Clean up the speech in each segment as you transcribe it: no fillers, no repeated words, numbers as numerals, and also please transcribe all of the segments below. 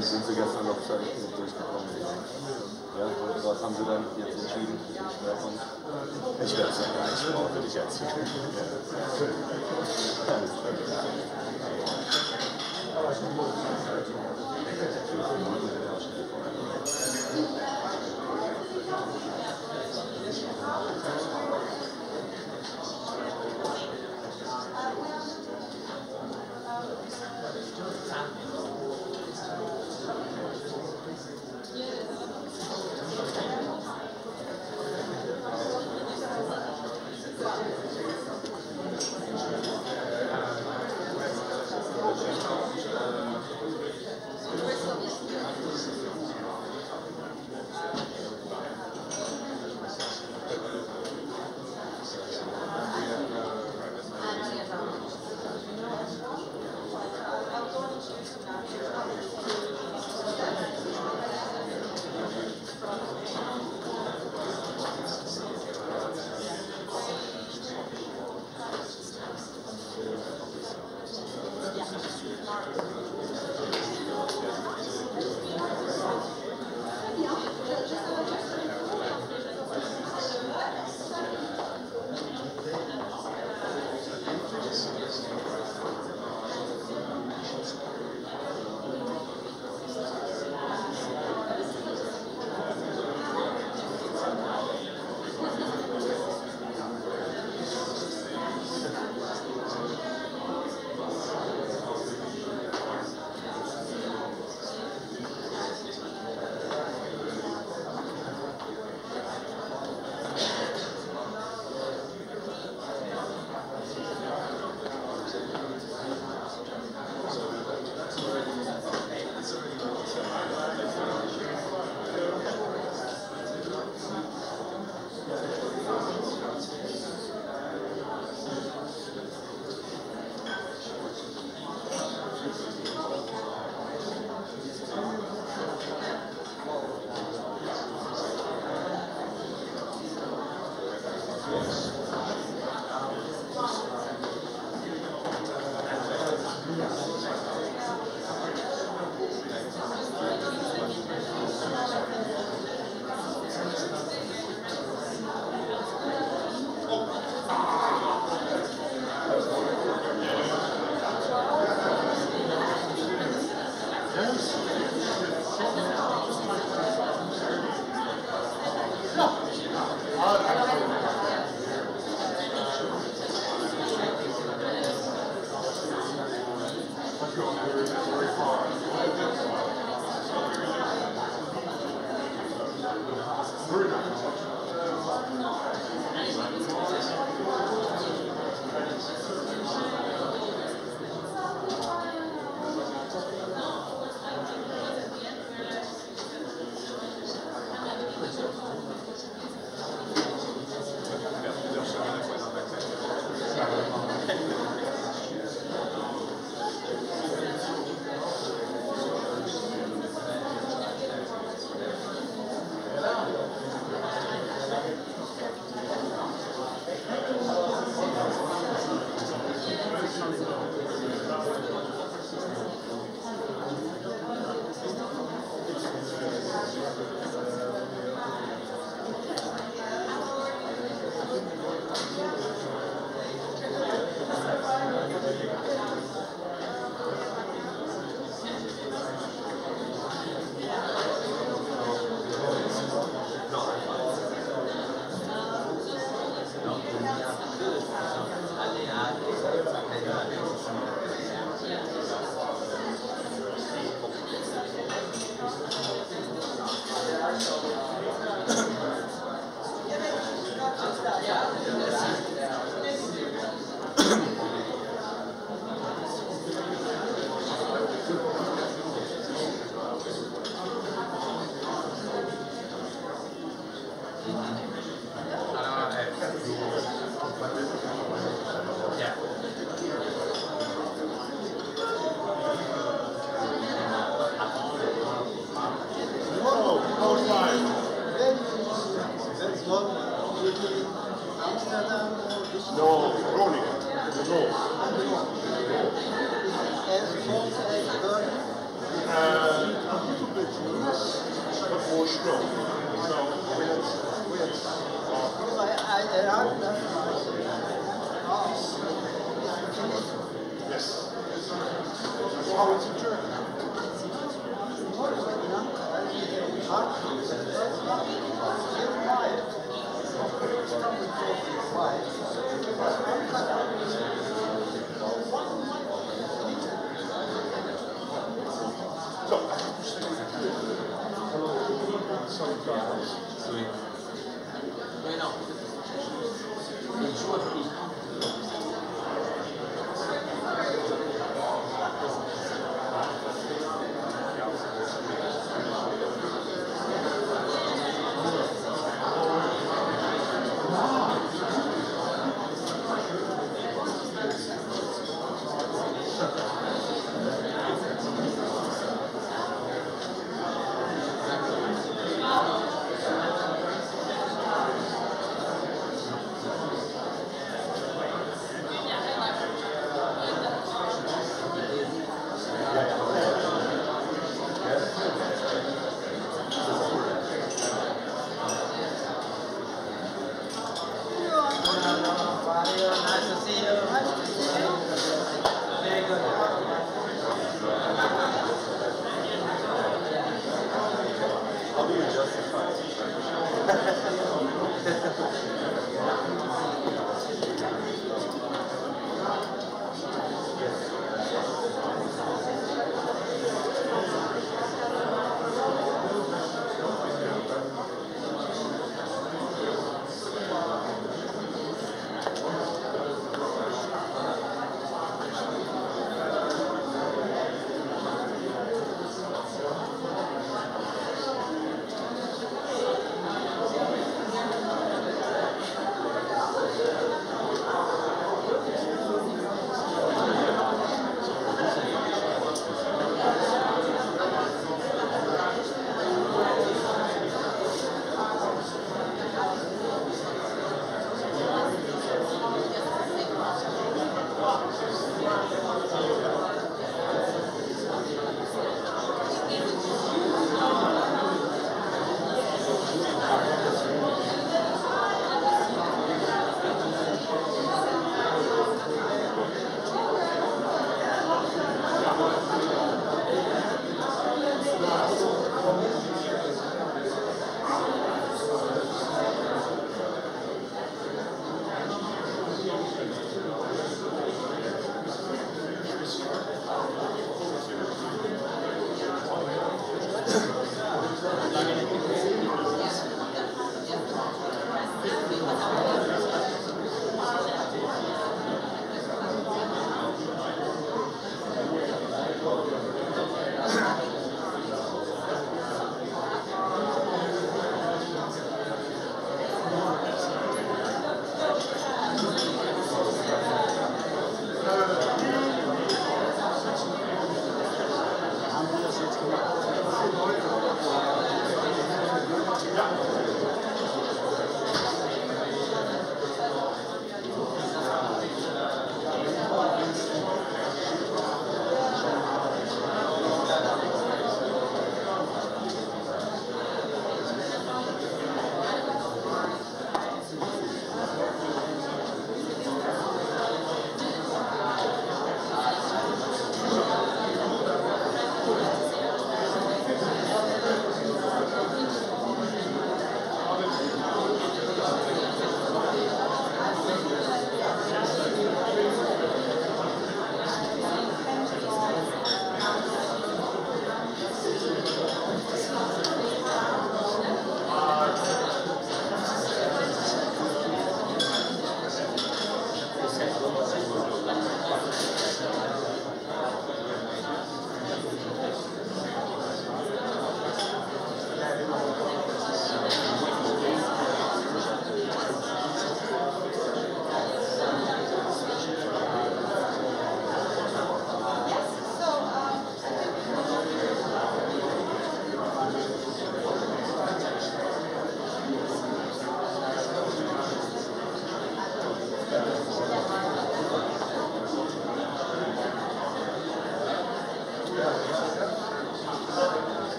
Wie sind Sie gestern noch durchgekommen? Ja, und was haben Sie dann jetzt entschieden für den Schwerpunkt? Ich werde es ja gar nicht wortwörtlich erzählen.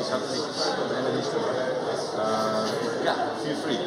Ich habe mich am Ende nicht dabei. Ja, feel free.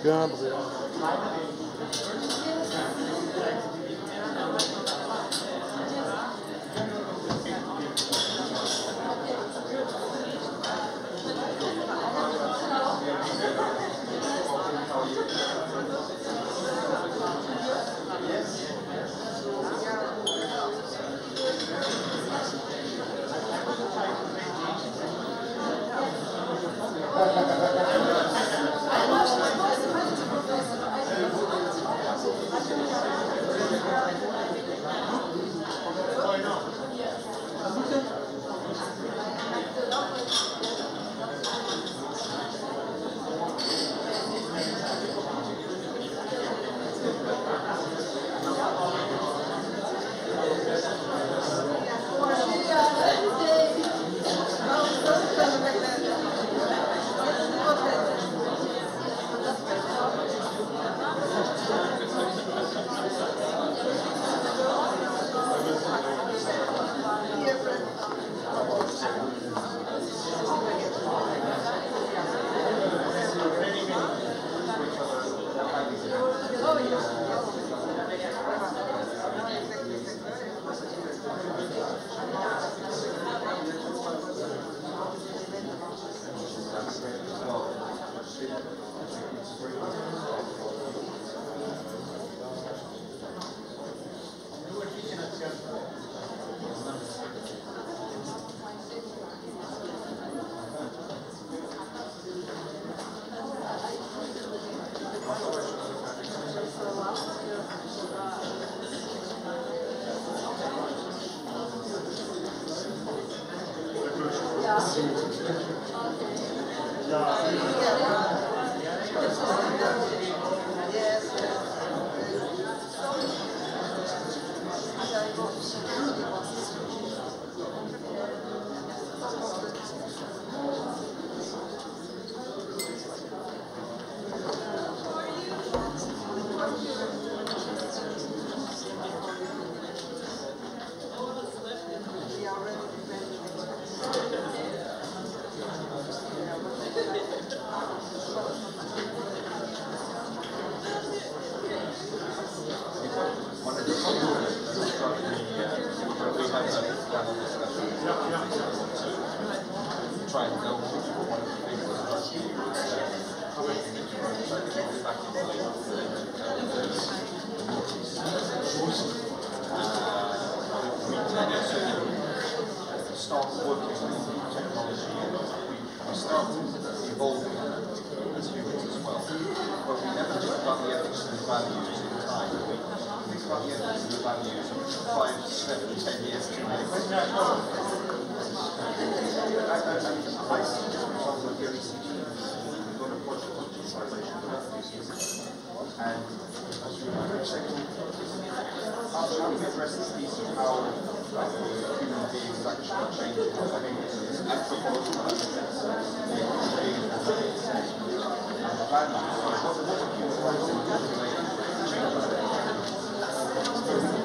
Gabriel. spent 10 years doing it. And how do we address this piece of how human beings actually change? I think anthropology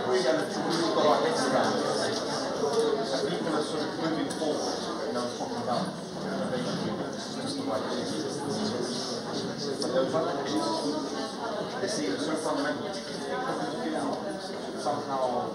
we've got our heads around it. And people are sort of moving forward, talking about innovation, this is just the right thing. But those other things, they seem so fundamental. Somehow,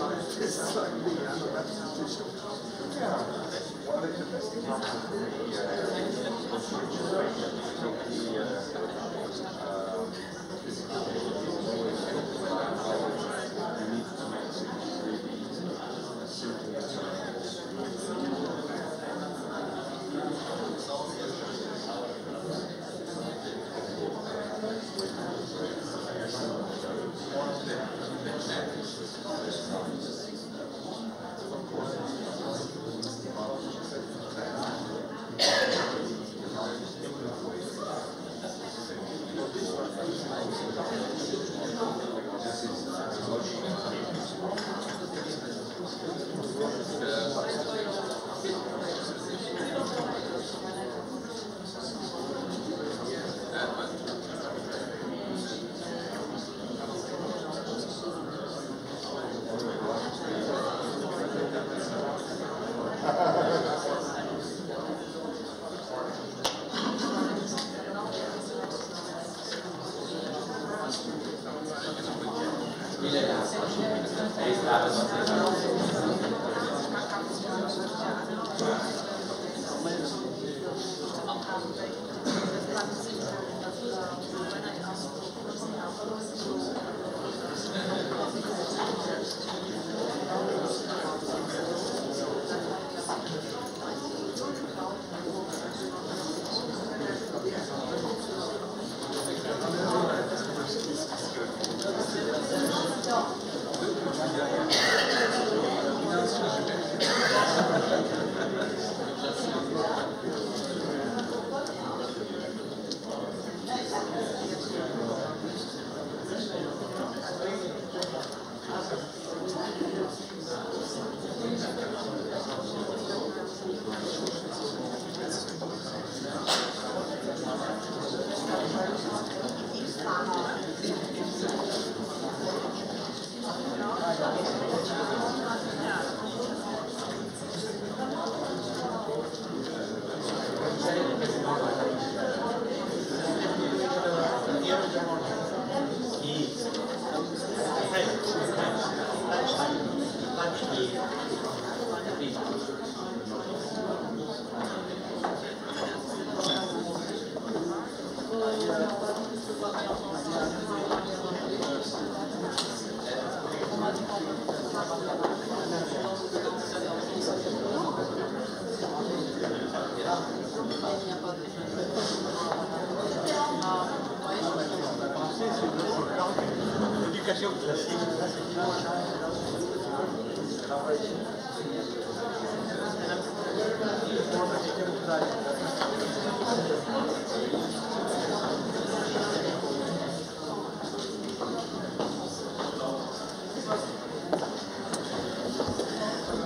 One of the best examples for me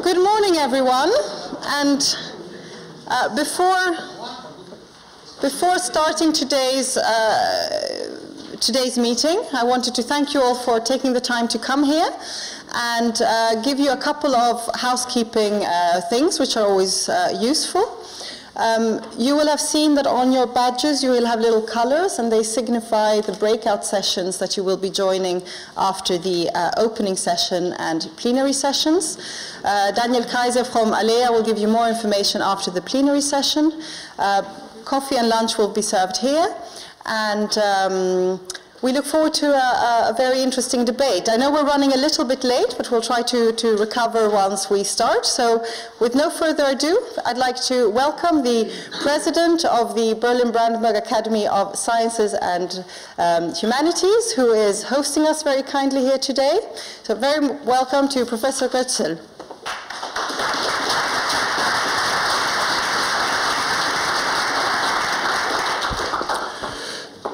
Good morning, everyone. And before starting today's meeting, I wanted to thank you all for taking the time to come here and give you a couple of housekeeping things which are always useful. You will have seen that on your badges you will have little colors, and they signify the breakout sessions that you will be joining after the opening session and plenary sessions. Daniel Kaiser from ALLEA will give you more information after the plenary session. Coffee and lunch will be served here, and we look forward to a very interesting debate. I know we're running a little bit late, but we'll try to recover once we start. So with no further ado, I'd like to welcome the president of the Berlin-Brandenburg Academy of Sciences and Humanities, who is hosting us very kindly here today. So very welcome to Professor Götzl.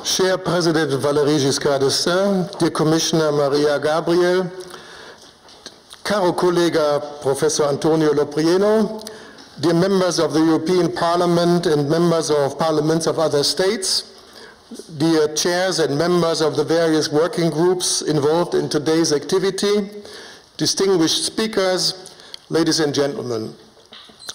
Chair President Valéry Giscard d'Estaing, dear Commissioner Maria Gabriel, caro collega Professor Antonio Loprieno, dear members of the European Parliament and members of parliaments of other states, dear chairs and members of the various working groups involved in today's activity, distinguished speakers, ladies and gentlemen.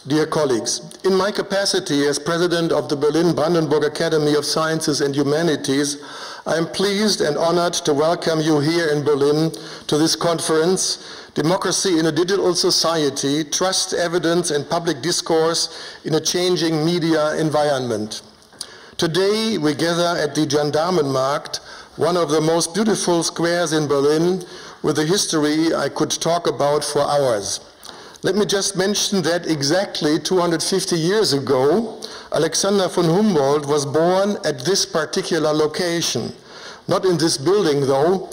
dear colleagues, in my capacity as president of the Berlin-Brandenburg Academy of Sciences and Humanities, I am pleased and honored to welcome you here in Berlin to this conference, Democracy in a Digital Society, Trust, Evidence and Public Discourse in a Changing Media Environment. Today we gather at the Gendarmenmarkt, one of the most beautiful squares in Berlin, with a history I could talk about for hours. Let me just mention that exactly 250 years ago, Alexander von Humboldt was born at this particular location. Not in this building, though,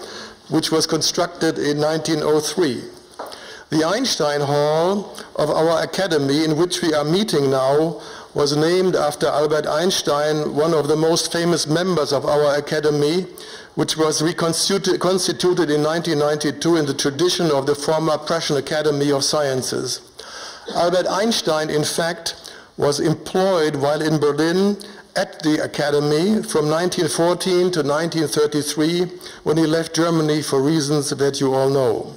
which was constructed in 1903. The Einstein Hall of our academy, in which we are meeting now, was named after Albert Einstein, one of the most famous members of our academy, which was reconstituted in 1992 in the tradition of the former Prussian Academy of Sciences. Albert Einstein, in fact, was employed while in Berlin at the academy from 1914 to 1933, when he left Germany for reasons that you all know.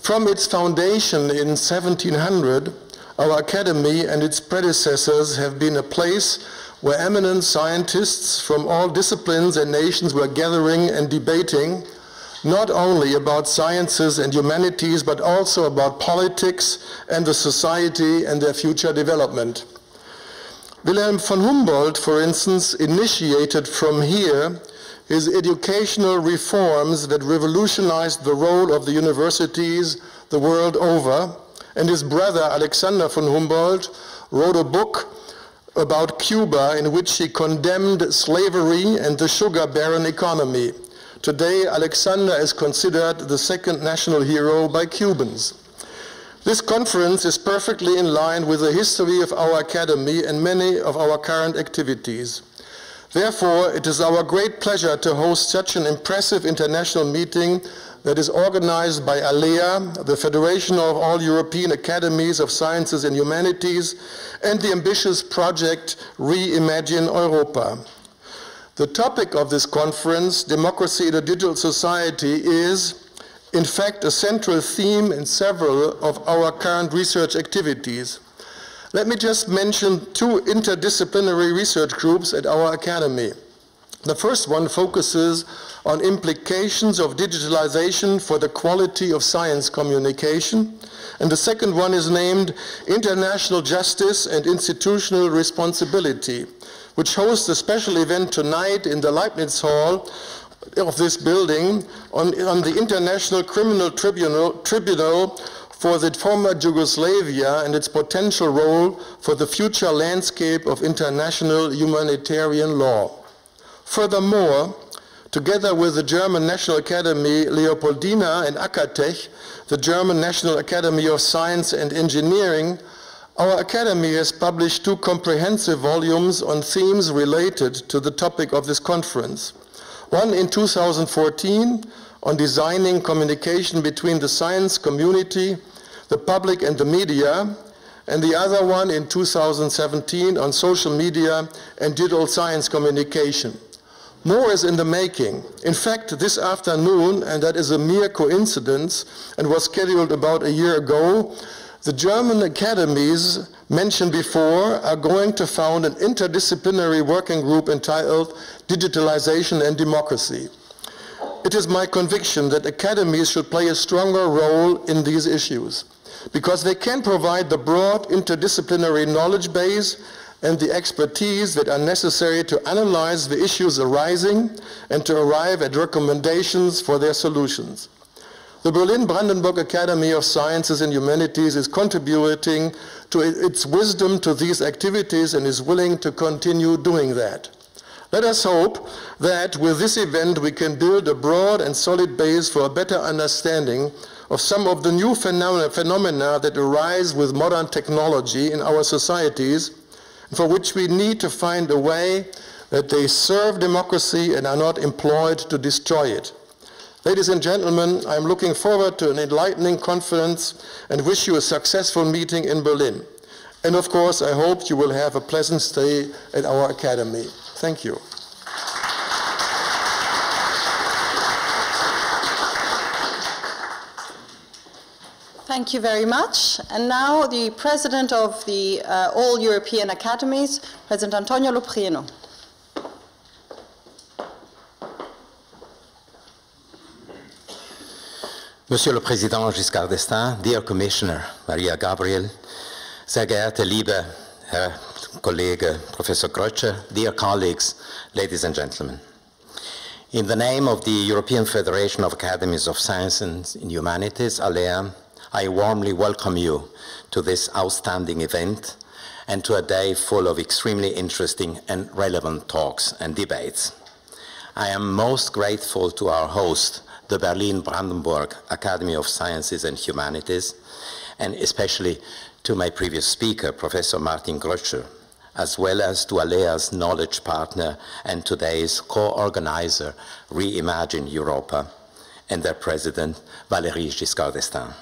From its foundation in 1700, our academy and its predecessors have been a place where eminent scientists from all disciplines and nations were gathering and debating, not only about sciences and humanities, but also about politics and the society and their future development. Wilhelm von Humboldt, for instance, initiated from here his educational reforms that revolutionized the role of the universities the world over, and his brother Alexander von Humboldt wrote a book about Cuba in which he condemned slavery and the sugar baron economy. Today, Alexander is considered the second national hero by Cubans. This conference is perfectly in line with the history of our academy and many of our current activities. Therefore, it is our great pleasure to host such an impressive international meeting that is organized by ALLEA, the Federation of All European Academies of Sciences and Humanities, and the ambitious project Re-Imagine Europa. The topic of this conference, Democracy in a Digital Society, is, in fact, a central theme in several of our current research activities. Let me just mention two interdisciplinary research groups at our academy. The first one focuses on implications of digitalization for the quality of science communication, and the second one is named International Justice and Institutional Responsibility, which hosts a special event tonight in the Leibniz Hall of this building on the International Criminal Tribunal for the former Yugoslavia and its potential role for the future landscape of international humanitarian law. Furthermore, together with the German National Academy Leopoldina and Akatech, the German National Academy of Science and Engineering, our academy has published two comprehensive volumes on themes related to the topic of this conference. One in 2014 on designing communication between the science community, the public and the media, and the other one in 2017 on social media and digital science communication. More is in the making. In fact, this afternoon, and that is a mere coincidence and was scheduled about a year ago, the German academies mentioned before are going to found an interdisciplinary working group entitled Digitalization and Democracy. It is my conviction that academies should play a stronger role in these issues, because they can provide the broad interdisciplinary knowledge base and the expertise that are necessary to analyze the issues arising and to arrive at recommendations for their solutions. The Berlin-Brandenburg Academy of Sciences and Humanities is contributing to its wisdom to these activities and is willing to continue doing that. Let us hope that with this event we can build a broad and solid base for a better understanding of some of the new phenomena that arise with modern technology in our societies, for which we need to find a way that they serve democracy and are not employed to destroy it. Ladies and gentlemen, I am looking forward to an enlightening conference and wish you a successful meeting in Berlin. And of course, I hope you will have a pleasant stay at our academy. Thank you. Thank you very much. And now the President of the All European Academies, President Antonio Loprieno. Monsieur le Président Giscard d'Estaing, dear Commissioner Maria Gabriel, sehr geehrter lieber Herr Kollege Professor Kreutscher, dear colleagues, ladies and gentlemen. In the name of the European Federation of Academies of Science and Humanities, ALLEA, I warmly welcome you to this outstanding event and to a day full of extremely interesting and relevant talks and debates. I am most grateful to our host, the Berlin-Brandenburg Academy of Sciences and Humanities, and especially to my previous speaker, Professor Martin Grötscher, as well as to ALLEA's knowledge partner and today's co-organizer, Re-Imagine Europa, and their president, Valéry Giscard d'Estaing.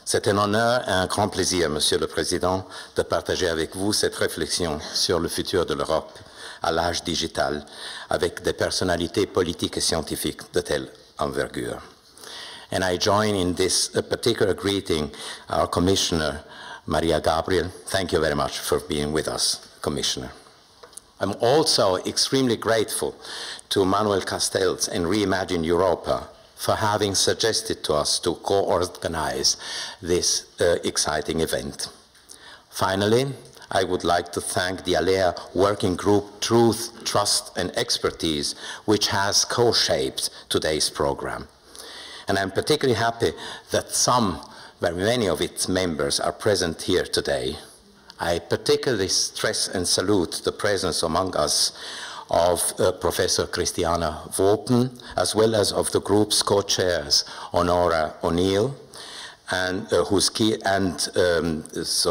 C'est un honneur et un grand plaisir, Monsieur le Président, de partager avec vous cette réflexion sur le futur de l'Europe à l'âge digital avec des personnalités politiques et scientifiques de telle envergure. And I join in this particular greeting our Commissioner, Maria Gabriel. Thank you very much for being with us, Commissioner. I'm also extremely grateful to Manuel Castells and Re-Imagine Europa for having suggested to us to co-organize this exciting event. Finally, I would like to thank the ALLEA Working Group Truth, Trust and Expertise, which has co-shaped today's program. And I'm particularly happy that very many of its members are present here today. I particularly stress and salute the presence among us of Professor Christiana Wopen, as well as of the group's co-chairs, Honora O'Neill, and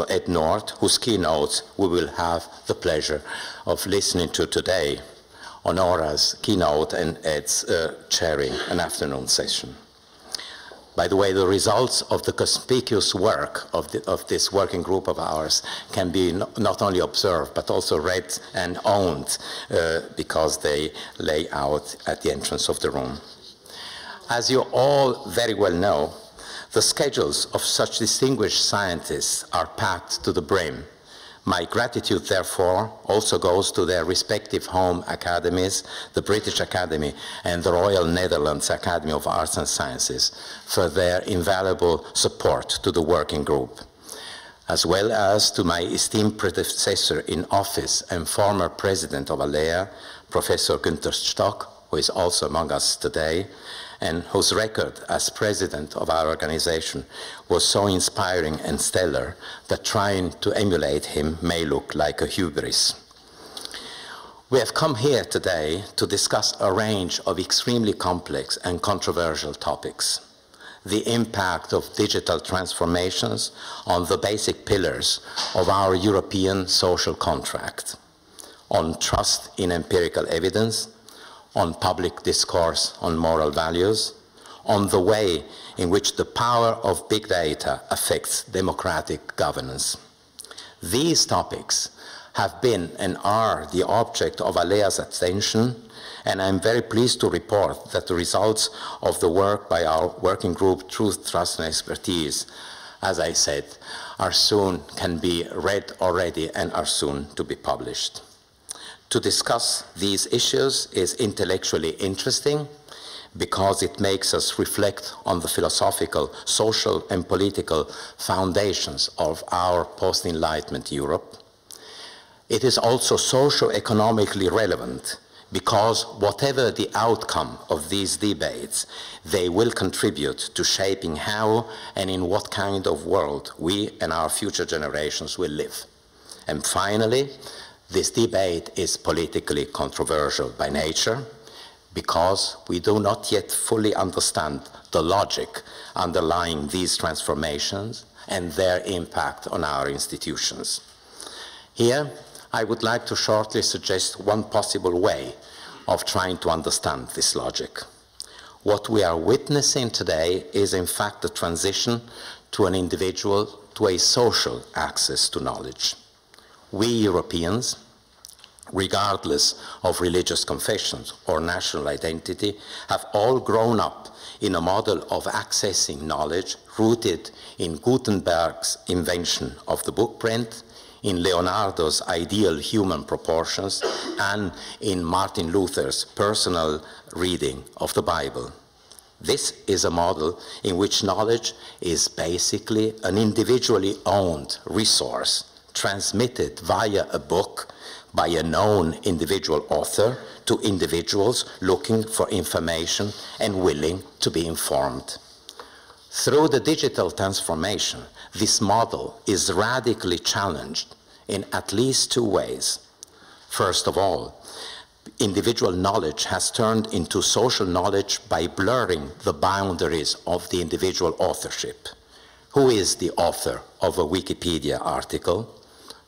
Ed North, whose keynotes we will have the pleasure of listening to today. Honora's keynote and Ed's chairing an afternoon session. By the way, the results of the conspicuous work of this working group of ours can be not only observed, but also read and owned because they lay out at the entrance of the room. As you all very well know, the schedules of such distinguished scientists are packed to the brim. My gratitude, therefore, also goes to their respective home academies, the British Academy and the Royal Netherlands Academy of Arts and Sciences, for their invaluable support to the working group, as well as to my esteemed predecessor in office and former president of ALLEA, Professor Günther Stock, who is also among us today, and whose record as president of our organization was so inspiring and stellar that trying to emulate him may look like a hubris. We have come here today to discuss a range of extremely complex and controversial topics. The impact of digital transformations on the basic pillars of our European social contract, on trust in empirical evidence, on public discourse on moral values, on the way in which the power of big data affects democratic governance. These topics have been and are the object of ALLEA's attention, and I'm very pleased to report that the results of the work by our working group Truth, Trust and Expertise, as I said, can be read already and are soon to be published. To discuss these issues is intellectually interesting because it makes us reflect on the philosophical, social, and political foundations of our post-Enlightenment Europe. It is also socio-economically relevant because whatever the outcome of these debates, they will contribute to shaping how and in what kind of world we and our future generations will live. And finally, this debate is politically controversial by nature because we do not yet fully understand the logic underlying these transformations and their impact on our institutions. Here, I would like to shortly suggest one possible way of trying to understand this logic. What we are witnessing today is in fact the transition to an individual, to a social access to knowledge. We Europeans, regardless of religious confessions or national identity, have all grown up in a model of accessing knowledge rooted in Gutenberg's invention of the bookprint, in Leonardo's ideal human proportions, and in Martin Luther's personal reading of the Bible. This is a model in which knowledge is basically an individually owned resource, transmitted via a book by a known individual author to individuals looking for information and willing to be informed. Through the digital transformation, this model is radically challenged in at least two ways. First of all, individual knowledge has turned into social knowledge by blurring the boundaries of the individual authorship. Who is the author of a Wikipedia article?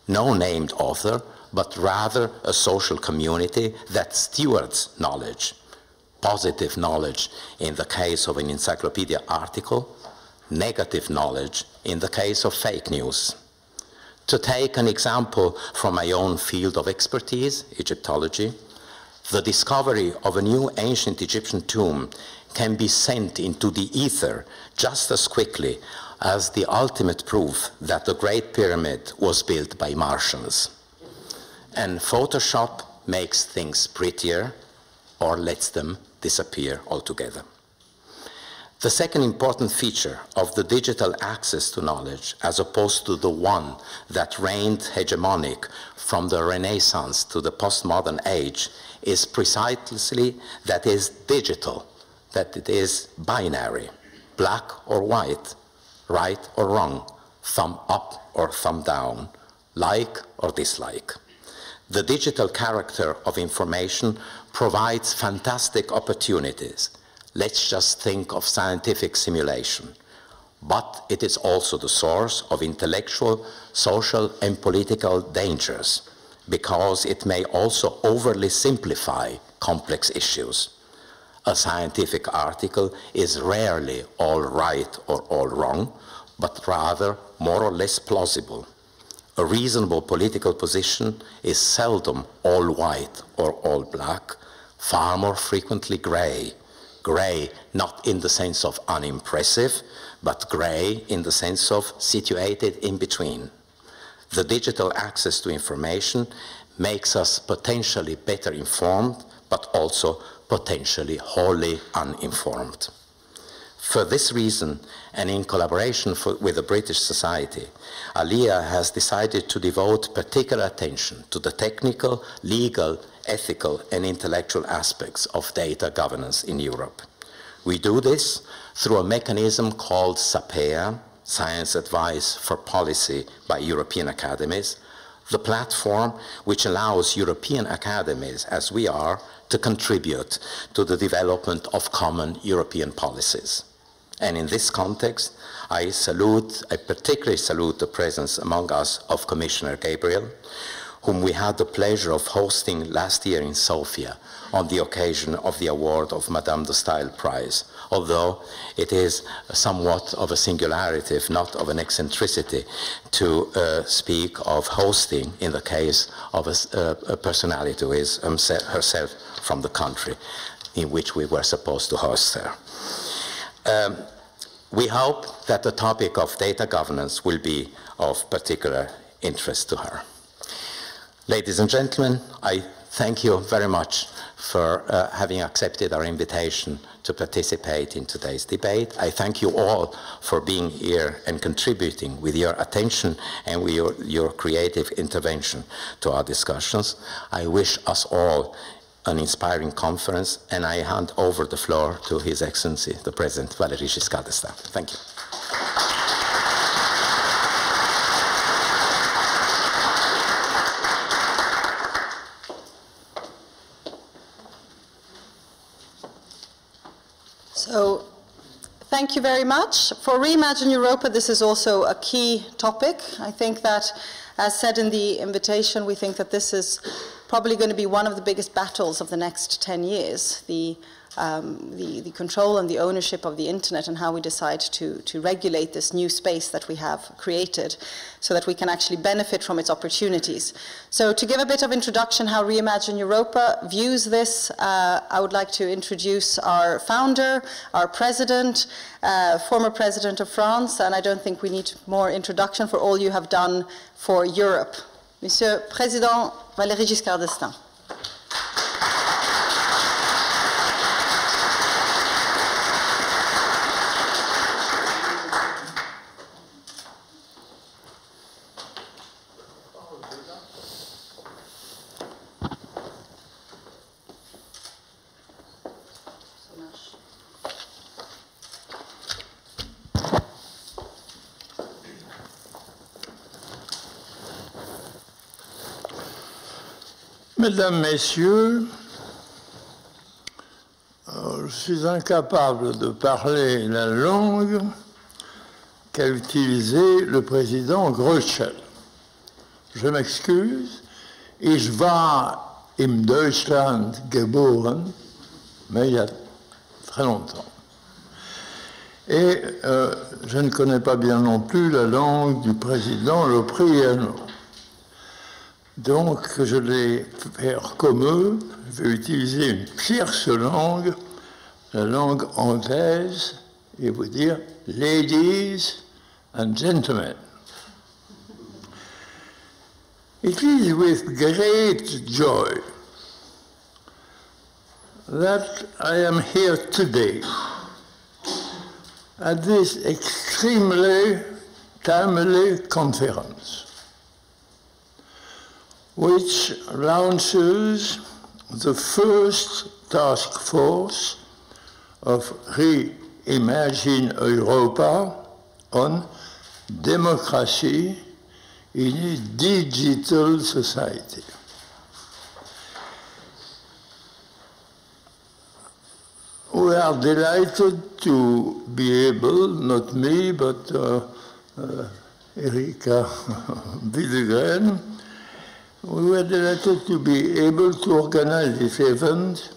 No named author, but rather a social community that stewards knowledge. Positive knowledge in the case of an encyclopedia article, negative knowledge in the case of fake news. To take an example from my own field of expertise, Egyptology, the discovery of a new ancient Egyptian tomb can be sent into the ether just as quickly as the ultimate proof that the Great Pyramid was built by Martians. And Photoshop makes things prettier or lets them disappear altogether. The second important feature of the digital access to knowledge, as opposed to the one that reigned hegemonic from the Renaissance to the postmodern age, is precisely that it is digital, that it is binary, black or white, right or wrong, thumb up or thumb down, like or dislike. The digital character of information provides fantastic opportunities. Let's just think of scientific simulation. But it is also the source of intellectual, social, and political dangers, because it may also overly simplify complex issues. A scientific article is rarely all right or all wrong, but rather more or less plausible. A reasonable political position is seldom all white or all black, far more frequently gray. Gray not in the sense of unimpressive, but gray in the sense of situated in between. The digital access to information makes us potentially better informed, but also potentially wholly uninformed. For this reason, and in collaboration with the British Society, ALLEA has decided to devote particular attention to the technical, legal, ethical, and intellectual aspects of data governance in Europe. We do this through a mechanism called SAPEA, Science Advice for Policy by European Academies, the platform which allows European academies, as we are, to contribute to the development of common European policies. And in this context, I particularly salute the presence among us of Commissioner Gabriel, whom we had the pleasure of hosting last year in Sofia on the occasion of the award of Madame de Staël Prize, although it is somewhat of a singularity, if not of an eccentricity, to speak of hosting in the case of a personality who is herself from the country in which we were supposed to host her. We hope that the topic of data governance will be of particular interest to her. Ladies and gentlemen, I thank you very much for having accepted our invitation to participate in today's debate. I thank you all for being here and contributing with your attention and with your creative intervention to our discussions. I wish us all an inspiring conference, and I hand over the floor to His Excellency, the President Valéry Giscard d'Estaing. Thank you. So, thank you very much. For Re-Imagine Europa, this is also a key topic. I think that, as said in the invitation, we think that this is probably going to be one of the biggest battles of the next 10 years, the the control and the ownership of the internet, and how we decide to regulate this new space that we have created so that we can actually benefit from its opportunities. So to give a bit of introduction how Re-Imagine Europa views this, I would like to introduce our founder, our president, former president of France, and I don't think we need more introduction for all you have done for Europe. Monsieur Président Valéry Giscard d'Estaing. Mesdames, Messieurs, je suis incapable de parler la langue qu'a utilisée le président Gröschel. Je m'excuse. Ich war in Deutschland geboren, mais il y a très longtemps. Et je ne connais pas bien non plus la langue du président Loprieno. Donc, je vais faire comme eux, je vais utiliser une tierce langue, la langue anglaise, et vous dire « Ladies and gentlemen ». It is with great joy that I am here today at this extremely timely conference, which launches the first task force of Re-Imagine Europa on democracy in a digital society. We are delighted to be able, not me, but Erika Widegren, we were delighted to be able to organize this event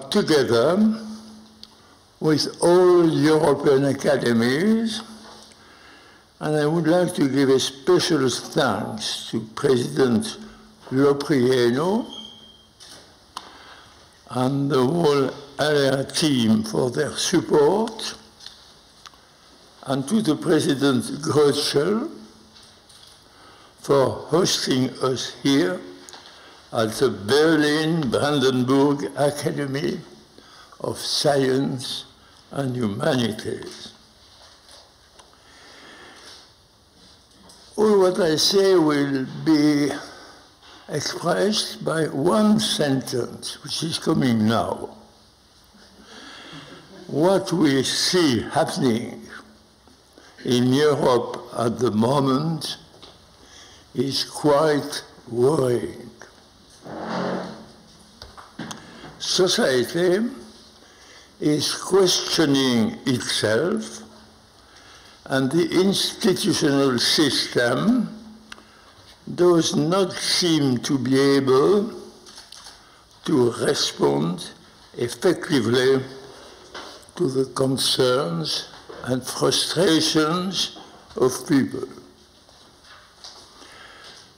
together with all European academies, and I would like to give a special thanks to President Loprieno and the whole ALLEA team for their support, and to the President Gröschel for hosting us here at the Berlin-Brandenburg Academy of Science and Humanities. All what I say will be expressed by one sentence, which is coming now. What we see happening in Europe at the moment is quite worrying. Society is questioning itself, and the institutional system does not seem to be able to respond effectively to the concerns and frustrations of people.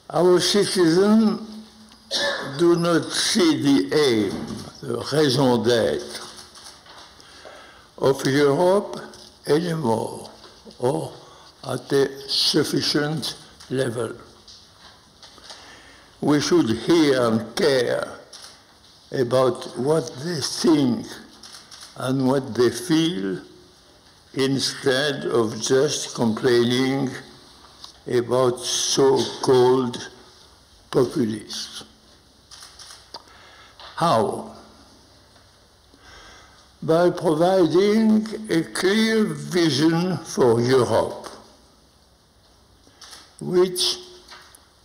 Our citizens do not see the aim, the raison d'être of Europe anymore, or at a sufficient level. We should hear and care about what they think and what they feel, instead of just complaining about so-called populists. How? By providing a clear vision for Europe, which,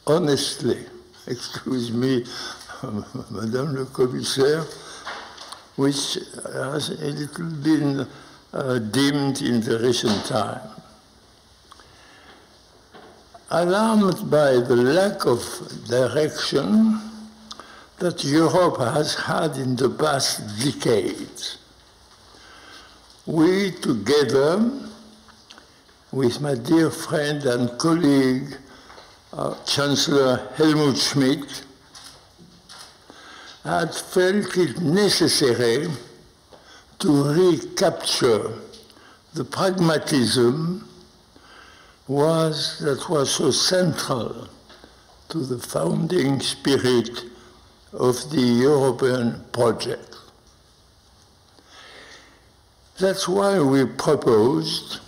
honestly, excuse me, Madame le Commissaire, which has a little been dimmed in the recent time. Alarmed by the lack of direction, that Europe has had in the past decades. We, together with my dear friend and colleague, Chancellor Helmut Schmidt, had felt it necessary to recapture the pragmatism that was so central to the founding spirit of the European project. That's why we proposed,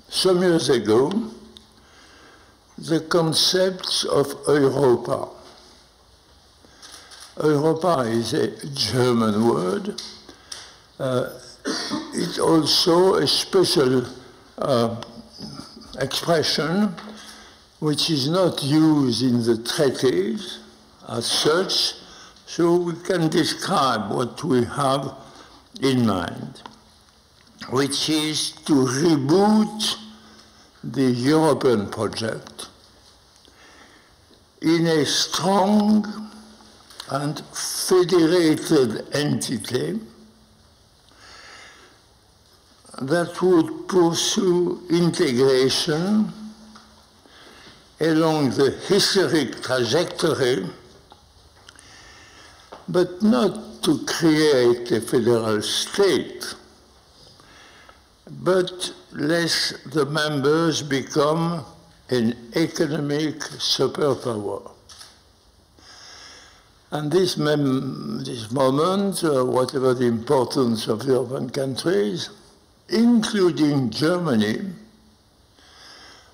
some years ago, the concepts of Europa. Europa is a German word. It's also a special expression which is not used in the treaties as such, so we can describe what we have in mind, which is to reboot the European project in a strong and federated entity that would pursue integration along the historic trajectory, but not to create a federal state, but let the members become an economic superpower. And this moment, whatever the importance of European countries, including Germany,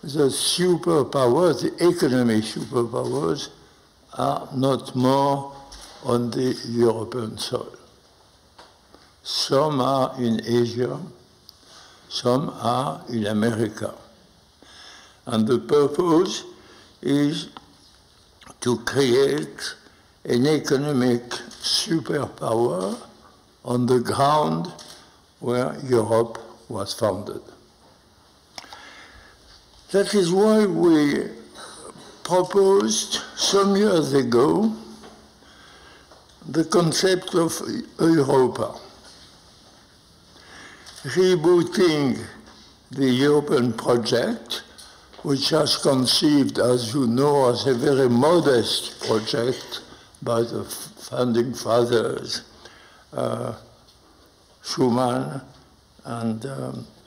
the superpowers, the economic superpowers, are not more on the European soil. Some are in Asia, some are in America. And the purpose is to create an economic superpower on the ground where Europe was founded. That is why we proposed some years ago the concept of Europa, rebooting the European project, which was conceived, as you know, as a very modest project by the founding fathers, Schuman and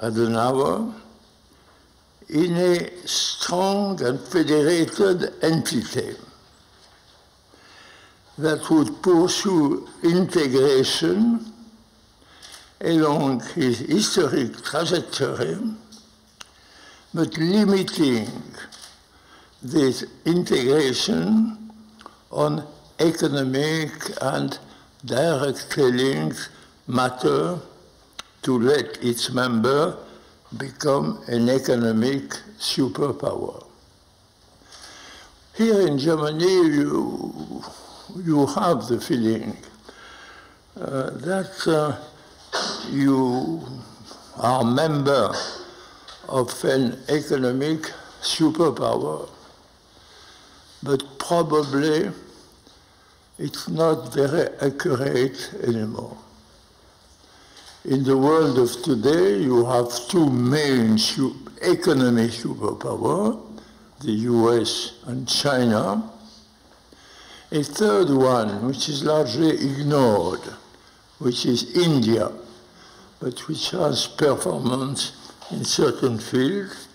Adenauer, in a strong and federated entity that would pursue integration along his historic trajectory, but limiting this integration on economic and directly linked matter to let its member become an economic superpower. Here in Germany, you have the feeling that you are a member of an economic superpower, but probably it's not very accurate anymore. In the world of today, you have two main economic superpowers, the US and China. A third one, which is largely ignored, which is India, but which has performance in certain fields,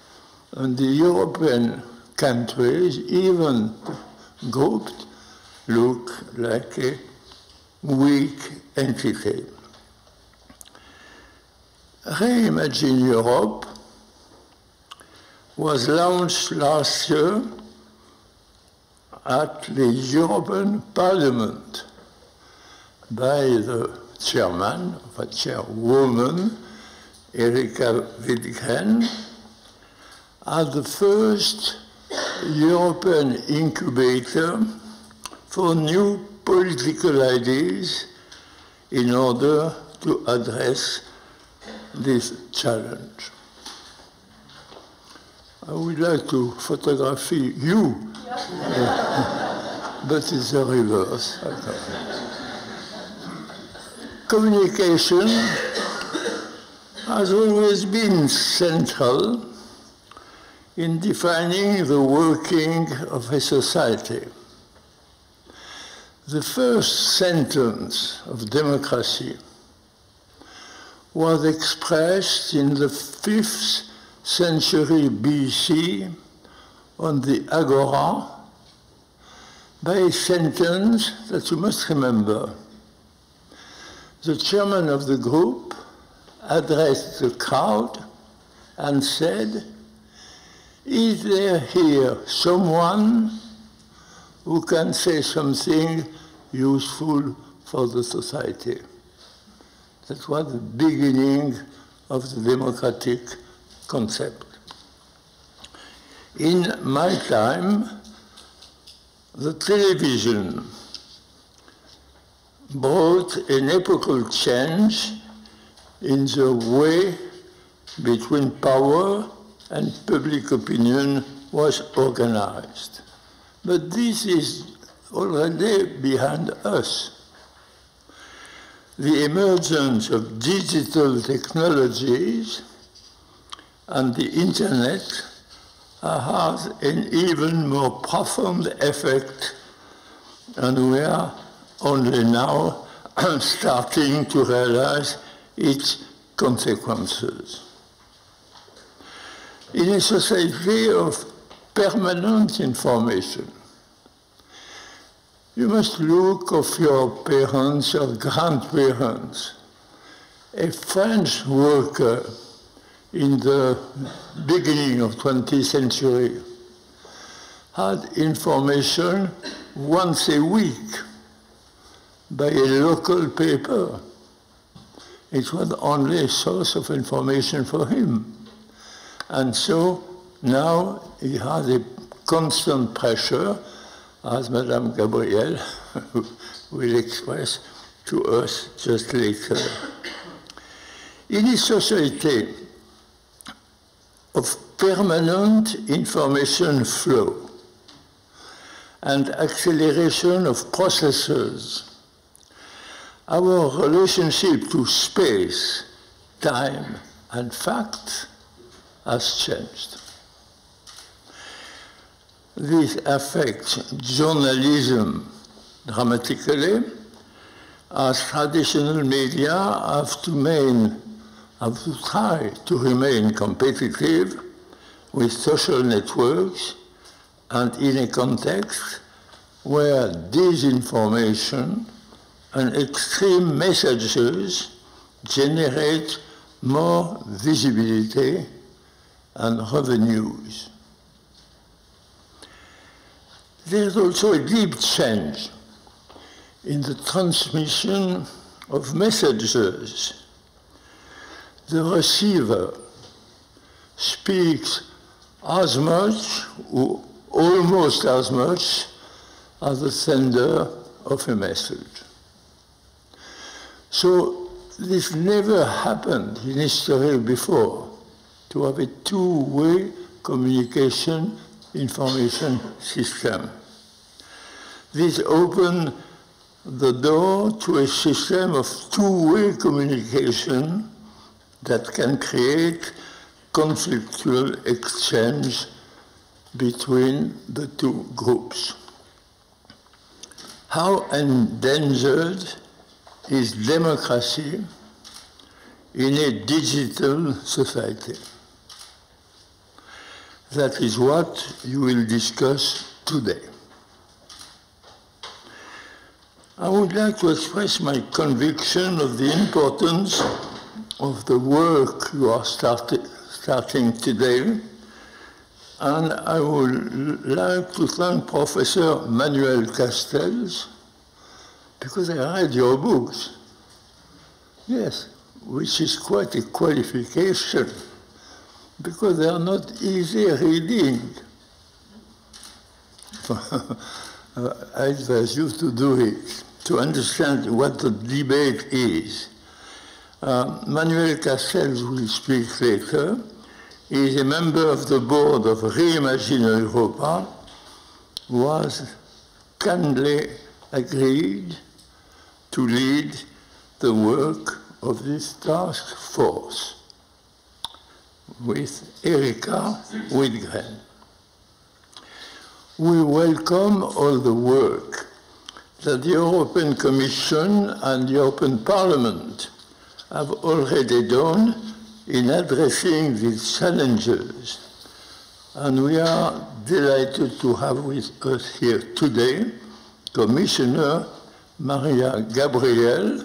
and the European countries, even grouped, look like a weak entity. Re-Imagine Europe was launched last year at the European Parliament by the chairman, or chairwoman, Erika Widgren, as the first European incubator for new political ideas in order to address this challenge. I would like to photograph you but it's the reverse. Communication has always been central in defining the working of a society. The first sentence of democracy was expressed in the 5th century BC on the Agora by a sentence that you must remember. The chairman of the group addressed the crowd and said, "Is there here someone who can say something useful for the society?" That was the beginning of the democratic concept. In my time, the television brought an epochal change in the way between power and public opinion was organized. But this is already behind us. The emergence of digital technologies and the internet has an even more profound effect, and we are only now starting to realize its consequences. In a society of permanent information, you must look of your parents or grandparents. A French worker in the beginning of 20th century had information once a week by a local paper. It was only a source of information for him. And so now he has a constant pressure, as Madame Gabrielle will express to us just later. In a society of permanent information flow and acceleration of processes, our relationship to space, time, and fact has changed. This affects journalism dramatically, as traditional media have to try to remain competitive with social networks and in a context where disinformation and extreme messages generate more visibility and revenues. There's also a deep change in the transmission of messages. The receiver speaks as much or almost as much as the sender of a message. So this never happened in history before, to have a two-way communication information system. This opened the door to a system of two-way communication that can create conflictual exchange between the two groups. How endangered is democracy in a digital society? That is what you will discuss today. I would like to express my conviction of the importance of the work you are starting today, and I would like to thank Professor Manuel Castells, because I read your books. Yes, which is quite a qualification, because they are not easy reading. I advise you to do it, to understand what the debate is. Manuel Castells will speak later. He is a member of the board of Re-Imagine Europa, was kindly agreed to lead the work of this task force with Erika Widgren. We welcome all the work that the European Commission and the European Parliament have already done in addressing these challenges. And we are delighted to have with us here today Commissioner Maria Gabriel.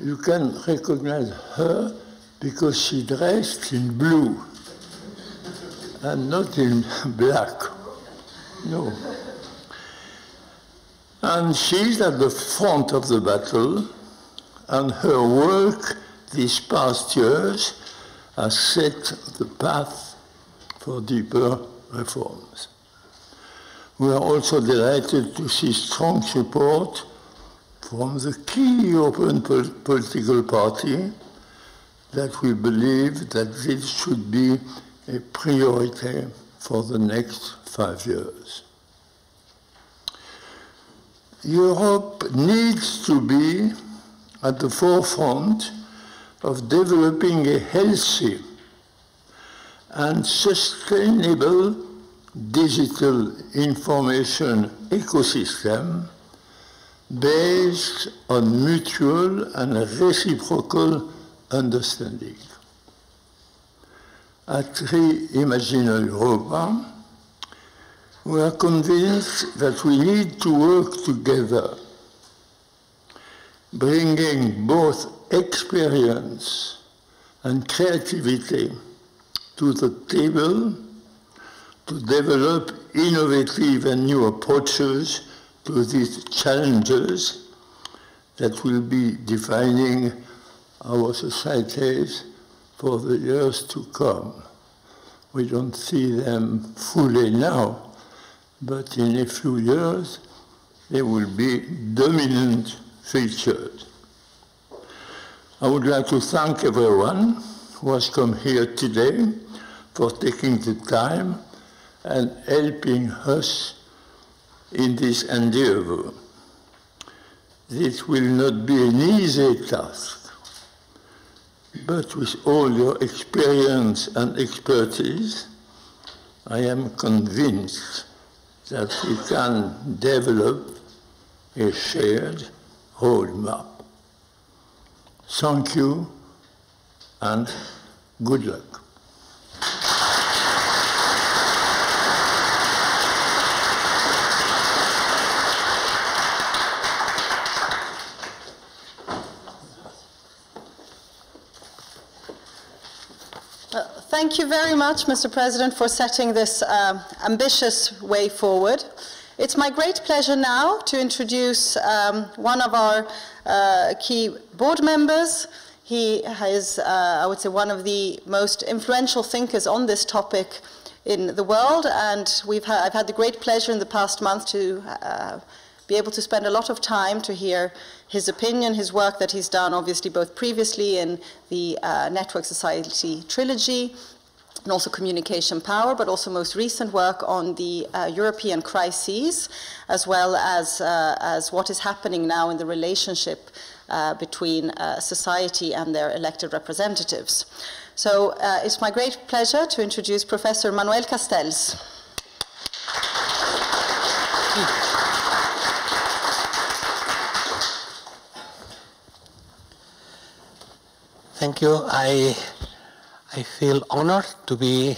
You can recognize her because she dressed in blue and not in black. No. And she's at the front of the battle, and her work these past years has set the path for deeper reforms. We are also delighted to see strong support from the key European political party that we believe that this should be a priority for the next 5 years. Europe needs to be at the forefront of developing a healthy and sustainable digital information ecosystem based on mutual and reciprocal understanding. At Re-Imagine Europa, we are convinced that we need to work together, bringing both experience and creativity to the table to develop innovative and new approaches to these challenges that will be defining our societies for the years to come. We don't see them fully now, but in a few years, they will be dominant features. I would like to thank everyone who has come here today for taking the time and helping us in this endeavor. This will not be an easy task, but with all your experience and expertise, I am convinced that we can develop a shared roadmap. Thank you and good luck. Thank you very much, Mr. President, for setting this ambitious way forward. It's my great pleasure now to introduce one of our key board members. He is, I would say, one of the most influential thinkers on this topic in the world, and I've had the great pleasure in the past month to be able to spend a lot of time to hear his opinion, his work that he's done, obviously both previously in the Network Society trilogy, and also communication power, but also most recent work on the European crises, as well as what is happening now in the relationship between society and their elected representatives. So it's my great pleasure to introduce Professor Manuel Castells. Thank you. I feel honored to be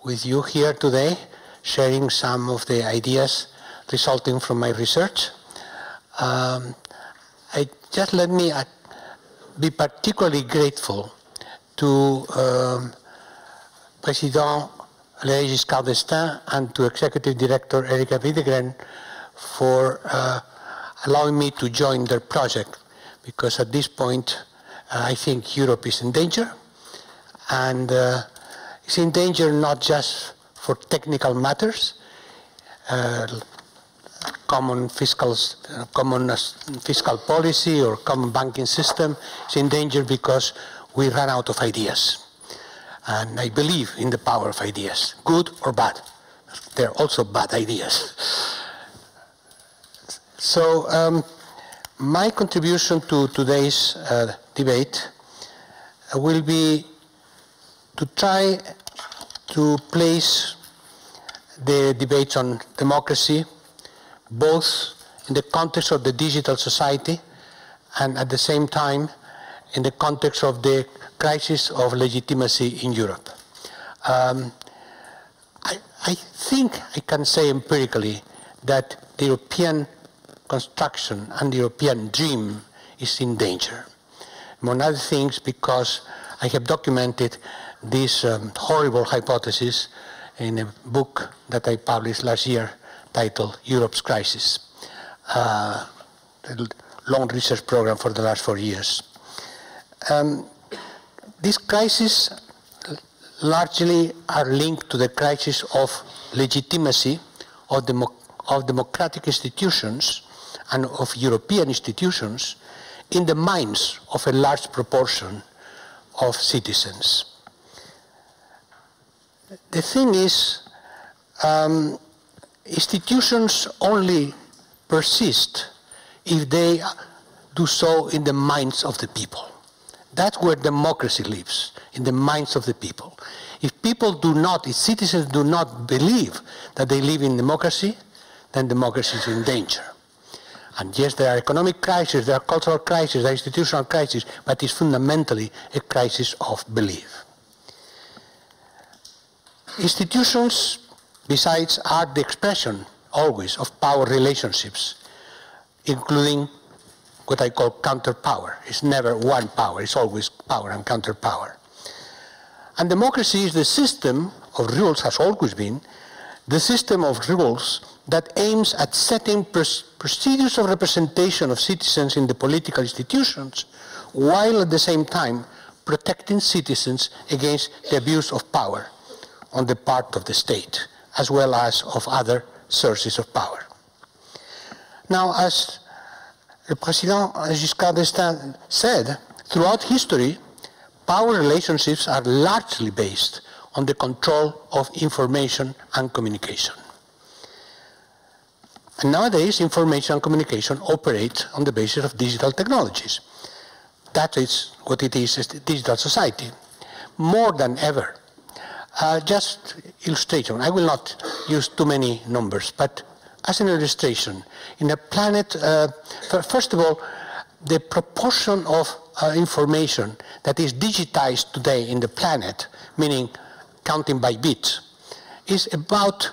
with you here today, sharing some of the ideas resulting from my research. Let me be particularly grateful to President Valéry Giscard d'Estaing and to Executive Director Erika Widgren for allowing me to join their project, because at this point I think Europe is in danger, and it's in danger not just for technical matters, common fiscal policy or common banking system. It's in danger because we run out of ideas. And I believe in the power of ideas, good or bad. They're also bad ideas. So my contribution to today's debate will be to try to place the debates on democracy both in the context of the digital society and at the same time in the context of the crisis of legitimacy in Europe. I think I can say empirically that the European construction and the European dream is in danger. Among other things because I have documented this horrible hypothesis in a book that I published last year titled Europe's Crisis, a long research program for the last 4 years. These crises largely are linked to the crisis of legitimacy of democratic institutions and of European institutions in the minds of a large proportion of citizens. The thing is, institutions only persist if they do so in the minds of the people. That's where democracy lives, in the minds of the people. If people do not, if citizens do not believe that they live in democracy, then democracy is in danger. And yes, there are economic crises, there are cultural crises, there are institutional crises, but it's fundamentally a crisis of belief. Institutions, besides, are the expression, always, of power relationships, including what I call counterpower. It's never one power, it's always power and counterpower. And democracy is the system of rules, has always been, the system of rules that aims at setting procedures of representation of citizens in the political institutions, while at the same time protecting citizens against the abuse of power on the part of the state, as well as of other sources of power. Now, as the President Giscard d'Estaing said, throughout history, power relationships are largely based on the control of information and communication. And nowadays, information and communication operate on the basis of digital technologies. That is what it is a digital society, more than ever. Just illustration, I will not use too many numbers, but as an illustration, in a planet, first of all, the proportion of information that is digitized today in the planet, meaning counting by bits, is about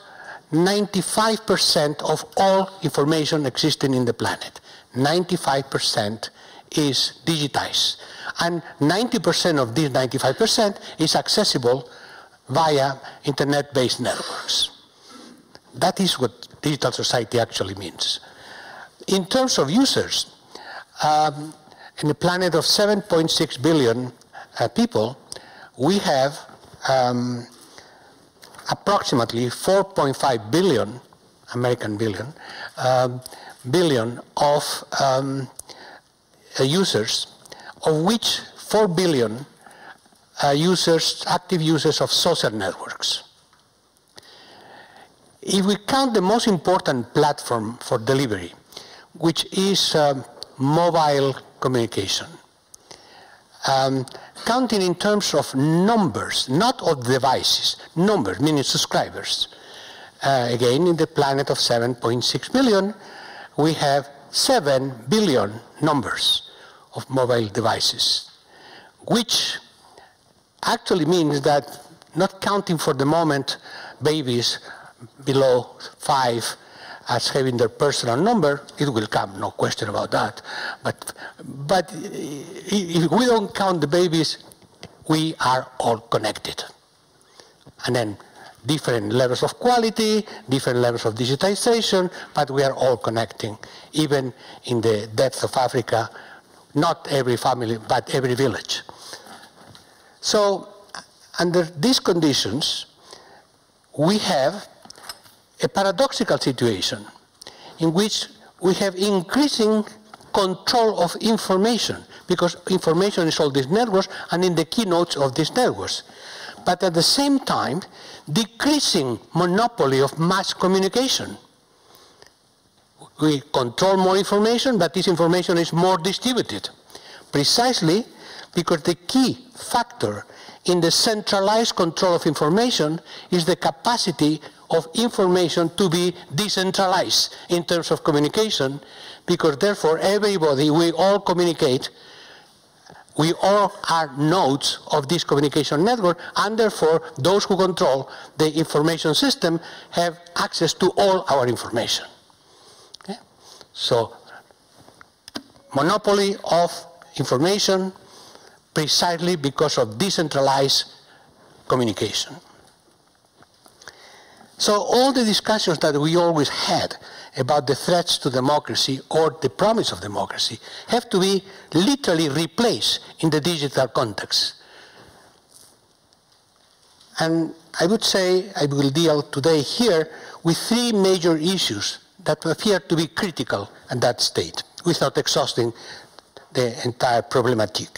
95% of all information existing in the planet. 95% is digitized. And 90% of this 95% is accessible via internet-based networks. That is what digital society actually means. In terms of users, in a planet of 7.6 billion people, we have approximately 4.5 billion, American billion, billion of users, of which 4 billion users, active users of social networks. If we count the most important platform for delivery, which is mobile communication, counting in terms of numbers, not of devices, numbers, meaning subscribers. Again, in the planet of 7.6 billion, we have 7 billion numbers of mobile devices, which actually means that, not counting for the moment babies below 5 as having their personal number, it will come, no question about that. But if we don't count the babies, we are all connected. And then different levels of quality, different levels of digitization, but we are all connecting, even in the depths of Africa, not every family, but every village. So, under these conditions, we have a paradoxical situation in which we have increasing control of information, because information is all these networks and in the keynotes of these networks. But at the same time, decreasing monopoly of mass communication. We control more information, but this information is more distributed. Precisely because the key factor in the centralized control of information is the capacity of information to be decentralized in terms of communication, because therefore everybody, we all communicate, we all are nodes of this communication network, and therefore those who control the information system have access to all our information. Okay? So, monopoly of information precisely because of decentralized communication. So all the discussions that we always had about the threats to democracy or the promise of democracy have to be literally replaced in the digital context. And I would say I will deal today here with three major issues that appear to be critical at that state, without exhausting the entire problematic.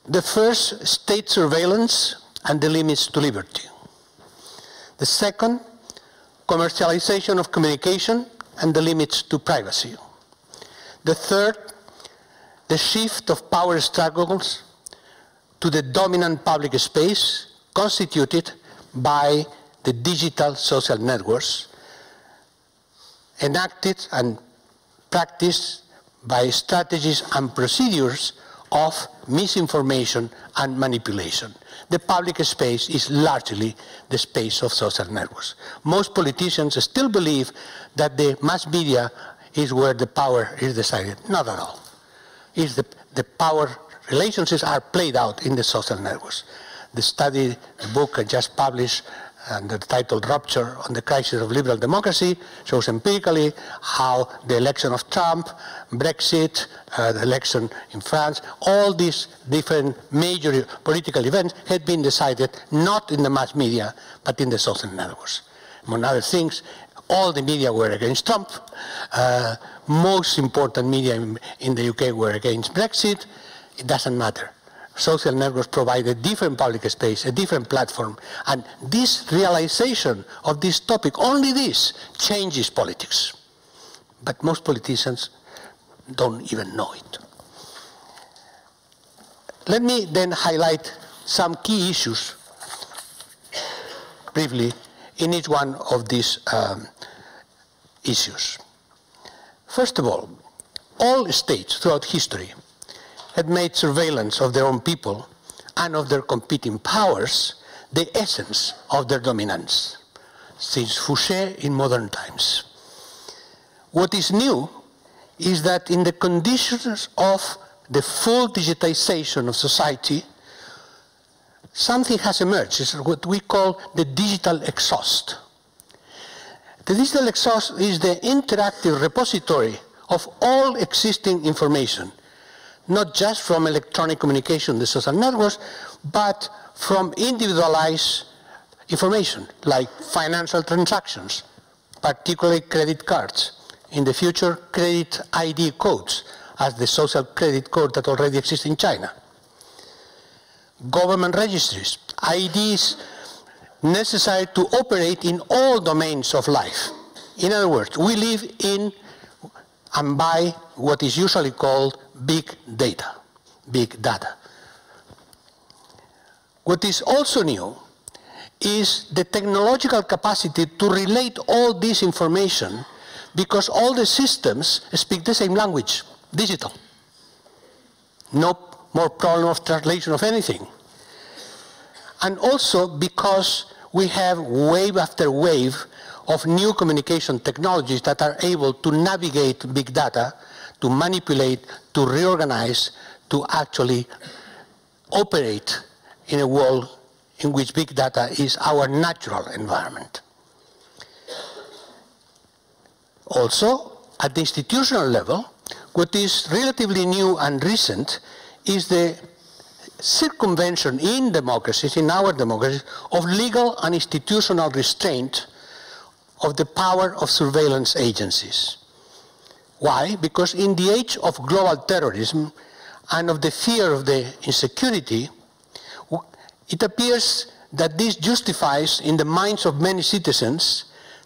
The first, state surveillance and the limits to liberty. The second, commercialization of communication and the limits to privacy. The third, the shift of power struggles to the dominant public space constituted by the digital social networks, enacted and practiced by strategies and procedures of misinformation and manipulation. The public space is largely the space of social networks. Most politicians still believe that the mass media is where the power is decided. Not at all. It's the power relationships are played out in the social networks. The study, the book I just published, under the title Rupture on the Crisis of Liberal Democracy, shows empirically how the election of Trump, Brexit, the election in France, all these different major political events had been decided not in the mass media, but in the social networks. Among other things, all the media were against Trump. Most important media in the UK were against Brexit. It doesn't matter. Social networks provide a different public space, a different platform, and this realization of this topic, only this, changes politics. But most politicians don't even know it. Let me then highlight some key issues briefly in each one of these issues. First of all states throughout history had made surveillance of their own people and of their competing powers the essence of their dominance, since Fouché in modern times. What is new is that in the conditions of the full digitization of society, something has emerged. It's what we call the digital exhaust. The digital exhaust is the interactive repository of all existing information, not just from electronic communication, the social networks, but from individualized information, like financial transactions, particularly credit cards. In the future, credit ID codes, as the social credit code that already exists in China. Government registries, IDs necessary to operate in all domains of life. In other words, we live in and by what is usually called big data, big data. What is also new is the technological capacity to relate all this information, because all the systems speak the same language, digital. No more problem of translation of anything. And also because we have wave after wave of new communication technologies that are able to navigate big data, to manipulate, to reorganize, to actually operate in a world in which big data is our natural environment. Also, at the institutional level, what is relatively new and recent is the circumvention in democracies, in our democracies, of legal and institutional restraint of the power of surveillance agencies. Why? Because in the age of global terrorism and of the fear of the insecurity, it appears that this justifies in the minds of many citizens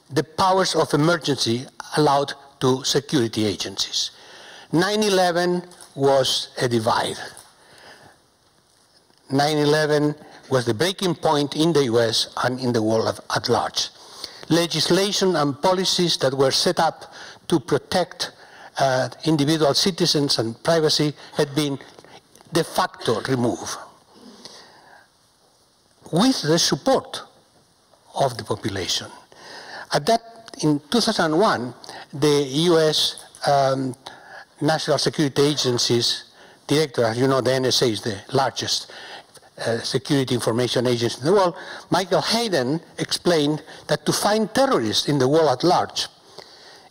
the powers of emergency allowed to security agencies. 9/11 was a divide. 9/11 was the breaking point in the US and in the world at large. Legislation and policies that were set up to protect individual citizens and privacy had been de facto removed. With the support of the population. In 2001, the US National Security Agency's director, as you know, the NSA is the largest security information agency in the world, Michael Hayden explained that to find terrorists in the world at large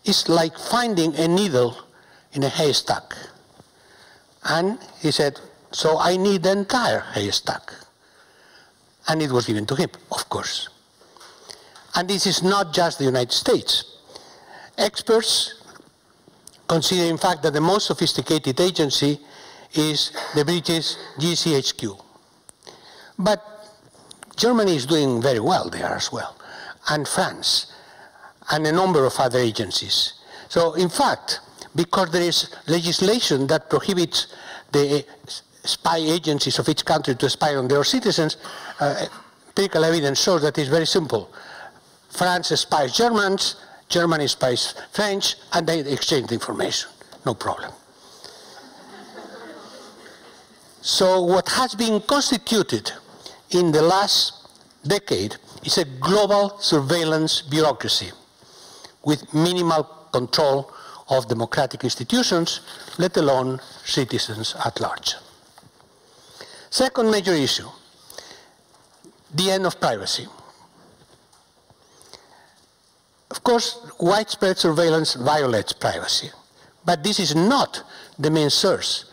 is like finding a needle in a haystack. And he said, so I need the entire haystack. And it was given to him, of course. And this is not just the United States. Experts consider, in fact, that the most sophisticated agency is the British GCHQ. But Germany is doing very well there as well, and France, and a number of other agencies. So, in fact, because there is legislation that prohibits the spy agencies of each country to spy on their citizens, empirical evidence shows that it's very simple. France spies Germans, Germany spies French, and they exchange the information. No problem. So what has been constituted in the last decade is a global surveillance bureaucracy with minimal control of democratic institutions, let alone citizens at large. Second major issue, the end of privacy. Of course, widespread surveillance violates privacy, but this is not the main source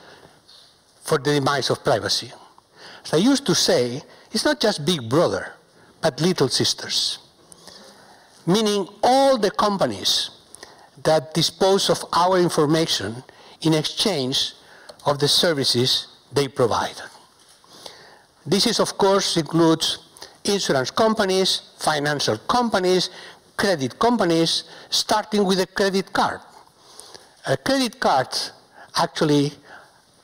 for the demise of privacy. As I used to say, it's not just Big Brother, but Little Sisters, meaning all the companies that dispose of our information in exchange of the services they provide. This, of course, includes insurance companies, financial companies, credit companies, starting with a credit card. Credit cards actually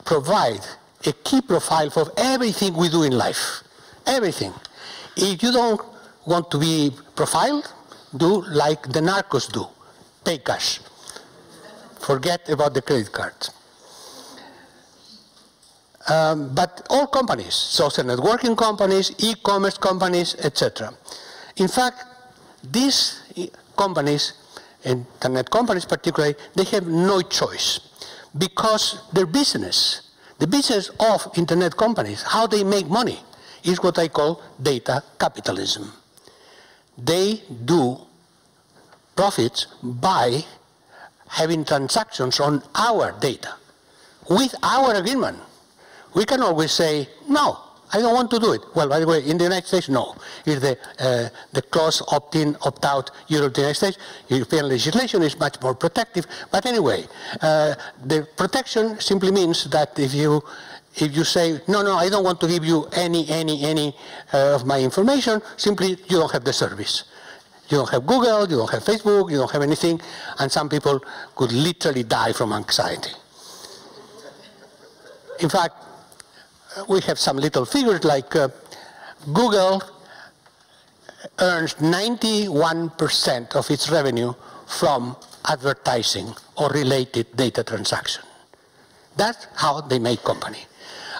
provide a key profile for everything we do in life. Everything. If you don't want to be profiled, do like the narcos do. Pay cash. Forget about the credit card. But all companies, social networking companies, e-commerce companies, etc. In fact, these companies, internet companies particularly, they have no choice because their business, the business of internet companies, how they make money, is what I call data capitalism. They do profits by having transactions on our data with our agreement. We can always say, no, I don't want to do it. Well, by the way, in the United States, no. It's the clause opt-in, opt-out Europe, the United States. European legislation is much more protective. But anyway, the protection simply means that if you say, no, I don't want to give you any of my information, simply you don't have the service. You don't have Google, you don't have Facebook, you don't have anything, and some people could literally die from anxiety. In fact, we have some little figures like Google earns 91% of its revenue from advertising or related data transaction. That's how they make money.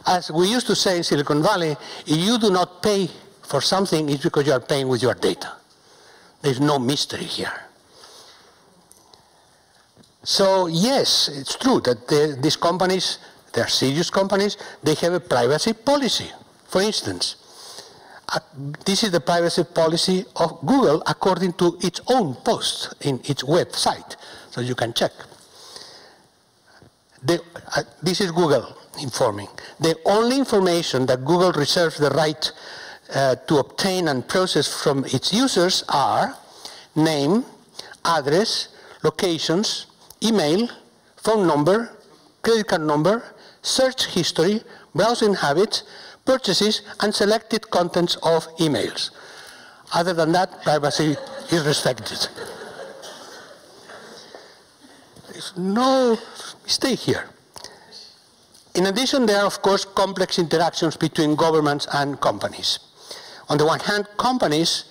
As we used to say in Silicon Valley, if you do not pay for something, it's because you are paying with your data. There's no mystery here. So yes, it's true that these companies, they're serious companies, they have a privacy policy. For instance, this is the privacy policy of Google according to its own post in its website, so you can check. This is Google informing. The only information that Google reserves the right to obtain and process from its users are name, address, locations, email, phone number, credit card number, search history, browsing habits, purchases, and selected contents of emails. Other than that, privacy is respected. There's no mistake here. In addition, there are, of course, complex interactions between governments and companies. On the one hand, companies,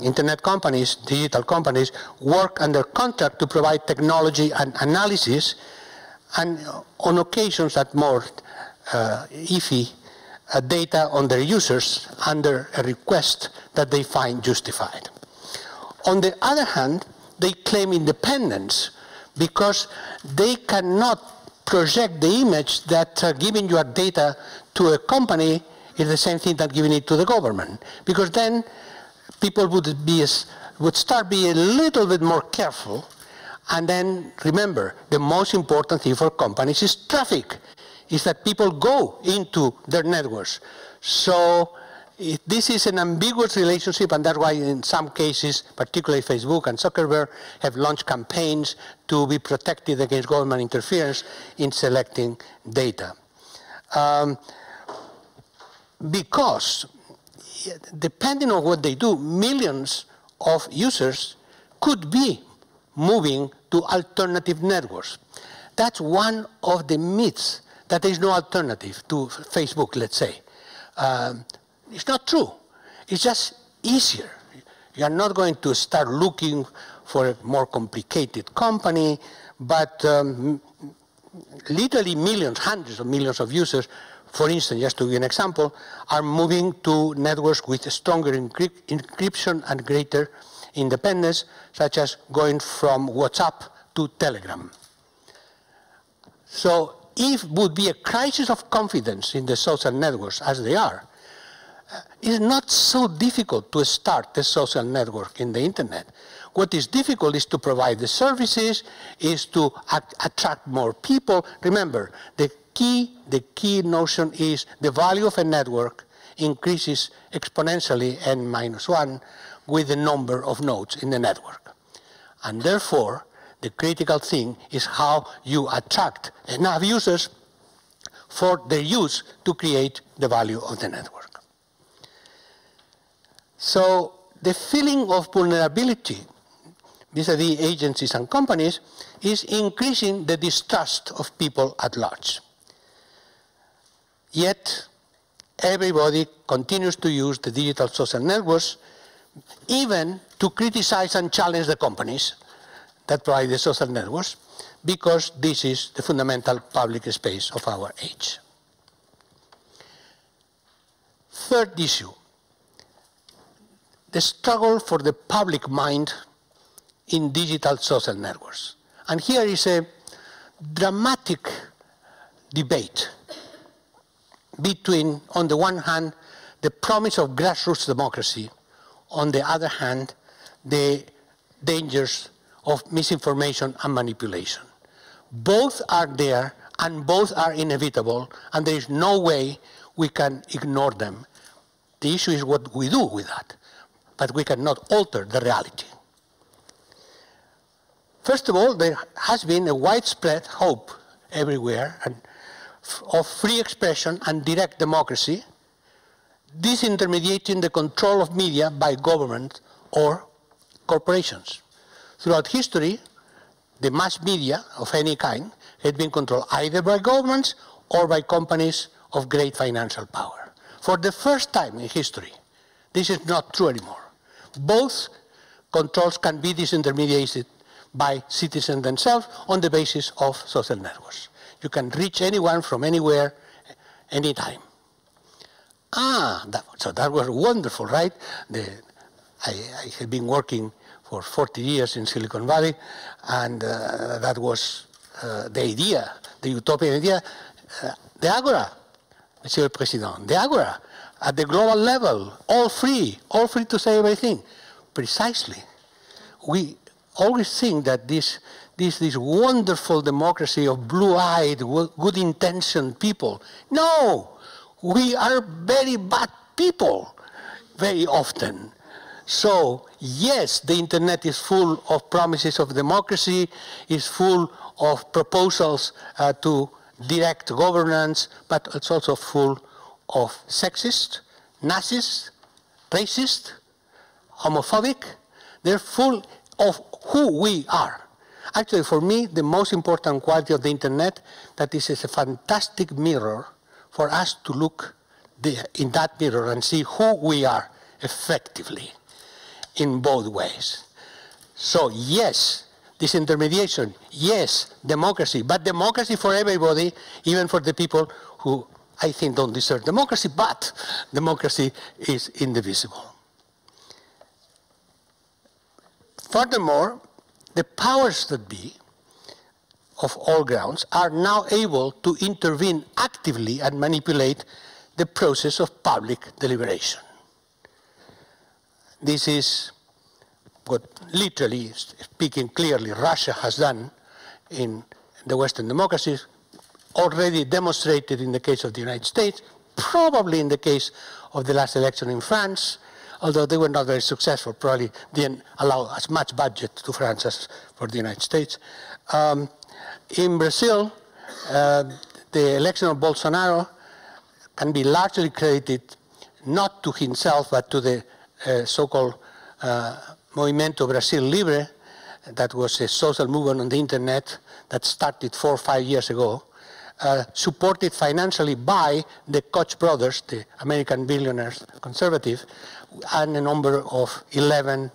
internet companies, digital companies, work under contract to provide technology and analysis, and on occasions at more iffy data on their users under a request that they find justified. On the other hand, they claim independence because they cannot project the image that giving your data to a company is the same thing that giving it to the government, because then people would start being a little bit more careful. And then remember, the most important thing for companies is traffic, is that people go into their networks. So this is an ambiguous relationship, and that's why in some cases, particularly Facebook and Zuckerberg, have launched campaigns to be protected against government interference in selecting data. Because depending on what they do, millions of users could be moving to alternative networks. That's one of the myths, that there is no alternative to Facebook, let's say. It's not true. It's just easier. You are not going to start looking for a more complicated company, but literally millions, hundreds of millions of users, for instance, just to give you an example, are moving to networks with stronger encryption and greater independence, such as going from WhatsApp to Telegram. So if it would be a crisis of confidence in the social networks as they are, it's not so difficult to start a social network in the internet. What is difficult is to provide the services, is to attract more people. Remember, the key notion is the value of a network increases exponentially n-1 with the number of nodes in the network. And therefore, the critical thing is how you attract enough users for their use to create the value of the network. So the feeling of vulnerability vis-à-vis agencies and companies is increasing the distrust of people at large. Yet, everybody continues to use the digital social networks, even to criticize and challenge the companies that provide the social networks, because this is the fundamental public space of our age. Third issue, the struggle for the public mind in digital social networks. And here is a dramatic debate between, on the one hand, the promise of grassroots democracy, on the other hand, the dangers of misinformation and manipulation. Both are there and both are inevitable, and there is no way we can ignore them. The issue is what we do with that, but we cannot alter the reality. First of all, there has been a widespread hope everywhere of free expression and direct democracy, disintermediating the control of media by government or corporations. Throughout history, the mass media of any kind had been controlled either by governments or by companies of great financial power. For the first time in history, this is not true anymore. Both controls can be disintermediated by citizens themselves on the basis of social networks. You can reach anyone from anywhere, anytime. So that was wonderful, right? I had been working for 40 years in Silicon Valley, and that was the idea, the utopian idea. The Agora, Monsieur le Président, the Agora, at the global level, all free to say everything. Precisely. We always think that this wonderful democracy of blue-eyed, good-intentioned people. No, we are very bad people very often. So, yes, the internet is full of promises of democracy, is full of proposals to direct governance, but it's also full of sexist, Nazist, racist, homophobic. They're full of who we are. actually, for me, the most important quality of the internet, that this is a fantastic mirror for us to look in that mirror and see who we are effectively in both ways. So yes, disintermediation, yes, democracy, but democracy for everybody, even for the people who I think don't deserve democracy, but democracy is indivisible. Furthermore, the powers that be of all grounds are now able to intervene actively and manipulate the process of public deliberation. This is what, literally speaking clearly, Russia has done in the Western democracies, already demonstrated in the case of the United States, probably in the case of the last election in France, although they were not very successful, probably didn't allow as much budget to France as for the United States. In Brazil, the election of Bolsonaro can be largely credited not to himself, but to the so-called Movimento Brasil Livre, that was a social movement on the internet that started 4 or 5 years ago, supported financially by the Koch brothers, the American billionaires, conservative, and a number of 11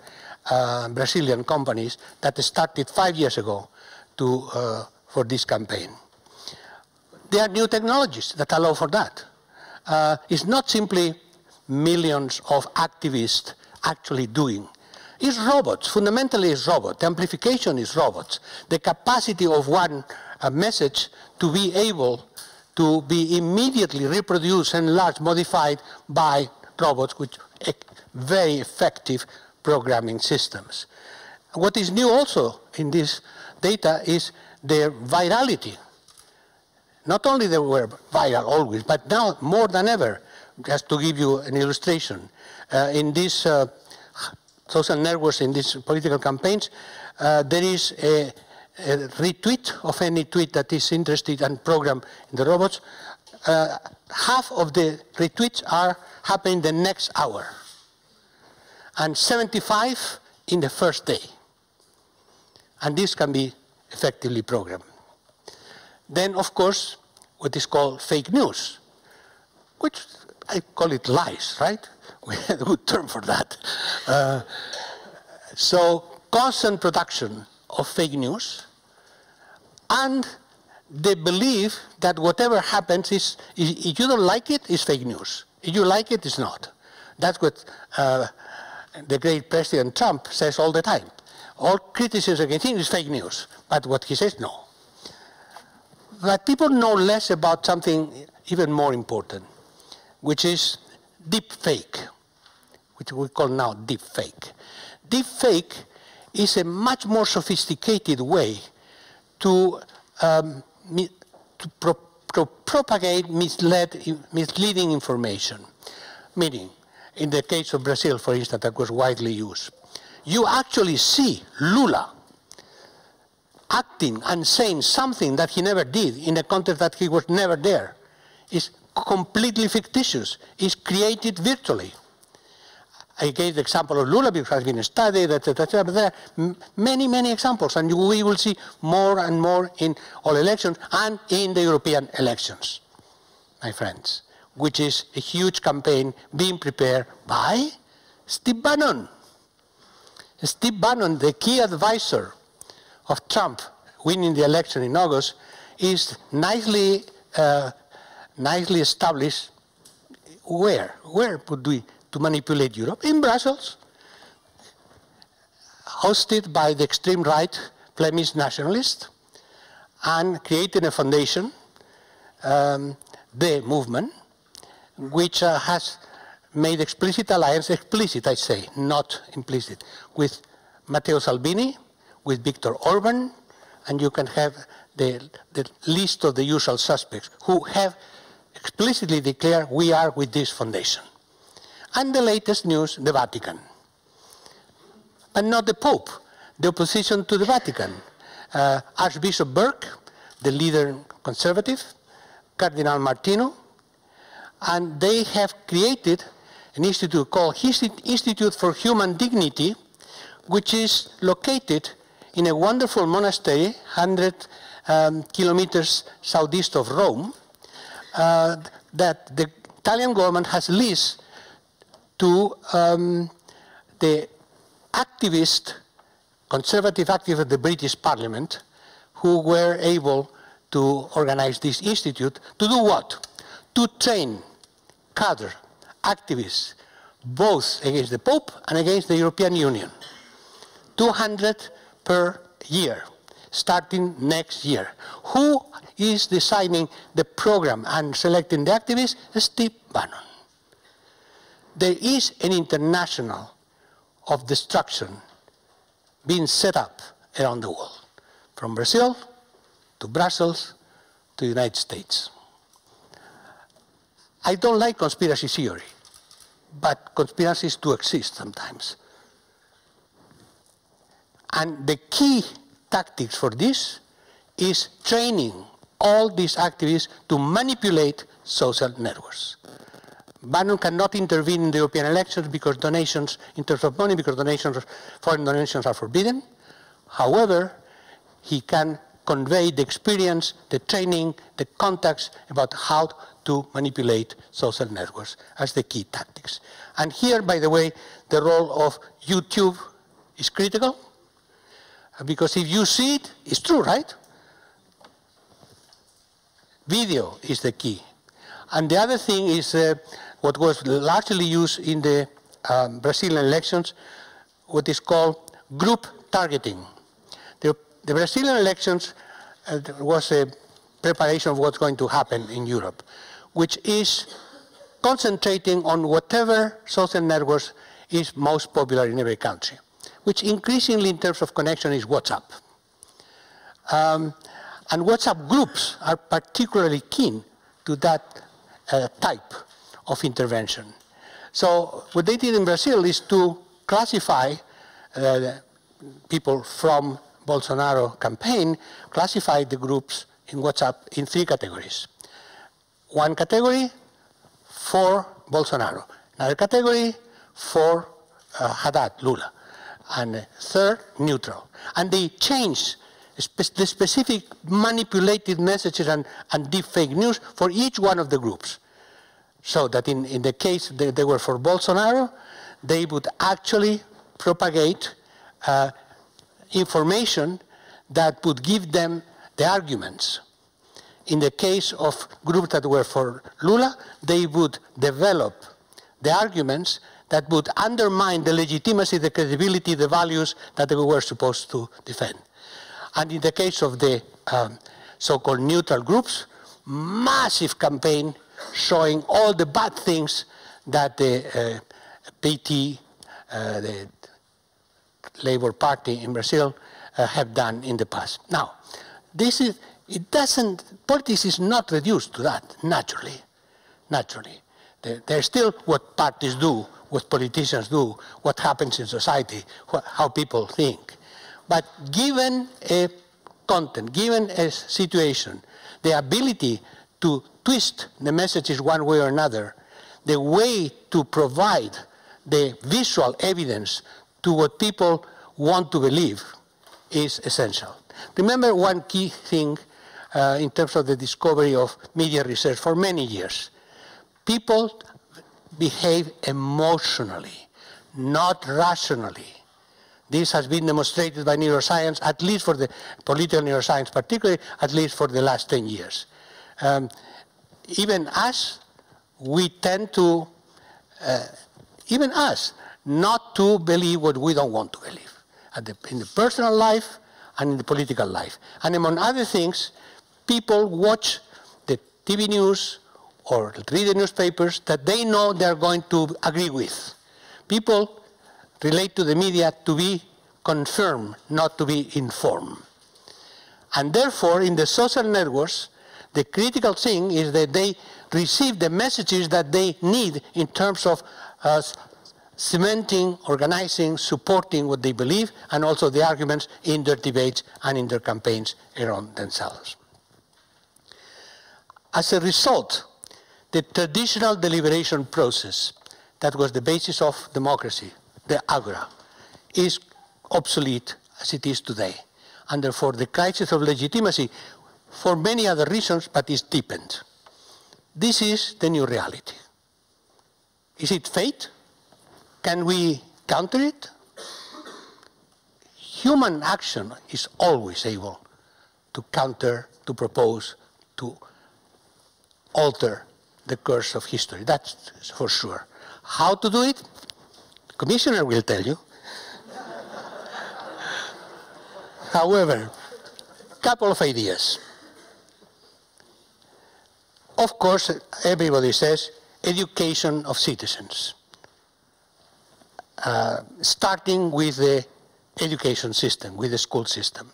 Brazilian companies that started 5 years ago for this campaign. There are new technologies that allow for that. It's not simply millions of activists actually doing. It's robots. Fundamentally, it's robots. The amplification is robots. The capacity of one message to be able to be immediately reproduced, enlarged, modified by robots with very effective programming systems. What is new also in this data is their virality. Not only they were viral always, but now more than ever. Just to give you an illustration, in these social networks, in these political campaigns, there is a retweet of any tweet that is interested and programmed in the robots. Half of the retweets are happening the next hour, and 75 in the first day. And this can be effectively programmed. Then, of course, what is called fake news, which I call it lies, right? We have a good term for that. So constant production of fake news, and the belief that whatever happens is, if you don't like it, it's fake news. If you like it, it's not. That's what the great President Trump says all the time. All criticism against him is fake news, but what he says, no. But people know less about something even more important, which is deep fake, which we call now deep fake. Deep fake is a much more sophisticated way to propagate misleading information. Meaning, in the case of Brazil, for instance, that was widely used, you actually see Lula acting and saying something that he never did in a context that he was never there. It's completely fictitious. It's created virtually. I gave the example of Lula because it has been studied, etc., etc., but there are many, many examples, and we will see more and more in all elections and in the European elections, my friends, which is a huge campaign being prepared by Steve Bannon. Steve Bannon, the key advisor of Trump winning the election in August, is nicely established. Where would we to manipulate Europe? In Brussels, hosted by the extreme right Flemish nationalists, and creating a foundation, the movement, which has made explicit alliance, explicit I say, not implicit, with Matteo Salvini, with Viktor Orban, and you can have the list of the usual suspects who have explicitly declared we are with this foundation. And the latest news, the Vatican. But not the Pope, the opposition to the Vatican. Archbishop Burke, the leader conservative, Cardinal Martino, and they have created an institute called Institute for Human Dignity, which is located in a wonderful monastery, 100 kilometers southeast of Rome, that the Italian government has leased to the activist, conservative activists of the British Parliament, who were able to organize this institute to do what? To train cadre activists, both against the Pope and against the European Union. 200 per year, starting next year. Who is designing the program and selecting the activists? Steve Bannon. There is an international of destruction being set up around the world, from Brazil to Brussels to the United States. I don't like conspiracy theory, but conspiracies do exist sometimes. And the key tactics for this is training all these activists to manipulate social networks. Bannon cannot intervene in the European elections because donations, in terms of money, because donations, foreign donations are forbidden. However, he can convey the experience, the training, the contacts about how to manipulate social networks as the key tactics. And here, by the way, the role of YouTube is critical, because if you see it, it's true, right? Video is the key. And the other thing is what was largely used in the Brazilian elections, what is called group targeting. The Brazilian elections was a preparation of what's going to happen in Europe, which is concentrating on whatever social networks is most popular in every country, which increasingly in terms of connection is WhatsApp. And WhatsApp groups are particularly keen to that type of intervention. So what they did in Brazil is to classify people from Bolsonaro campaign, classify the groups in WhatsApp in 3 categories. One category for Bolsonaro, another category for Haddad, Lula, and third, neutral. And they changed the specific manipulated messages and deep fake news for each one of the groups. So that in the case they were for Bolsonaro, they would actually propagate information that would give them the arguments. In the case of groups that were for Lula, they would develop the arguments that would undermine the legitimacy, the credibility, the values that they were supposed to defend. And in the case of the so-called neutral groups, massive campaign showing all the bad things that the PT, the Labour Party in Brazil, have done in the past. Now, this is, politics is not reduced to that, naturally. There's still what parties do, what politicians do, what happens in society, how people think. But given a content, given a situation, the ability to twist the messages one way or another, the way to provide the visual evidence to what people want to believe is essential. Remember one key thing in terms of the discovery of media research for many years. People behave emotionally, not rationally. This has been demonstrated by neuroscience, at least for the political neuroscience particularly, at least for the last 10 years. Even us, we tend to, even us, not to believe what we don't want to believe, in the personal life and in the political life. And among other things, people watch the TV news or read the newspapers that they know they're going to agree with. People relate to the media to be confirmed, not to be informed. And therefore, in the social networks, the critical thing is that they receive the messages that they need in terms of cementing, organizing, supporting what they believe, and also the arguments in their debates and in their campaigns around themselves. As a result, the traditional deliberation process that was the basis of democracy, the agora, is obsolete as it is today. And therefore, the crisis of legitimacy, for many other reasons, but is deepened. This is the new reality. Is it fate? Can we counter it? Human action is always able to counter, to propose, to alter the course of history. That's for sure. How to do it? The Commissioner will tell you. However, a couple of ideas. Of course, everybody says education of citizens, starting with the education system, with the school system.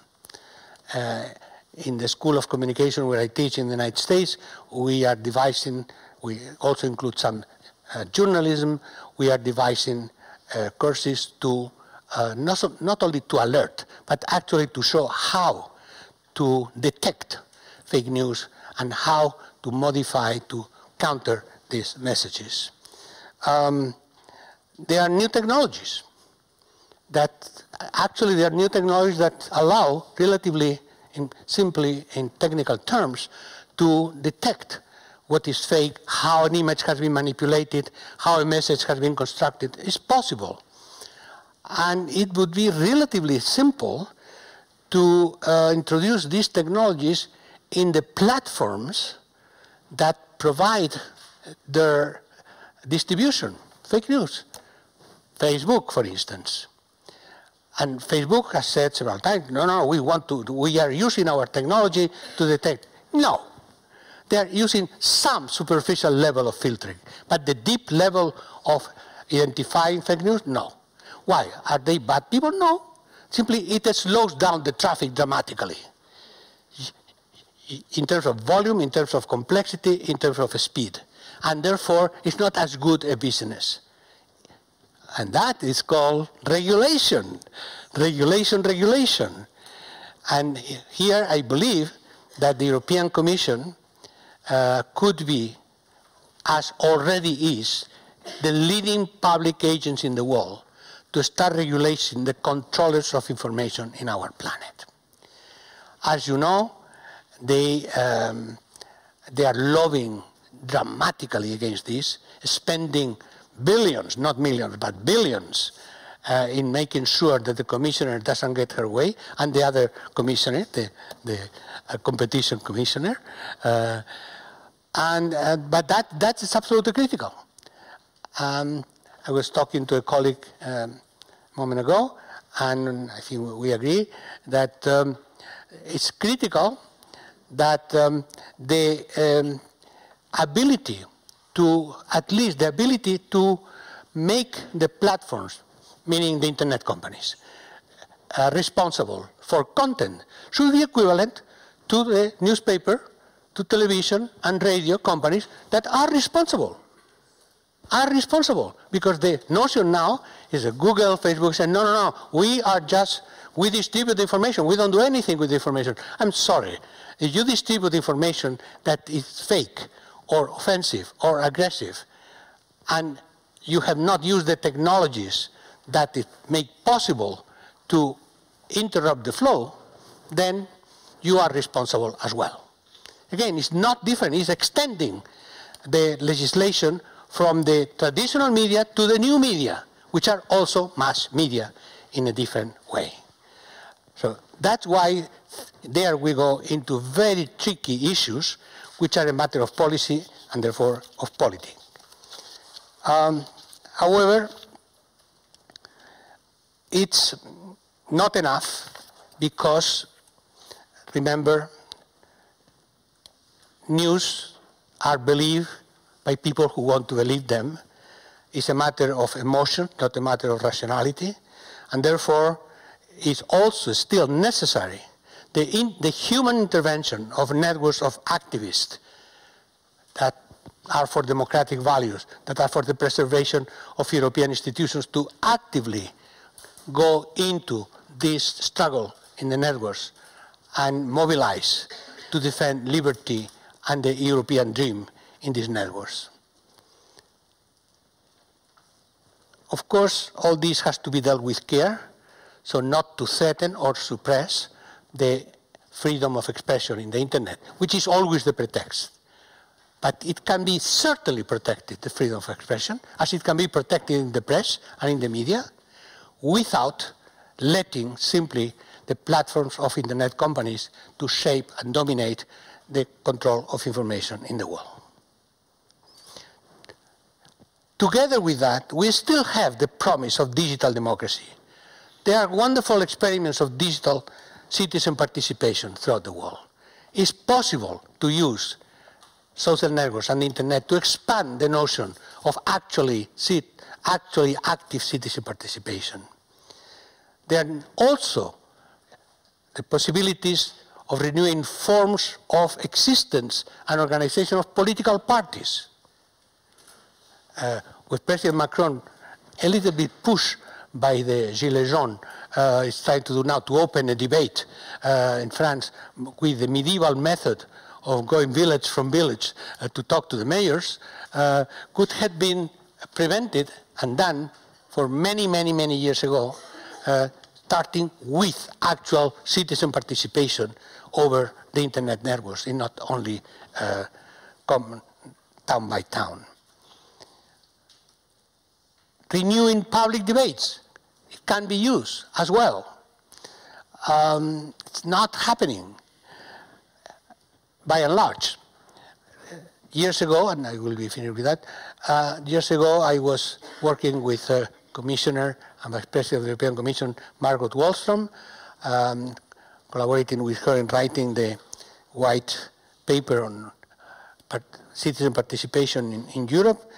In the School of Communication where I teach in the United States, we are devising, we also include some journalism, we are devising courses to not only to alert, but actually to show how to detect fake news and how to modify, to counter these messages. There are new technologies that allow relatively simply in technical terms to detect what is fake, how an image has been manipulated, how a message has been constructed. It's possible. And it would be relatively simple to introduce these technologies in the platforms that provide their distribution, fake news. Facebook, for instance. And Facebook has said several times, no, we are using our technology to detect. No, they are using some superficial level of filtering, but the deep level of identifying fake news, no. Why? Are they bad people? No. Simply it slows down the traffic dramatically. In terms of volume, in terms of complexity, in terms of speed. And therefore, it's not as good a business. And that is called regulation. Regulation. And here I believe that the European Commission could be, as already is, the leading public agency in the world to start regulating the controllers of information in our planet. As you know, they are lobbying dramatically against this, spending billions, not millions, but billions in making sure that the commissioner doesn't get her way, and the other commissioner, the competition commissioner. But that is absolutely critical. I was talking to a colleague a moment ago, and I think we agree that it's critical that the ability to, at least the ability to make the platforms, meaning the internet companies, responsible for content should be equivalent to the newspaper, to television and radio companies that are responsible. Because the notion now is that Google, Facebook say, no, we distribute information, we don't do anything with the information. I'm sorry, if you distribute information that is fake or offensive or aggressive, and you have not used the technologies that it make possible to interrupt the flow, then you are responsible as well. Again, it's not different, it's extending the legislation from the traditional media to the new media, which are also mass media in a different way. So that's why there we go into very tricky issues, which are a matter of policy and therefore of politics. However, it's not enough because, remember, news are believed by people who want to believe them. It's a matter of emotion, not a matter of rationality, and therefore it's also still necessary the human intervention of networks of activists that are for democratic values, that are for the preservation of European institutions, to actively go into this struggle in the networks and mobilize to defend liberty and the European dream in these networks. Of course, all this has to be dealt with care, so not to threaten or suppress the freedom of expression in the internet, which is always the pretext. But it can be certainly protected, the freedom of expression, as it can be protected in the press and in the media, without letting simply the platforms of internet companies to shape and dominate the control of information in the world. Together with that, we still have the promise of digital democracy. There are wonderful experiments of digital citizen participation throughout the world. It's possible to use social networks and the internet to expand the notion of actually active citizen participation. There are also the possibilities of renewing forms of existence and organization of political parties. With President Macron a little bit pushed by the Gilets jaunes, is trying to do now to open a debate in France with the medieval method of going village from village to talk to the mayors, could have been prevented and done for many, many, many years ago, starting with actual citizen participation over the internet networks, and not only town by town. Renewing public debates, it can be used as well. It's not happening by and large. Years ago, and I will be finished with that, years ago I was working with Commissioner and Vice President of the European Commission, Margot Wallström, collaborating with her in writing the white paper on citizen participation in Europe.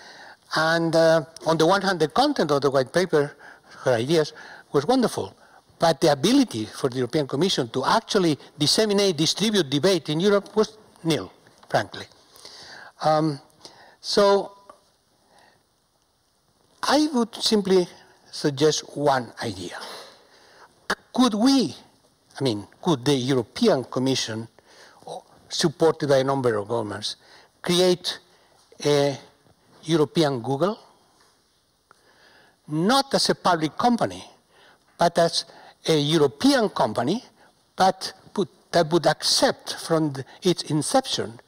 And on the one hand, the content of the white paper, her ideas, was wonderful. But the ability for the European Commission to actually disseminate, distribute debate in Europe was nil, frankly. So I would simply suggest one idea. Could the European Commission, supported by a number of governments, create a European Google? Not as a public company, but as a European company, but that would accept from its inception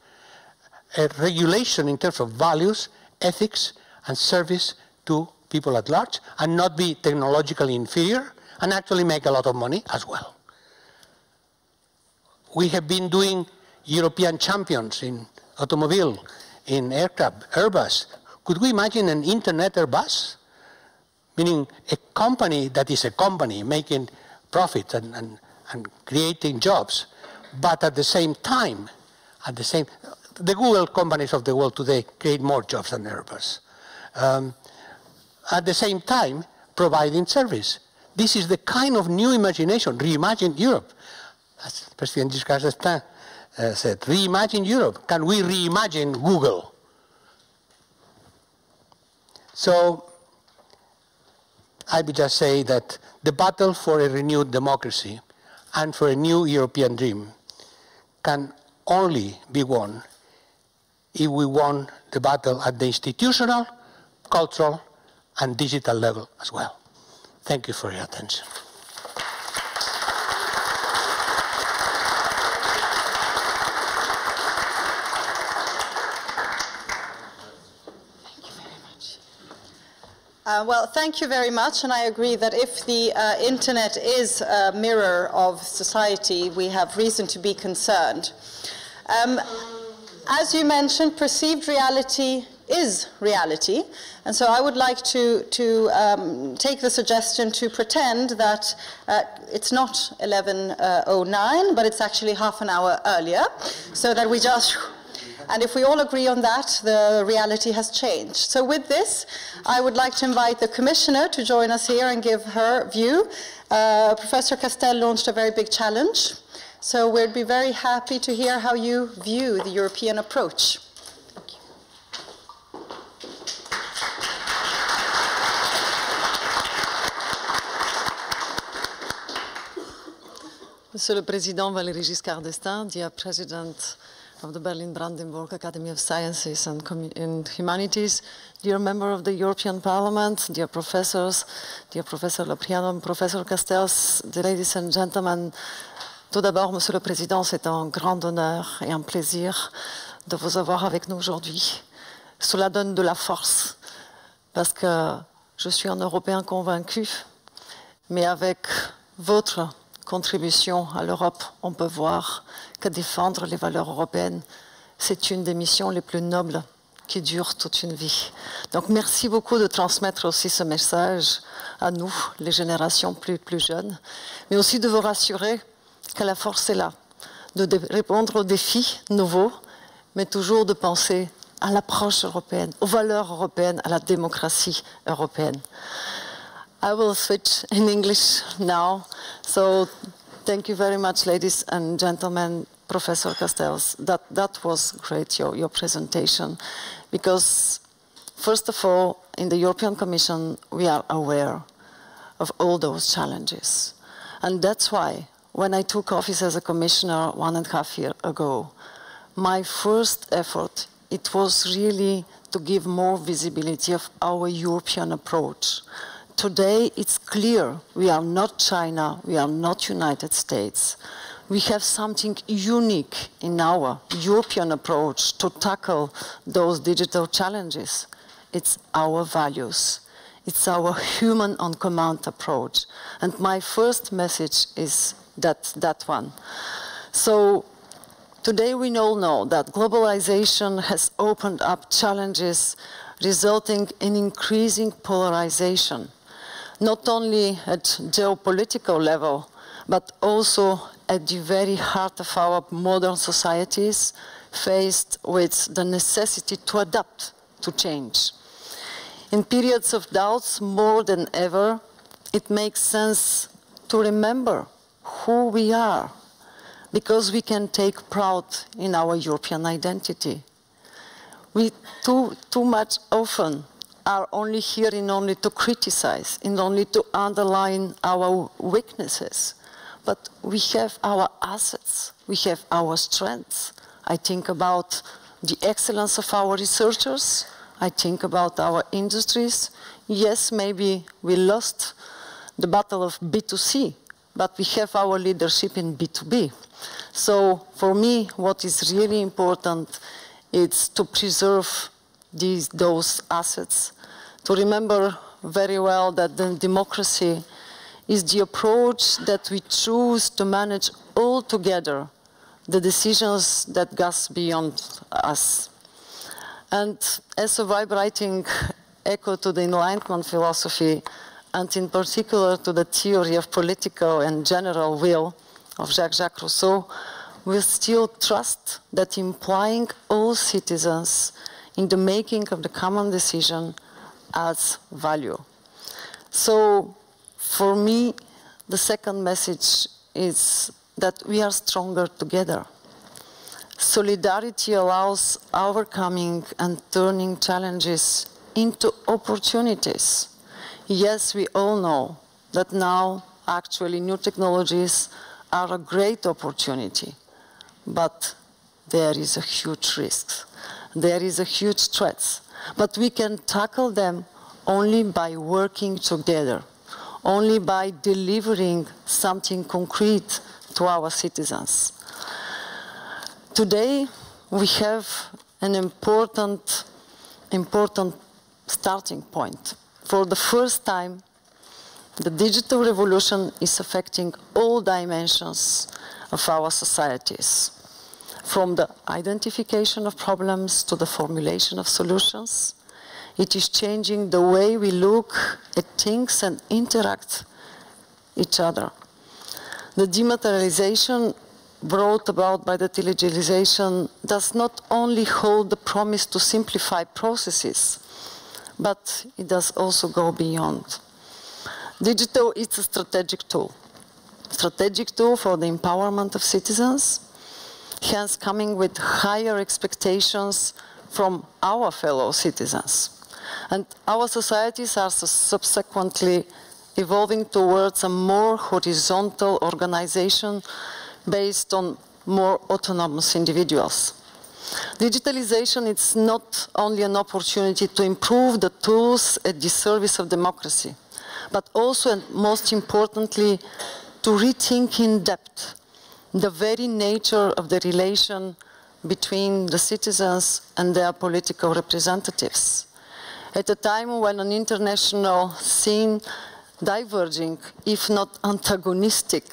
a regulation in terms of values, ethics, and service to people at large, and not be technologically inferior, and actually make a lot of money as well. We have been doing European champions in automobile, in aircraft, Airbus. Could we imagine an internet Airbus? Meaning a company that is a company making profit and creating jobs, but at the same time, the Google companies of the world today create more jobs than Airbus. At the same time, providing service. This is the kind of new imagination, reimagine Europe. As President Giscard d'Estaing said, reimagine Europe. Can we reimagine Google? So I would just say that the battle for a renewed democracy and for a new European dream can only be won if we won the battle at the institutional, cultural, and digital level as well. Thank you for your attention. Well, thank you very much, and I agree that if the internet is a mirror of society, we have reason to be concerned. As you mentioned, perceived reality is reality, and so I would like to take the suggestion to pretend that it's not 11:09, but it's actually half an hour earlier, so that we just... And if we all agree on that, the reality has changed. So with this, I would like to invite the Commissioner to join us here and give her view. Professor Castell launched a very big challenge. So we'd be very happy to hear how you view the European approach. Thank you. Monsieur le Président Valéry Giscard d'Estaing, dear President of the Berlin-Brandenburg Academy of Sciences and Humanities, dear member of the European Parliament, dear professors, dear Professor Lopriano, Professor Castells, ladies and gentlemen, tout d'abord, Monsieur le Président, c'est un grand honneur et un plaisir de vous avoir avec nous aujourd'hui. Cela donne de la force, parce que je suis un Européen convaincu, mais avec votre contribution à l'Europe, on peut voir que défendre les valeurs européennes, c'est une des missions les plus nobles qui durent toute une vie. Donc merci beaucoup de transmettre aussi ce message à nous, les générations plus jeunes, mais aussi de vous rassurer que la force est là, de répondre aux défis nouveaux, mais toujours de penser à l'approche européenne, aux valeurs européennes, à la démocratie européenne. I will switch in English now. So thank you very much, ladies and gentlemen, Professor Castells. That was great, your presentation, because first of all, in the European Commission, we are aware of all those challenges. And that's why, when I took office as a commissioner 1.5 years ago, my first effort, it was really to give more visibility of our European approach. Today, it's clear we are not China, we are not United States. We have something unique in our European approach to tackle those digital challenges. It's our values. It's our human on command approach. And my first message is that one. So today we all know that globalization has opened up challenges resulting in increasing polarization, not only at geopolitical level, but also at the very heart of our modern societies, faced with the necessity to adapt to change. In periods of doubts, more than ever, it makes sense to remember who we are, because we can take pride in our European identity. We too much often are only here in only to criticize, in only to underline our weaknesses. But we have our assets, we have our strengths. I think about the excellence of our researchers, I think about our industries. Yes, maybe we lost the battle of B2C, but we have our leadership in B2B. So for me, what is really important is to preserve those assets, to remember very well that the democracy is the approach that we choose to manage all together the decisions that goes beyond us. And as a vibrating echo to the Enlightenment philosophy, and in particular to the theory of political and general will of Jacques Rousseau, we still trust that implying all citizens in the making of the common decision adds value. So for me, the second message is that we are stronger together. Solidarity allows overcoming and turning challenges into opportunities. Yes, we all know that now actually new technologies are a great opportunity, but there is a huge risk. There is a huge threat. But we can tackle them only by working together, only by delivering something concrete to our citizens. Today, we have an important starting point. For the first time, the digital revolution is affecting all dimensions of our societies, from the identification of problems to the formulation of solutions. It is changing the way we look at things and interact each other. The dematerialization brought about by the digitalization does not only hold the promise to simplify processes, but it does also go beyond. Digital is a strategic tool for the empowerment of citizens, hence coming with higher expectations from our fellow citizens. And our societies are subsequently evolving towards a more horizontal organization based on more autonomous individuals. Digitalization is not only an opportunity to improve the tools at the service of democracy, but also, and most importantly, to rethink in depth the very nature of the relation between the citizens and their political representatives. At a time when an international scene diverging, if not antagonistic,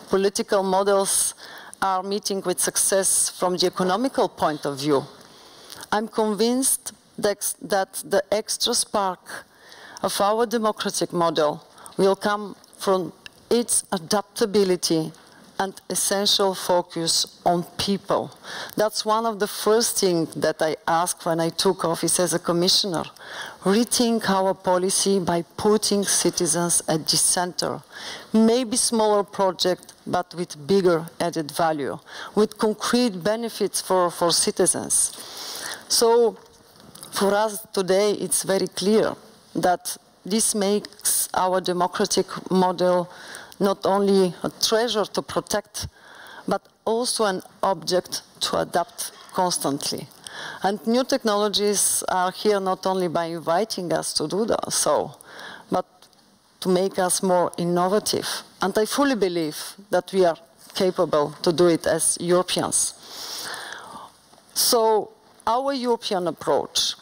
political models are meeting with success from the economical point of view, I'm convinced that the extra spark of our democratic model will come from its adaptability and essential focus on people. That's one of the first things that I asked when I took office as a commissioner. Rethink our policy by putting citizens at the center. Maybe smaller project, but with bigger added value, with concrete benefits for citizens. So for us today, it's very clear that this makes our democratic model not only a treasure to protect, but also an object to adapt constantly. And new technologies are here not only by inviting us to do so, but to make us more innovative. And I fully believe that we are capable to do it as Europeans. So our European approach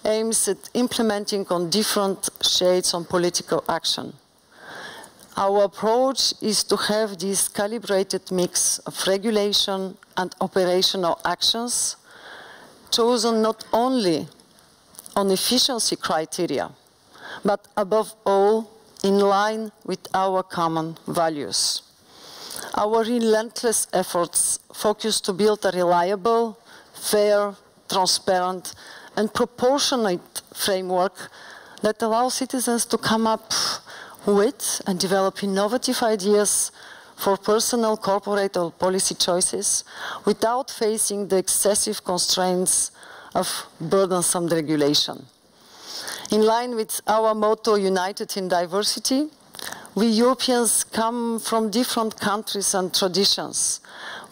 aims at implementing on different shades on political action. Our approach is to have this calibrated mix of regulation and operational actions chosen not only on efficiency criteria, but above all in line with our common values. Our relentless efforts focus to build a reliable, fair, transparent, and proportionate framework that allows citizens to come up with and develop innovative ideas for personal, corporate, or policy choices without facing the excessive constraints of burdensome regulation. In line with our motto, United in Diversity, we Europeans come from different countries and traditions.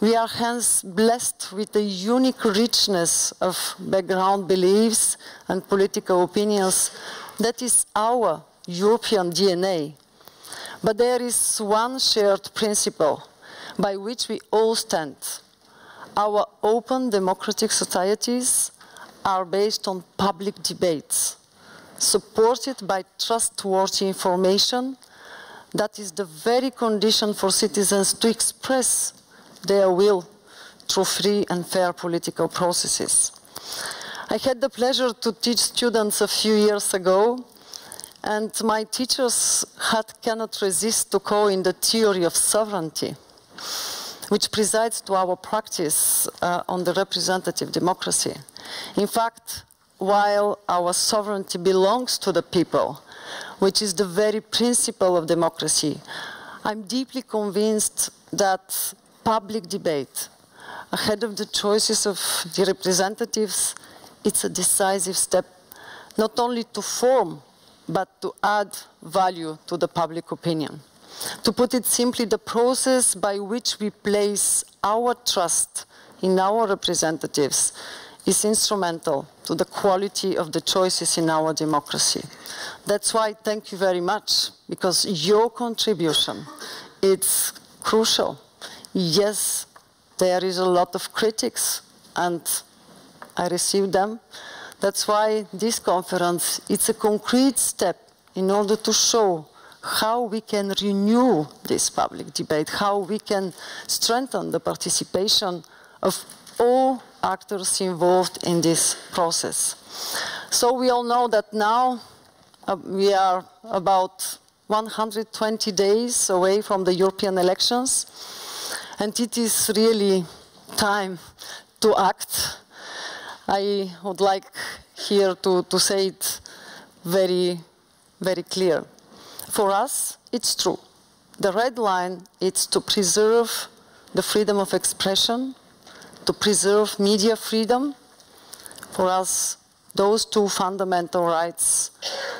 We are hence blessed with a unique richness of background beliefs and political opinions that is our European DNA. But there is one shared principle by which we all stand. Our open democratic societies are based on public debates, supported by trustworthy information. That is the very condition for citizens to express their will through free and fair political processes. I had the pleasure to teach students a few years ago, and my teachers cannot resist to call in the theory of sovereignty, which presides to our practice on the representative democracy. In fact, while our sovereignty belongs to the people, which is the very principle of democracy, I'm deeply convinced that public debate, ahead of the choices of the representatives, it's a decisive step, not only to form, but to add value to the public opinion. To put it simply, the process by which we place our trust in our representatives is instrumental to the quality of the choices in our democracy. That's why thank you very much, because your contribution is crucial. Yes, there is a lot of critics, and I receive them. That's why this conference, it's a concrete step in order to show how we can renew this public debate, how we can strengthen the participation of all actors involved in this process. So we all know that now we are about 120 days away from the European elections, and it is really time to act. I would like here to say it very, very clear. For us, it's true. The red line is to preserve the freedom of expression, to preserve media freedom. For us, those two fundamental rights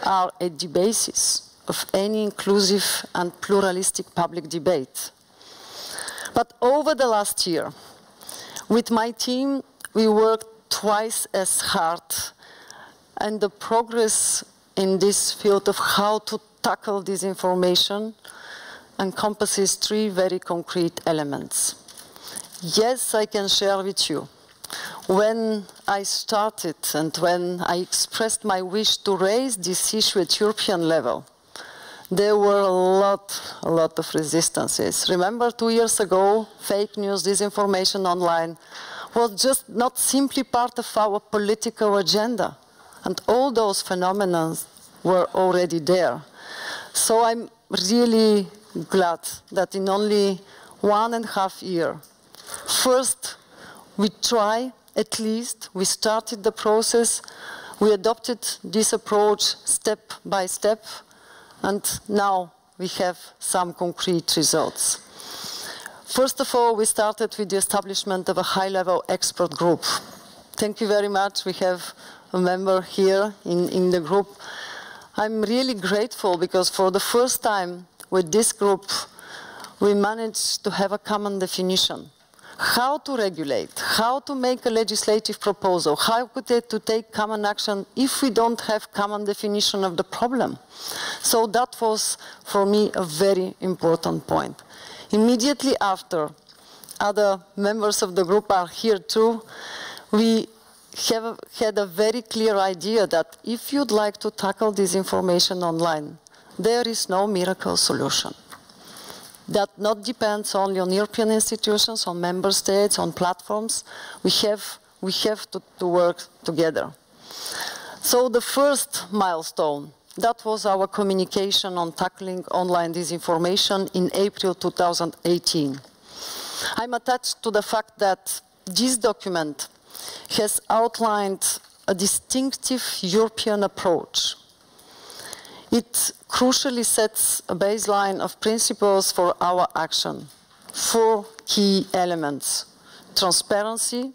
are at the basis of any inclusive and pluralistic public debate. But over the last year, with my team, we worked twice as hard, and the progress in this field of how to tackle disinformation encompasses 3 very concrete elements. Yes, I can share with you. When I started and when I expressed my wish to raise this issue at European level, there were a lot of resistances. Remember 2 years ago, fake news, disinformation online was just not simply part of our political agenda. And all those phenomena were already there. So I'm really glad that in only 1.5 years, first, we try, at least, we started the process, we adopted this approach step by step, and now we have some concrete results. First of all, we started with the establishment of a high-level expert group. Thank you very much. We have a member here in the group. I'm really grateful because for the first time with this group, we managed to have a common definition. How to regulate, how to make a legislative proposal, how to take common action if we don't have common definition of the problem. So that was, for me, a very important point. Immediately after, other members of the group are here too, we had a very clear idea that if you'd like to tackle disinformation online, there is no miracle solution. That not depends only on European institutions, on member states, on platforms. We have to work together. So the first milestone, that was our communication on tackling online disinformation in April 2018. I'm attached to the fact that this document has outlined a distinctive European approach. It crucially sets a baseline of principles for our action. 4 key elements: transparency,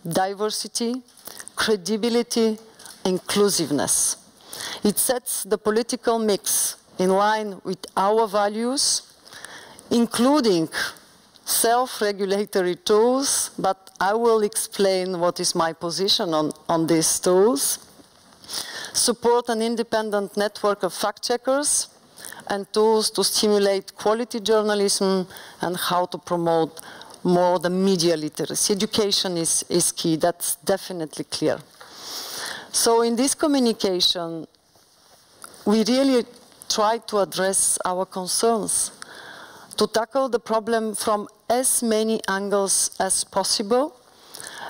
diversity, credibility, inclusiveness. It sets the political mix in line with our values, including self-regulatory tools, but I will explain what is my position on these tools. Support an independent network of fact-checkers and tools to stimulate quality journalism and how to promote more the media literacy. Education is key, that's definitely clear. So in this communication, we really try to address our concerns, to tackle the problem from as many angles as possible,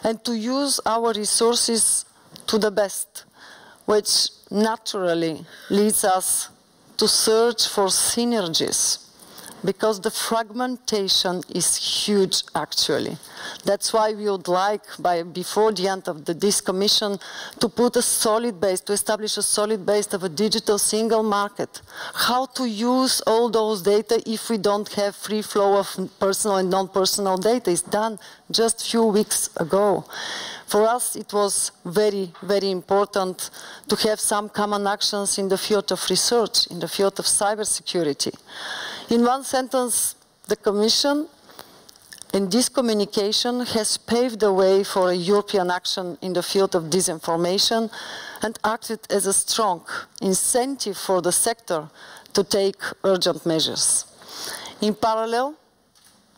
and to use our resources to the best, which naturally leads us to search for synergies, because the fragmentation is huge, actually. That's why we would like, before the end of this commission, to put a solid base, to establish a solid base of a digital single market. How to use all those data if we don't have free flow of personal and non-personal data is done just a few weeks ago. For us, it was very, very important to have some common actions in the field of research, in the field of cybersecurity. In one sentence, the Commission, in this communication, has paved the way for a European action in the field of disinformation and acted as a strong incentive for the sector to take urgent measures. In parallel,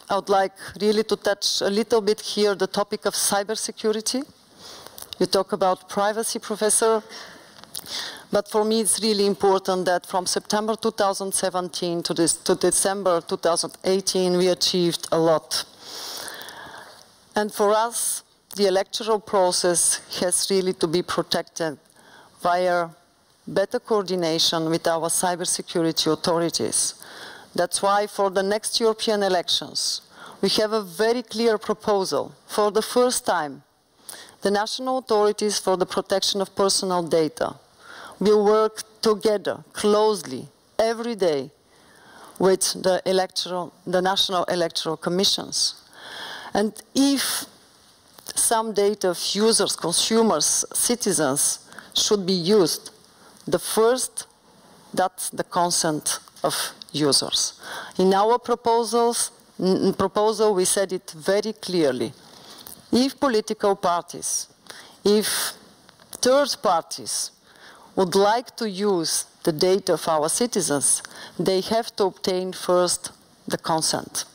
I would like really to touch a little bit here the topic of cybersecurity. You talk about privacy, Professor. But for me, it's really important that from September 2017 to December 2018, we achieved a lot. And for us, the electoral process has really to be protected via better coordination with our cybersecurity authorities. That's why for the next European elections, we have a very clear proposal. For the first time, the national authorities for the protection of personal data will work together closely every day with the national electoral commissions. And if some data of users, consumers, citizens should be used, the first, that's the consent of users. In our proposal, we said it very clearly. if political parties, if third parties would like to use the data of our citizens, they have to obtain first the consent.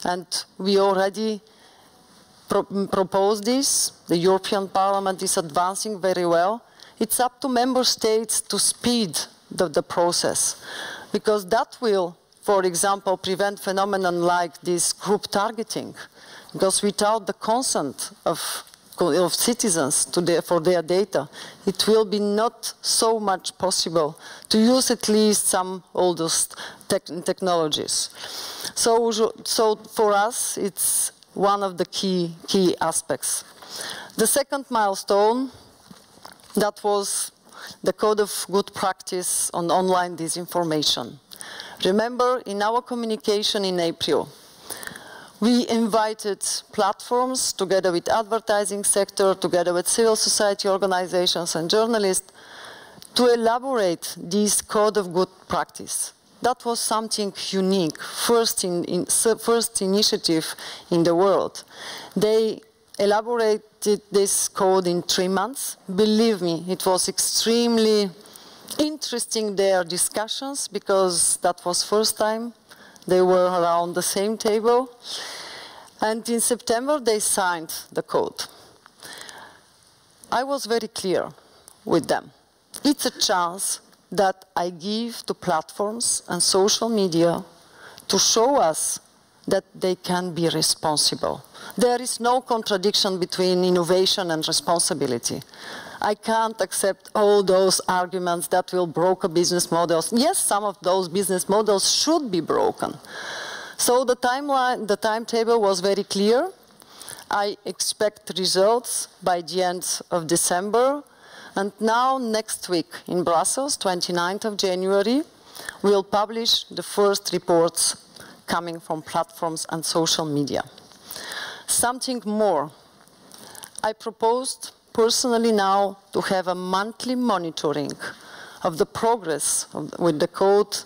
And we already proposed this. The European Parliament is advancing very well. It's up to member states to speed the process, because that will, for example, prevent phenomenon like this group targeting, because without the consent of citizens for their data, it will be not so much possible to use at least some oldest technologies. So for us, it's one of the key aspects. The second milestone, that was the Code of Good Practice on online disinformation. Remember, in our communication in April, we invited platforms, together with advertising sector, together with civil society organizations and journalists, to elaborate this Code of Good Practice. That was something unique, first initiative in the world. They elaborated this code in 3 months. Believe me, it was extremely interesting, their discussions, because that was first time they were around the same table. And in September, they signed the code. I was very clear with them. It's a chance that I give to platforms and social media to show us that they can be responsible. There is no contradiction between innovation and responsibility. I can't accept all those arguments that will broker business models. Yes, some of those business models should be broken. So the timetable was very clear. I expect results by the end of December. And now, next week in Brussels, 29th of January, we'll publish the first reports coming from platforms and social media. Something more. I proposed personally now to have a monthly monitoring of the progress with the code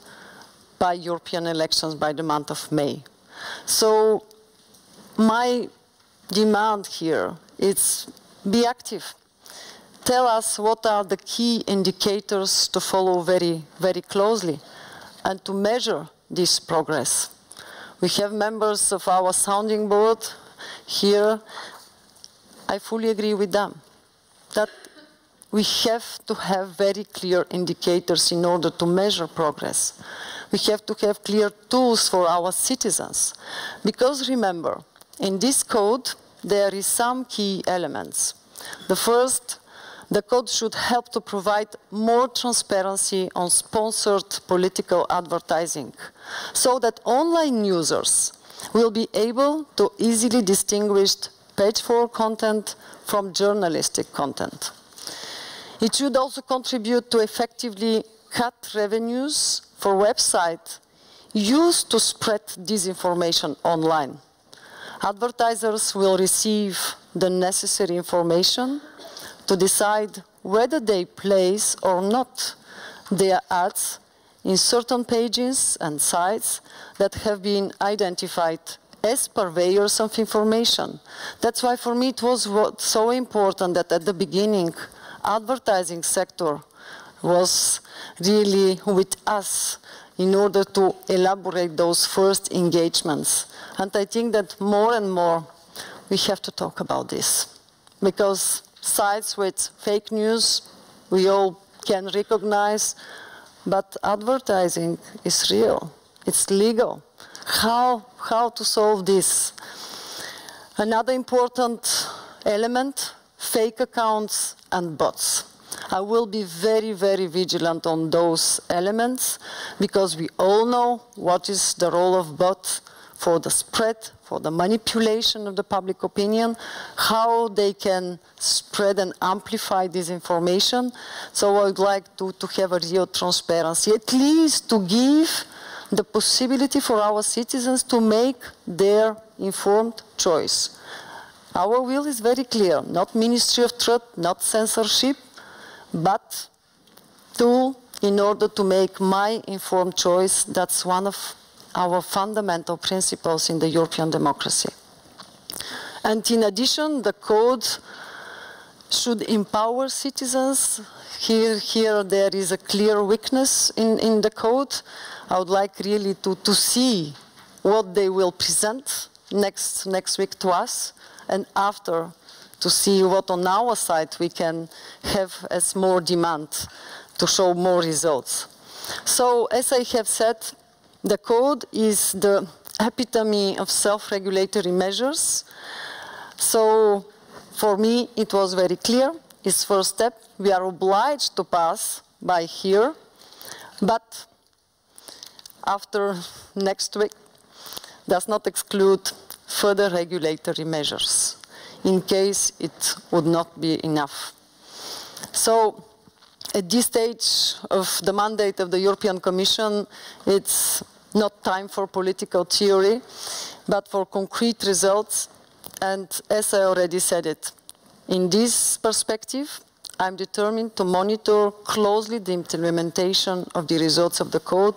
by European elections by the month of May. So my demand here is be active. Tell us what are the key indicators to follow very, very closely and to measure this progress. We have members of our sounding board here. I fully agree with them that we have to have very clear indicators in order to measure progress. We have to have clear tools for our citizens. Because remember, in this code, there is some key elements. The first, the code should help to provide more transparency on sponsored political advertising, so that online users will be able to easily distinguish page 4 content from journalistic content. It should also contribute to effectively cut revenues for websites used to spread disinformation online. Advertisers will receive the necessary information to decide whether they place or not their ads in certain pages and sites that have been identified as purveyors of information. That's why for me it was so important that at the beginning, advertising sector was really with us in order to elaborate those first engagements. And I think that more and more we have to talk about this, because sites with fake news we all can recognize, but advertising is real, it's legal. How to solve this? Another important element, fake accounts and bots. I will be very, very vigilant on those elements, because we all know what is the role of bots for the spread, for the manipulation of the public opinion, how they can spread and amplify this information. So I would like to have a real transparency, at least to give the possibility for our citizens to make their informed choice. Our will is very clear, not Ministry of Truth, not censorship, but tool in order to make my informed choice. That's one of our fundamental principles in the European democracy. And in addition, the code should empower citizens. Here there is a clear weakness in the code. I would like really to see what they will present next week to us, and after to see what on our side we can have as more demand to show more results. So as I have said, the code is the epitome of self-regulatory measures. So for me it was very clear. Its first step, we are obliged to pass by here, but after next week does not exclude further regulatory measures in case it would not be enough. So at this stage of the mandate of the European Commission, it's not time for political theory, but for concrete results. And as I already said it, in this perspective, I'm determined to monitor closely the implementation of the results of the code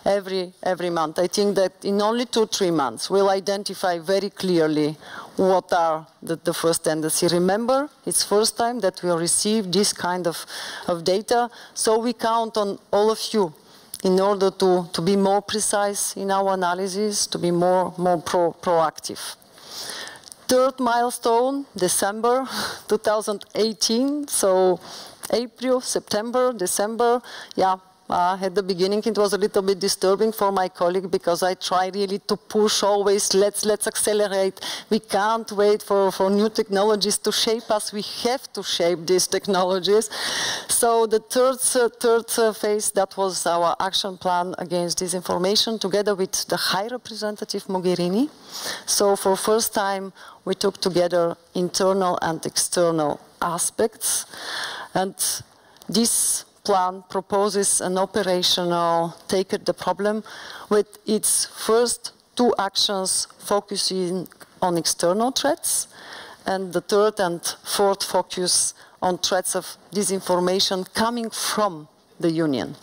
every month. I think that in only 2-3 months, we'll identify very clearly what are the first tendencies. Remember, it's first time that we'll receive this kind of data, so we count on all of you in order to be more precise in our analysis, to be more proactive. Third milestone, December 2018, so April, September, December, yeah. At the beginning it was a little bit disturbing for my colleague because I try really to push always, let's accelerate. We can't wait for new technologies to shape us. We have to shape these technologies. So the third phase, that was our action plan against disinformation together with the High Representative Mogherini. So for first time we took together internal and external aspects, and this plan proposes an operational take at the problem with its first 2 actions focusing on external threats, and the third and fourth focus on threats of disinformation coming from the Union.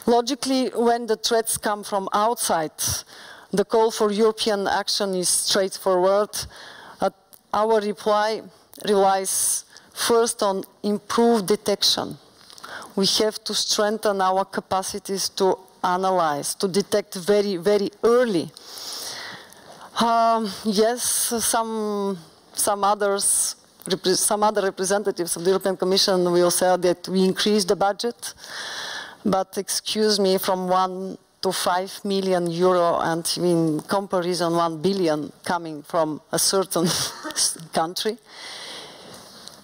Logically, when the threats come from outside, the call for European action is straightforward. Our reply relies first on improved detection. We have to strengthen our capacities to analyze, to detect very, very early. Yes, some other representatives of the European Commission will say that we increased the budget, but excuse me, from 1 to 5 million euro, and in comparison 1 billion coming from a certain country.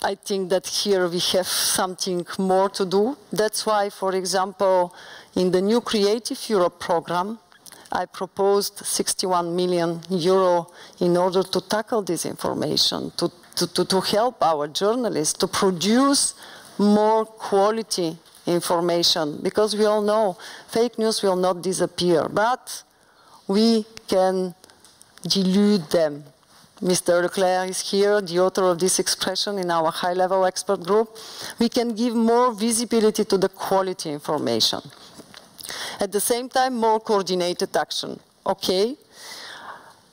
I think that here we have something more to do. That's why, for example, in the new Creative Europe program, I proposed 61 million euro in order to tackle disinformation, to help our journalists to produce more quality information, because we all know fake news will not disappear, but we can dilute them. Mr. Leclerc is here, the author of this expression in our high-level expert group. We can give more visibility to the quality information. At the same time, more coordinated action. Okay,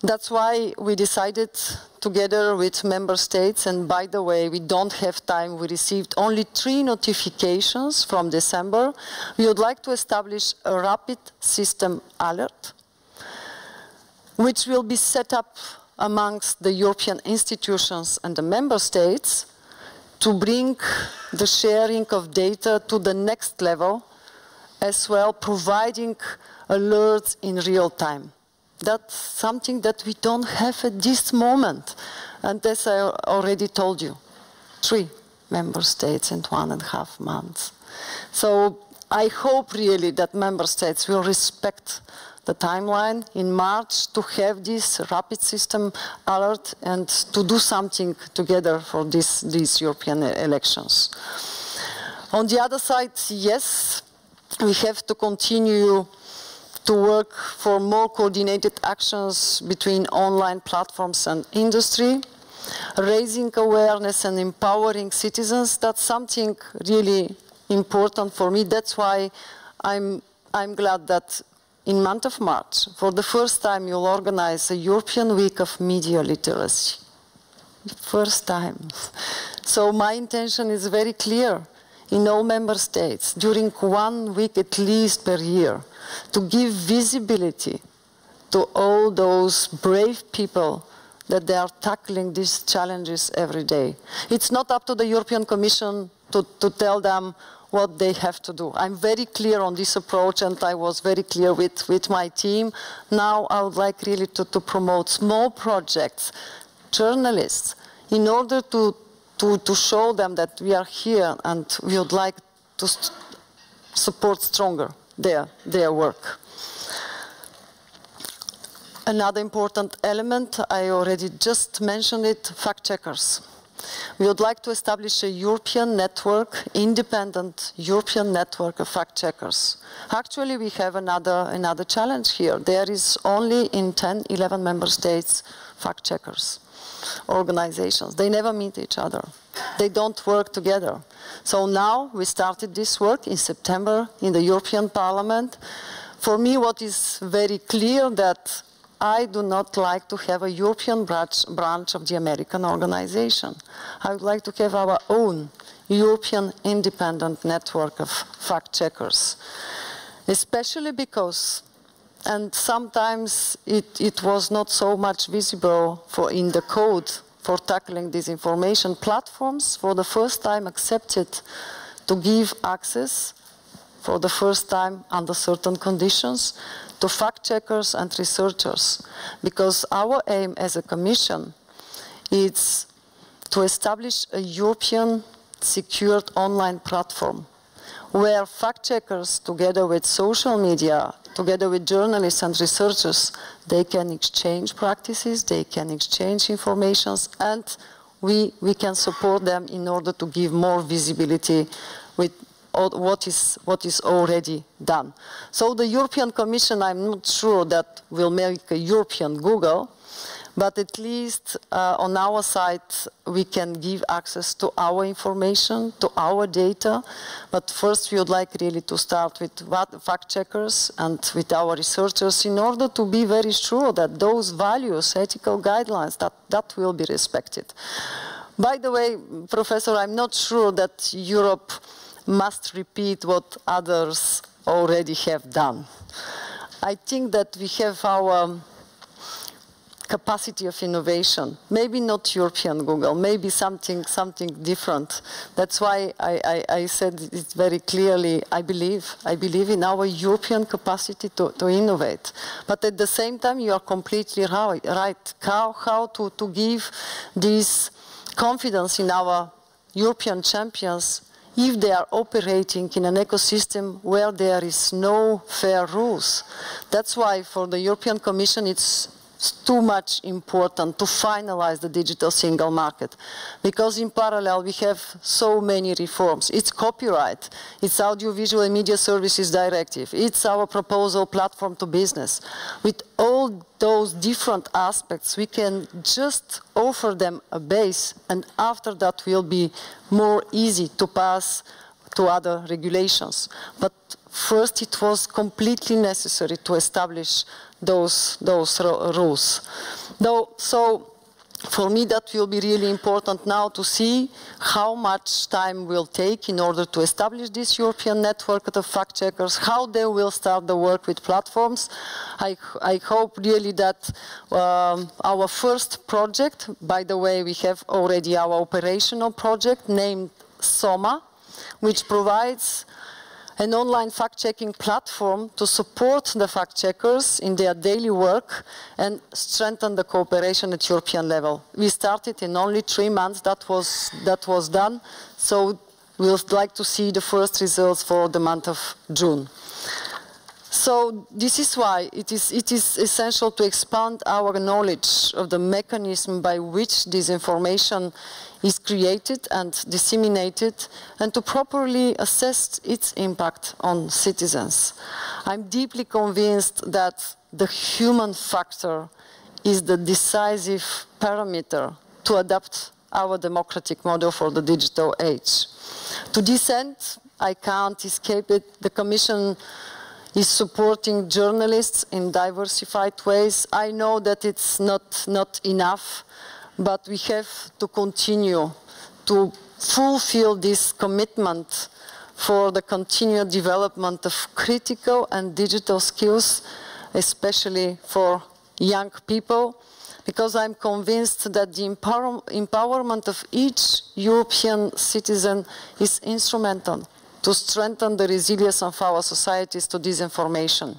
that's why we decided together with member states, and by the way, we don't have time, we received only 3 notifications from December. We would like to establish a rapid system alert, which will be set up amongst the European institutions and the member states to bring the sharing of data to the next level, as well providing alerts in real time. That's something that we don't have at this moment. And as I already told you, 3 member states in 1.5 months. So I hope really that member states will respect the timeline in March to have this rapid system alert and to do something together for these European elections. On the other side, yes, we have to continue to work for more coordinated actions between online platforms and industry, raising awareness and empowering citizens. That's something really important for me. That's why I'm glad that in month of March, for the first time, you'll organize a European Week of Media Literacy. First time. So my intention is very clear in all member states, during 1 week at least per year, to give visibility to all those brave people that they are tackling these challenges every day. It's not up to the European Commission to tell them what they have to do. I'm very clear on this approach, and I was very clear with my team. Now I would like really to promote small projects, journalists, in order to show them that we are here and we would like to support stronger their work. Another important element, I already just mentioned it, fact-checkers. We would like to establish a European network, independent European network of fact-checkers. Actually, we have another challenge here. There is only in 10, 11 member states fact-checkers, organizations. They never meet each other. They don't work together. So now we started this work in September in the European Parliament. For me, what is very clear that I do not like to have a European branch of the American organization. I would like to have our own European independent network of fact-checkers, especially because, and sometimes it was not so much visible in the code for tackling disinformation, platforms for the first time accepted to give access for the first time under certain conditions to fact-checkers and researchers, because our aim as a Commission is to establish a European secured online platform where fact-checkers, together with social media, together with journalists and researchers, they can exchange practices, they can exchange information, and we can support them in order to give more visibility with what is already done. So the European Commission, I'm not sure that will make a European Google, but at least on our side we can give access to our information, to our data. But first we would like really to start with fact-checkers and with our researchers in order to be very sure that those values, ethical guidelines, that will be respected. By the way, Professor, I'm not sure that Europe must repeat what others already have done. I think that we have our capacity of innovation, maybe not European Google, maybe something different. That's why I said it very clearly, I believe in our European capacity to innovate. But at the same time, you are completely right. How to give this confidence in our European champions if they are operating in an ecosystem where there is no fair rules. That's why for the European Commission it's too much important to finalize the digital single market, because in parallel we have so many reforms. It's copyright, it's audiovisual and media services directive, it's our proposal platform to business. With all those different aspects, we can just offer them a base, and after that will be more easy to pass to other regulations. But first it was completely necessary to establish those rules. So for me that will be really important now to see how much time will take in order to establish this European network of fact-checkers, how they will start the work with platforms. I hope really that our first project, by the way, we have already our operational project named SOMA, which provides an online fact-checking platform to support the fact-checkers in their daily work and strengthen the cooperation at European level. We started in only 3 months, that was done, so we would like to see the first results for the month of June. So this is why it is essential to expand our knowledge of the mechanism by which disinformation is created and disseminated, and to properly assess its impact on citizens. I'm deeply convinced that the human factor is the decisive parameter to adapt our democratic model for the digital age. To this end, I can't escape it, the Commission is supporting journalists in diversified ways. I know that it's not enough, but we have to continue to fulfill this commitment for the continued development of critical and digital skills, especially for young people, because I'm convinced that the empowerment of each European citizen is instrumental to strengthen the resilience of our societies to disinformation.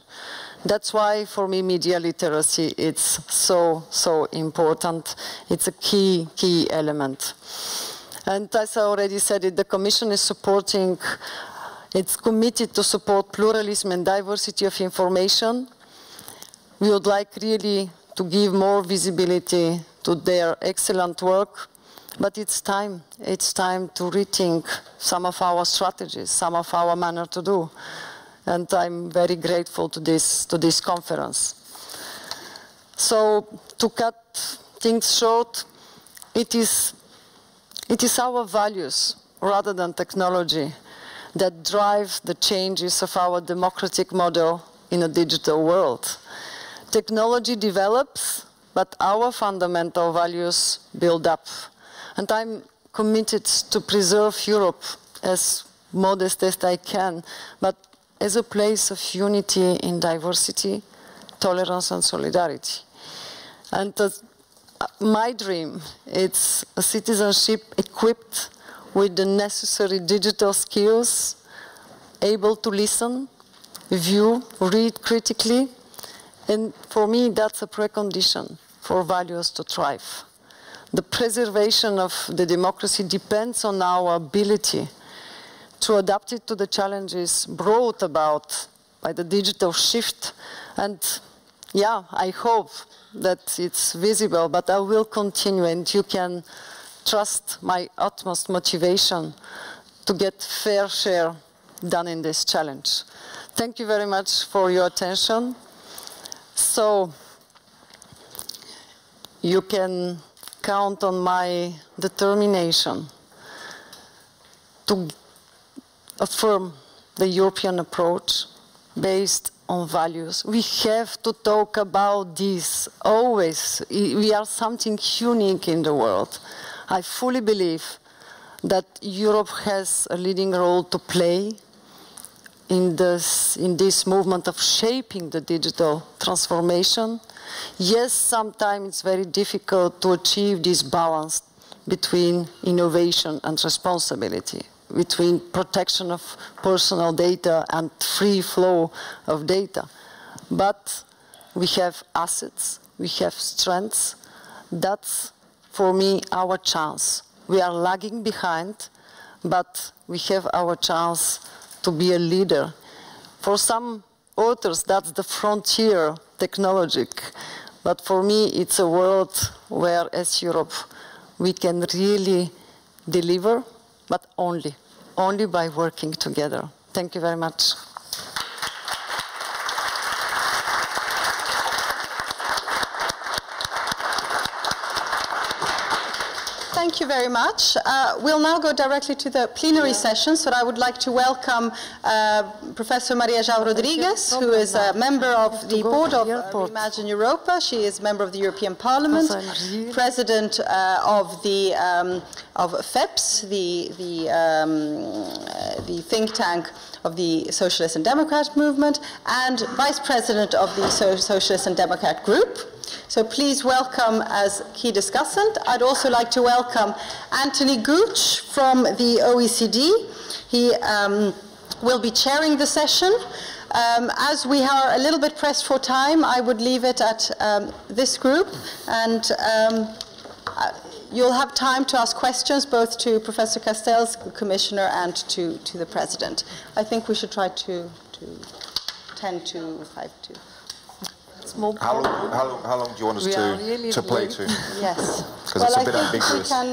That's why, for me, media literacy is so important. It's a key element. And as I already said it, the Commission is supporting, it's committed to support pluralism and diversity of information. We would like really to give more visibility to their excellent work, but it's time to rethink some of our strategies, some of our manner to do. And I'm very grateful to this conference. So to cut things short, it is our values rather than technology that drive the changes of our democratic model in a digital world. Technology develops, but our fundamental values build up. And I'm committed to preserve Europe as modest as I can, but as a place of unity in diversity, tolerance and solidarity. And my dream is a citizenship equipped with the necessary digital skills, able to listen, view, read critically, and for me that's a precondition for values to thrive. The preservation of the democracy depends on our ability to adapt it to the challenges brought about by the digital shift. And yeah, I hope that it's visible, but I will continue, and you can trust my utmost motivation to get fair share done in this challenge. Thank you very much for your attention. So you can count on my determination to affirm the European approach based on values. We have to talk about this always. We are something unique in the world. I fully believe that Europe has a leading role to play in this movement of shaping the digital transformation. Yes, sometimes it's very difficult to achieve this balance between innovation and responsibility, between protection of personal data and free flow of data. But we have assets, we have strengths. That's, for me, our chance. We are lagging behind, but we have our chance to be a leader. For some authors, that's the frontier technologic. But for me, it's a world where, as Europe, we can really deliver, but only by working together. Thank you very much. Thank you very much. We'll now go directly to the plenary session, so I would like to welcome Professor Maria João Rodrigues, who is a member of the board of Re-Imagine Europa. She is a member of the European Parliament, president of FEPS, the think tank of the Socialist and Democrat movement, and vice president of the Socialist and Democrat group. So please welcome as key discussant. I'd also like to welcome Anthony Gooch from the OECD. He will be chairing the session. As we are a little bit pressed for time, I would leave it at this group, and you'll have time to ask questions both to Professor Castells, the Commissioner, and to the President. I think we should try to 10 to 5 to. How long do you want us to play to? Yes. Because it's a bit ambiguous. We can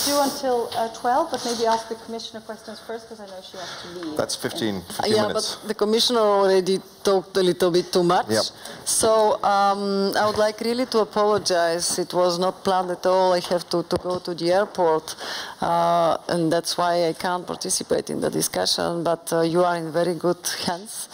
do until 12, but maybe ask the Commissioner questions first, because I know she has to leave. That's 15 yeah, minutes. But the Commissioner already talked a little bit too much. Yep. So I would like really to apologize. It was not planned at all. I have to go to the airport, and that's why I can't participate in the discussion. But you are in very good hands.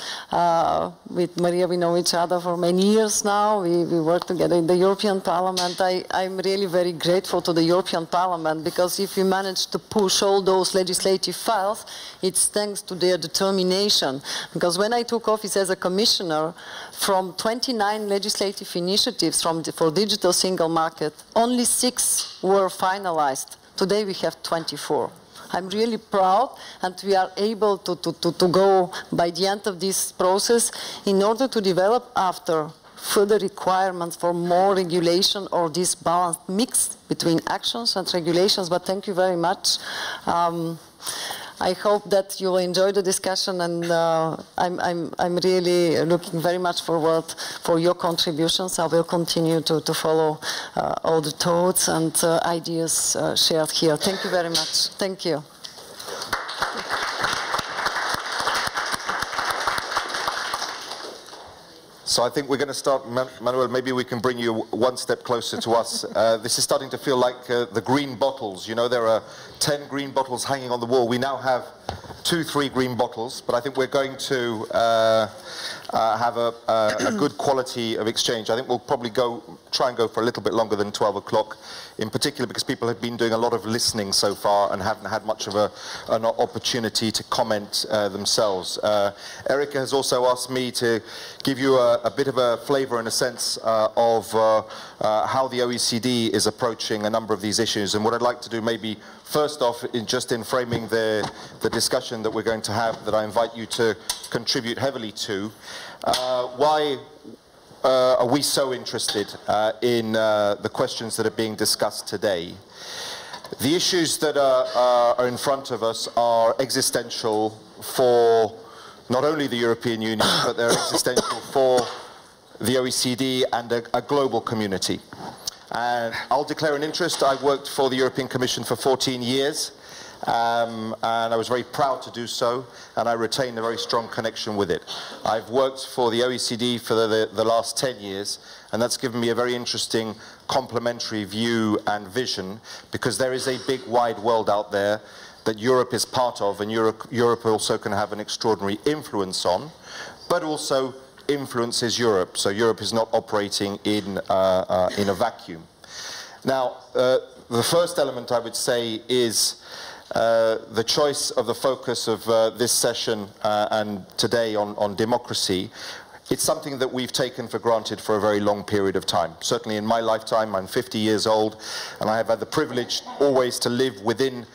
With Maria, we know each other for many years now. We work together in the European Parliament. I'm really very grateful to the European Parliament, because if we manage to push all those legislative files, it's thanks to their determination. Because when I took office as a commissioner, from 29 legislative initiatives for digital single market, only 6 were finalized. Today we have 24. I'm really proud, and we are able to go by the end of this process in order to develop after further requirements for more regulation or this balanced mix between actions and regulations. But thank you very much. I hope that you will enjoy the discussion, and I'm really looking very much forward for your contributions. I will continue to follow all the thoughts and ideas shared here. Thank you very much. Thank you. So I think we're going to start, Manuel, maybe we can bring you one step closer to us. This is starting to feel like the green bottles. You know, there are 10 green bottles hanging on the wall. We now have 2, 3 green bottles, but I think we're going to have a good quality of exchange. I think we'll probably try and go for a little bit longer than 12 o'clock, in particular because people have been doing a lot of listening so far and haven't had much of an opportunity to comment themselves. Erika has also asked me to give you a bit of a flavor and a sense of how the OECD is approaching a number of these issues. And what I'd like to do maybe first off, just in framing the discussion that we're going to have, that I invite you to contribute heavily to, why are we so interested in the questions that are being discussed today? The issues that are in front of us are existential for not only the European Union, but they're existential for the OECD and a global community. And I'll declare an interest. I've worked for the European Commission for 14 years, and I was very proud to do so, and I retain a very strong connection with it. I've worked for the OECD for the last 10 years, and that's given me a very interesting complementary view and vision, because there is a big wide world out there that Europe is part of, and Europe also can have an extraordinary influence on, but also influences Europe. So Europe is not operating in a vacuum. Now, the first element I would say is the choice of the focus of this session and today on democracy. It's something that we've taken for granted for a very long period of time. Certainly in my lifetime, I'm 50 years old, and I have had the privilege always to live within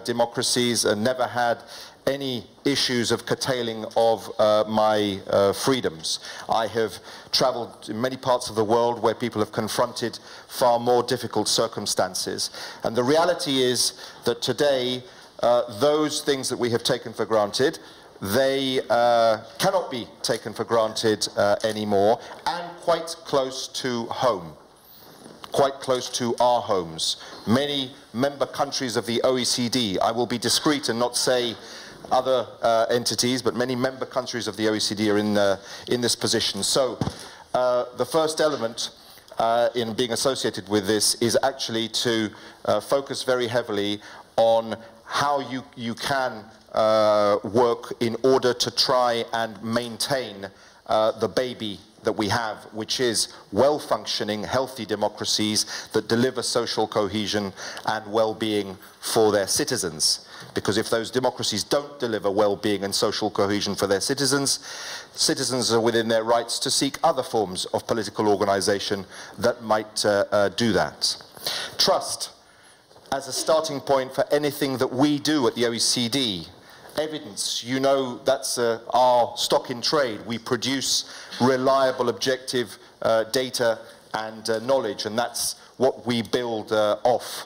democracies and never had any issues of curtailing of my freedoms. I have traveled in many parts of the world where people have confronted far more difficult circumstances. And the reality is that today, those things that we have taken for granted, they cannot be taken for granted anymore, and quite close to home. Quite close to our homes. Many member countries of the OECD, I will be discreet and not say other entities, but many member countries of the OECD are in this position. So the first element in being associated with this is actually to focus very heavily on how you can work in order to try and maintain the baby that we have, which is well-functioning, healthy democracies that deliver social cohesion and well-being for their citizens. Because if those democracies don't deliver well-being and social cohesion for their citizens, citizens are within their rights to seek other forms of political organization that might do that. Trust as a starting point for anything that we do at the OECD. Evidence, you know, that's our stock in trade. We produce reliable, objective data and knowledge, and that's what we build off.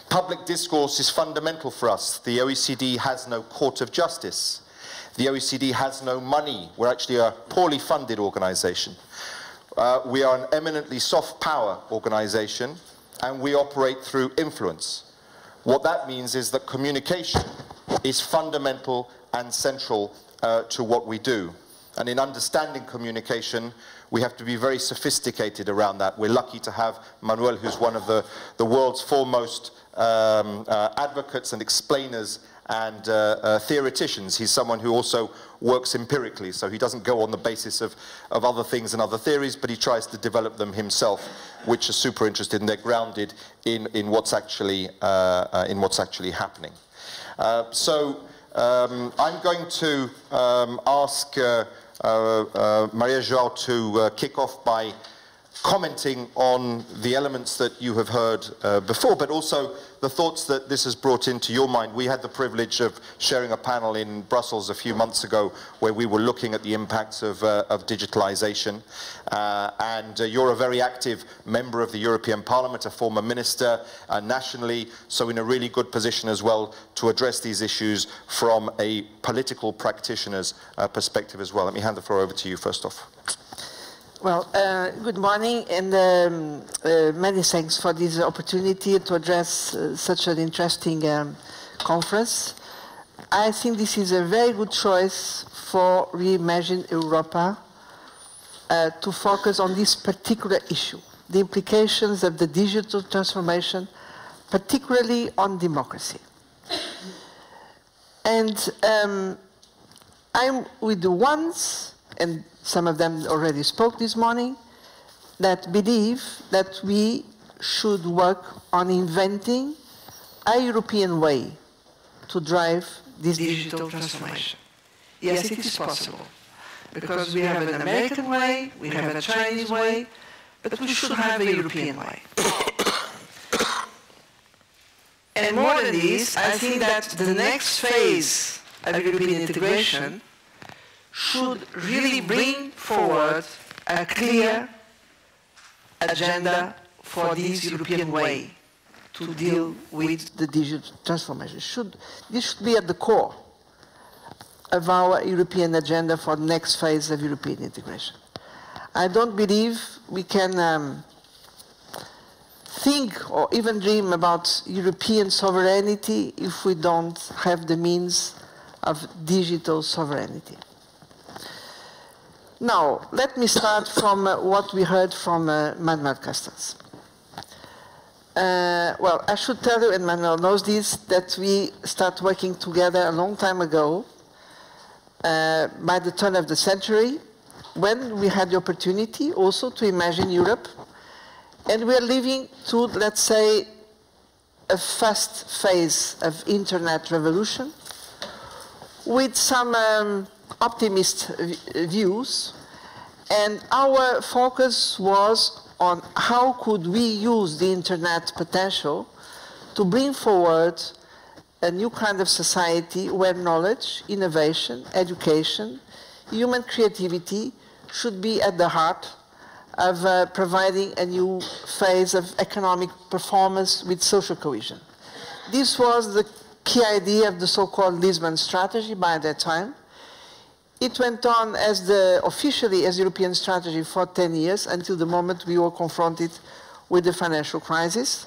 Public discourse is fundamental for us. The OECD has no court of justice. The OECD has no money. We're actually a poorly funded organization. We are an eminently soft power organization. and we operate through influence. What that means is that communication is fundamental and central to what we do. And in understanding communication, we have to be very sophisticated around that. We're lucky to have Manuel, who's one of the world's foremost advocates and explainers and theoreticians. He's someone who also works empirically, so he doesn't go on the basis of other things and other theories, but he tries to develop them himself, which is super interested, and they're grounded in what's actually happening. I'm going to ask Maria João to kick off by commenting on the elements that you have heard before, but also the thoughts that this has brought into your mind. We had the privilege of sharing a panel in Brussels a few months ago where we were looking at the impacts of digitalization. And you're a very active member of the European Parliament, a former minister nationally, so in a really good position as well to address these issues from a political practitioner's perspective as well. Let me hand the floor over to you first off. Well, good morning, and many thanks for this opportunity to address such an interesting conference. I think this is a very good choice for Re-Imagine Europa to focus on this particular issue, the implications of the digital transformation, particularly on democracy. And I'm with the ones, and some of them already spoke this morning, that believe that we should work on inventing a European way to drive this digital transformation. Yes, it is possible, because we have an American way, we have a Chinese way, but we should have a European way. And more than this, I think that the next phase of European integration should really bring forward a clear agenda for this European way to deal with the digital transformation. This should be at the core of our European agenda for the next phase of European integration. I don't believe we can think or even dream about European sovereignty if we don't have the means of digital sovereignty. Now, let me start from what we heard from Manuel Castells. Well, I should tell you, and Manuel knows this, that we started working together a long time ago, by the turn of the century, when we had the opportunity also to imagine Europe, and we are living through, let's say, a fast phase of internet revolution, with some optimist views, and our focus was on how could we use the internet potential to bring forward a new kind of society where knowledge, innovation, education, human creativity should be at the heart of providing a new phase of economic performance with social cohesion. This was the key idea of the so-called Lisbon strategy by that time. It went on as officially as European strategy for 10 years until the moment we were confronted with the financial crisis.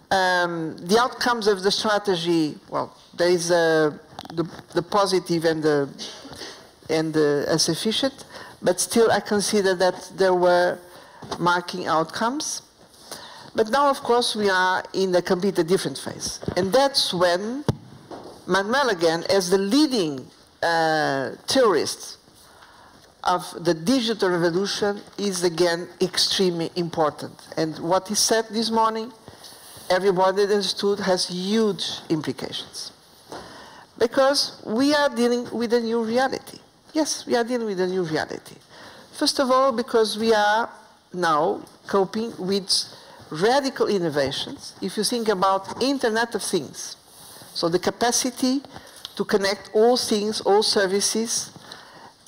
The outcomes of the strategy, well, there is the positive and the insufficient, but still I consider that there were marking outcomes. But now, of course, we are in a completely different phase. And that's when Manuel, again, as the leading theorist of the digital revolution, is again extremely important. And what he said this morning, everybody understood, has huge implications. Because we are dealing with a new reality. Yes, we are dealing with a new reality. First of all, because we are now coping with radical innovations. If you think about Internet of Things, so the capacity to connect all things, all services,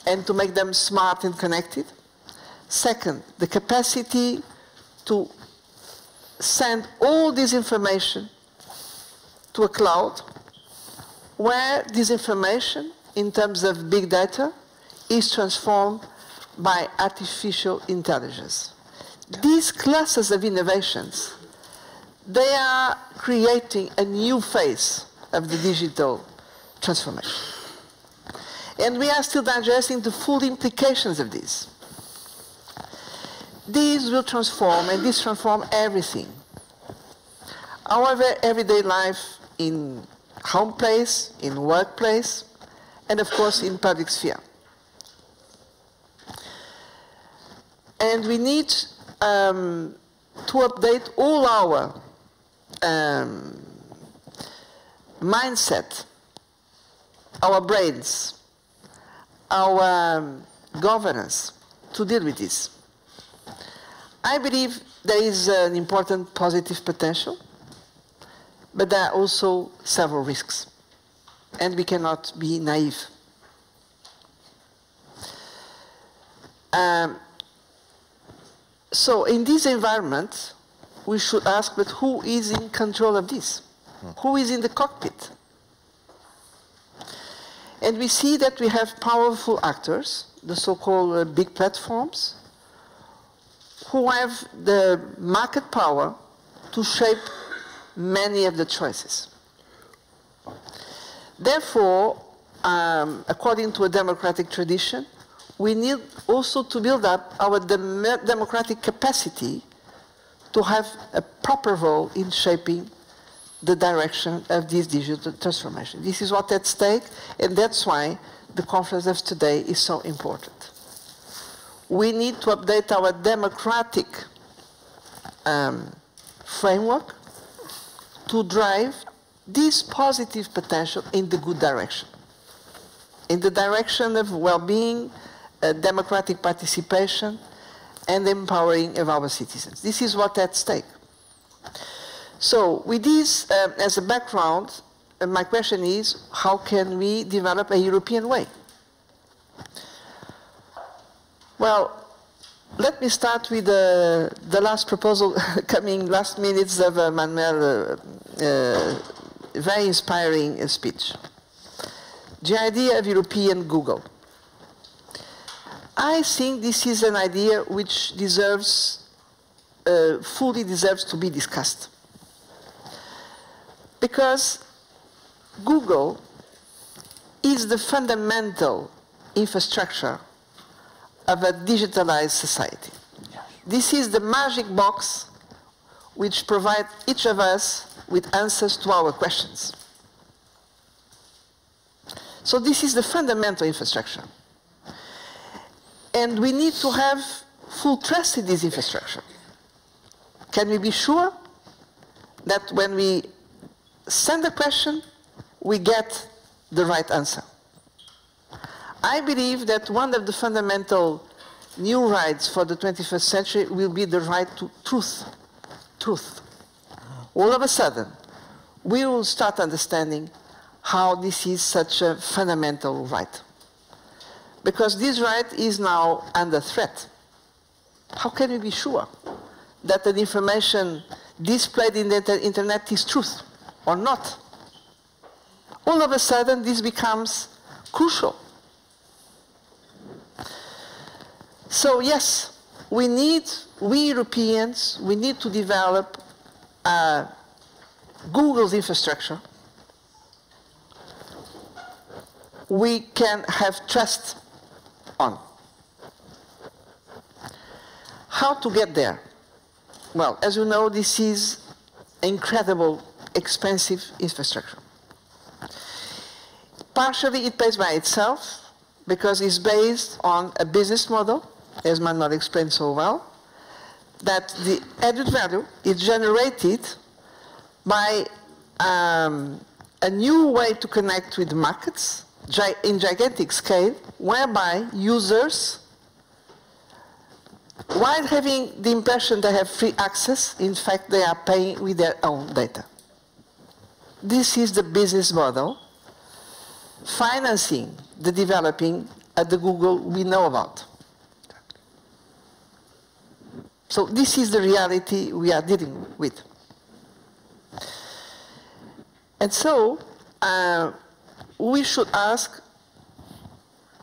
and to make them smart and connected. Second, the capacity to send all this information to a cloud, where this information, in terms of big data, is transformed by artificial intelligence. These classes of innovations they are creating a new phase of the digital transformation. And we are still digesting the full implications of this. These will transform, and this transform everything. Our everyday life in home place, in workplace, and of course in public sphere. And we need to update all our mindset, our brains, our governance to deal with this. I believe there is an important positive potential, but there are also several risks, and we cannot be naive. So in this environment, we should ask, but who is in control of this? Who is in the cockpit? And we see that we have powerful actors, the so-called big platforms, who have the market power to shape many of the choices. Therefore, according to a democratic tradition, we need also to build up our democratic capacity to have a proper role in shaping the direction of this digital transformation. This is what's at stake, and that's why the conference of today is so important. We need to update our democratic framework to drive this positive potential in the good direction, in the direction of well-being, democratic participation, and empowering of our citizens. This is what's at stake. So with this as a background, my question is, how can we develop a European way? Well, let me start with the last proposal coming last minutes of Manuel's very inspiring speech. The idea of European Google. I think this is an idea which deserves, fully deserves to be discussed. Because Google is the fundamental infrastructure of a digitalized society. This is the magic box which provides each of us with answers to our questions. So this is the fundamental infrastructure. And we need to have full trust in this infrastructure. Can we be sure that when we send a question, we get the right answer? I believe that one of the fundamental new rights for the 21st century will be the right to truth. Truth. All of a sudden, we will start understanding how this is such a fundamental right. Because this right is now under threat. How can we be sure that the information displayed in the internet is truth or not? All of a sudden, this becomes crucial. So yes, we Europeans, we need to develop Google's infrastructure. We can have trust on. How to get there? Well, as you know, this is incredible, expensive infrastructure. Partially it pays by itself because it's based on a business model, as Manuel explained so well, that the added value is generated by a new way to connect with markets in gigantic scale, whereby users, while having the impression they have free access, in fact they are paying with their own data. This is the business model financing the developing at the Google we know about. So this is the reality we are dealing with. And so we should ask,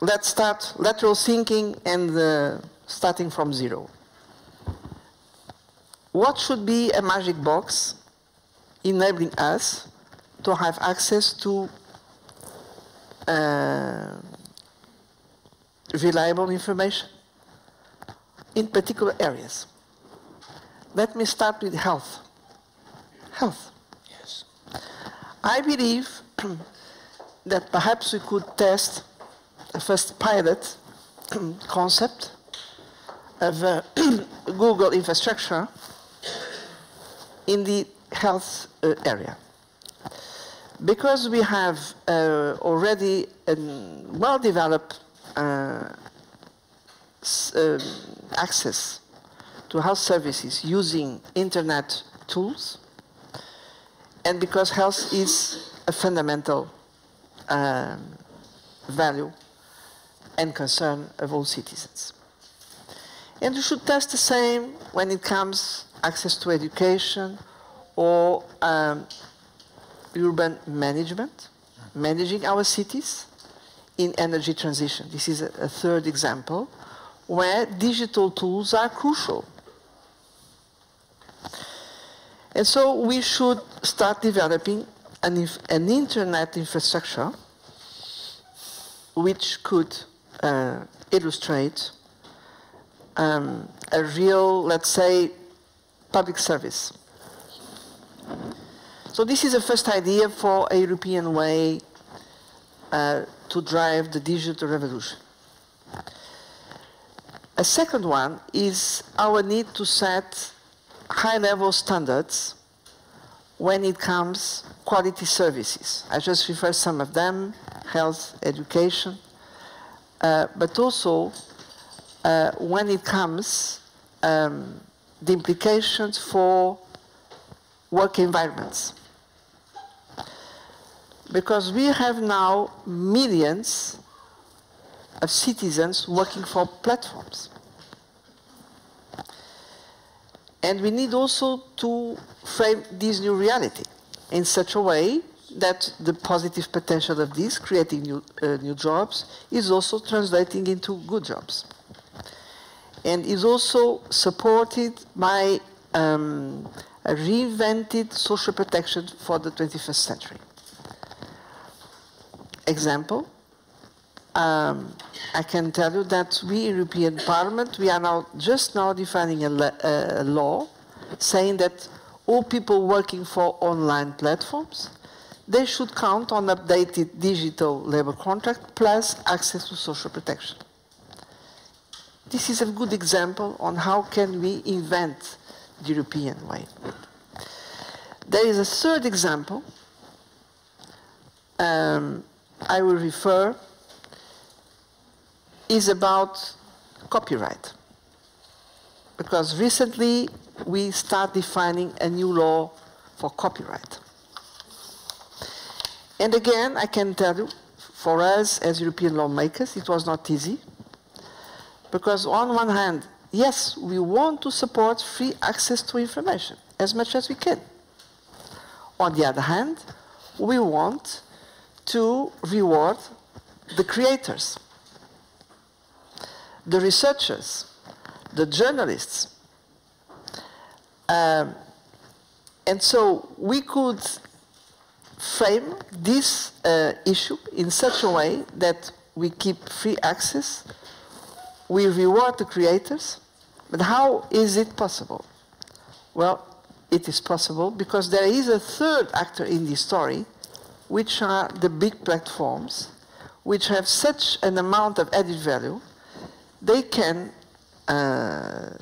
let's start lateral thinking and starting from zero. What should be a magic box enabling us to have access to reliable information in particular areas. Let me start with health. Health. Yes. I believe that perhaps we could test a first pilot concept of Google infrastructure in the health area. Because we have already a well-developed access to health services using internet tools, and because health is a fundamental value and concern of all citizens. And we should test the same when it comes access to education or urban management, managing our cities in energy transition. This is a third example where digital tools are crucial. And so we should start developing an internet infrastructure which could illustrate a real, let's say, public service. So this is a first idea for a European way to drive the digital revolution. A second one is our need to set high-level standards when it comes quality services. I just refer some of them, health, education, but also when it comes the implications for work environments. Because we have now millions of citizens working for platforms. And we need also to frame this new reality in such a way that the positive potential of this, creating new jobs, is also translating into good jobs. And is also supported by a reinvented social protection for the 21st century. Example, I can tell you that we, European Parliament, we are just now defining a law saying that all people working for online platforms, they should count on updated digital labor contract plus access to social protection. This is a good example on how can we invent the European way. There is a third example I will refer is about copyright. Because recently we start defining a new law for copyright. And again, I can tell you, for us as European lawmakers, it was not easy. Because on one hand, yes, we want to support free access to information as much as we can. On the other hand, we want to reward the creators, the researchers, the journalists. And so we could frame this issue in such a way that we keep free access, we reward the creators, but how is it possible? Well, it is possible because there is a third actor in this story, which are the big platforms, which have such an amount of added value, they can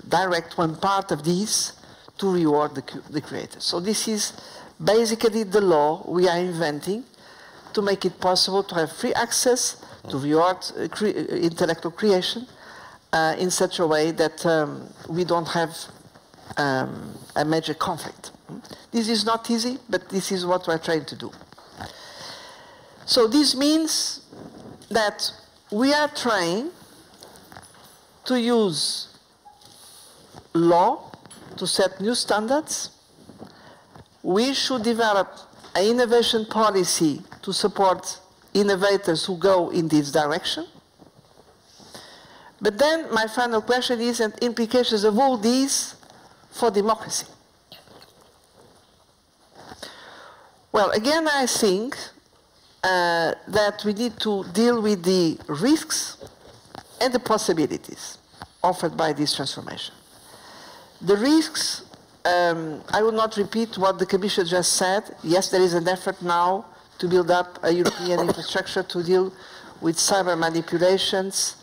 direct one part of these to reward the creators. So this is basically the law we are inventing to make it possible to have free access, to reward intellectual creation in such a way that we don't have a major conflict. This is not easy, but this is what we're trying to do. So this means that we are trying to use law to set new standards. We should develop an innovation policy to support innovators who go in this direction. But then my final question is, and implications of all these for democracy. Well, again, I think that we need to deal with the risks and the possibilities offered by this transformation. The risks, I will not repeat what the Commission just said. Yes, there is an effort now to build up a European infrastructure to deal with cyber manipulations,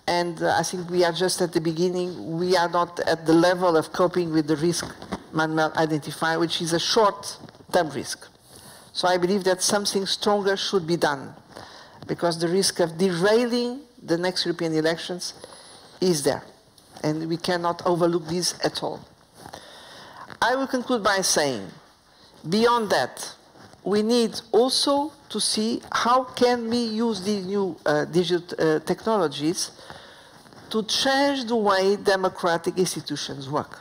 and I think we are just at the beginning. We are not at the level of coping with the risk Manuel identified, which is a short-term risk. So I believe that something stronger should be done, because the risk of derailing the next European elections is there, and we cannot overlook this at all. I will conclude by saying, beyond that, we need also to see how can we use these new digital technologies to change the way democratic institutions work.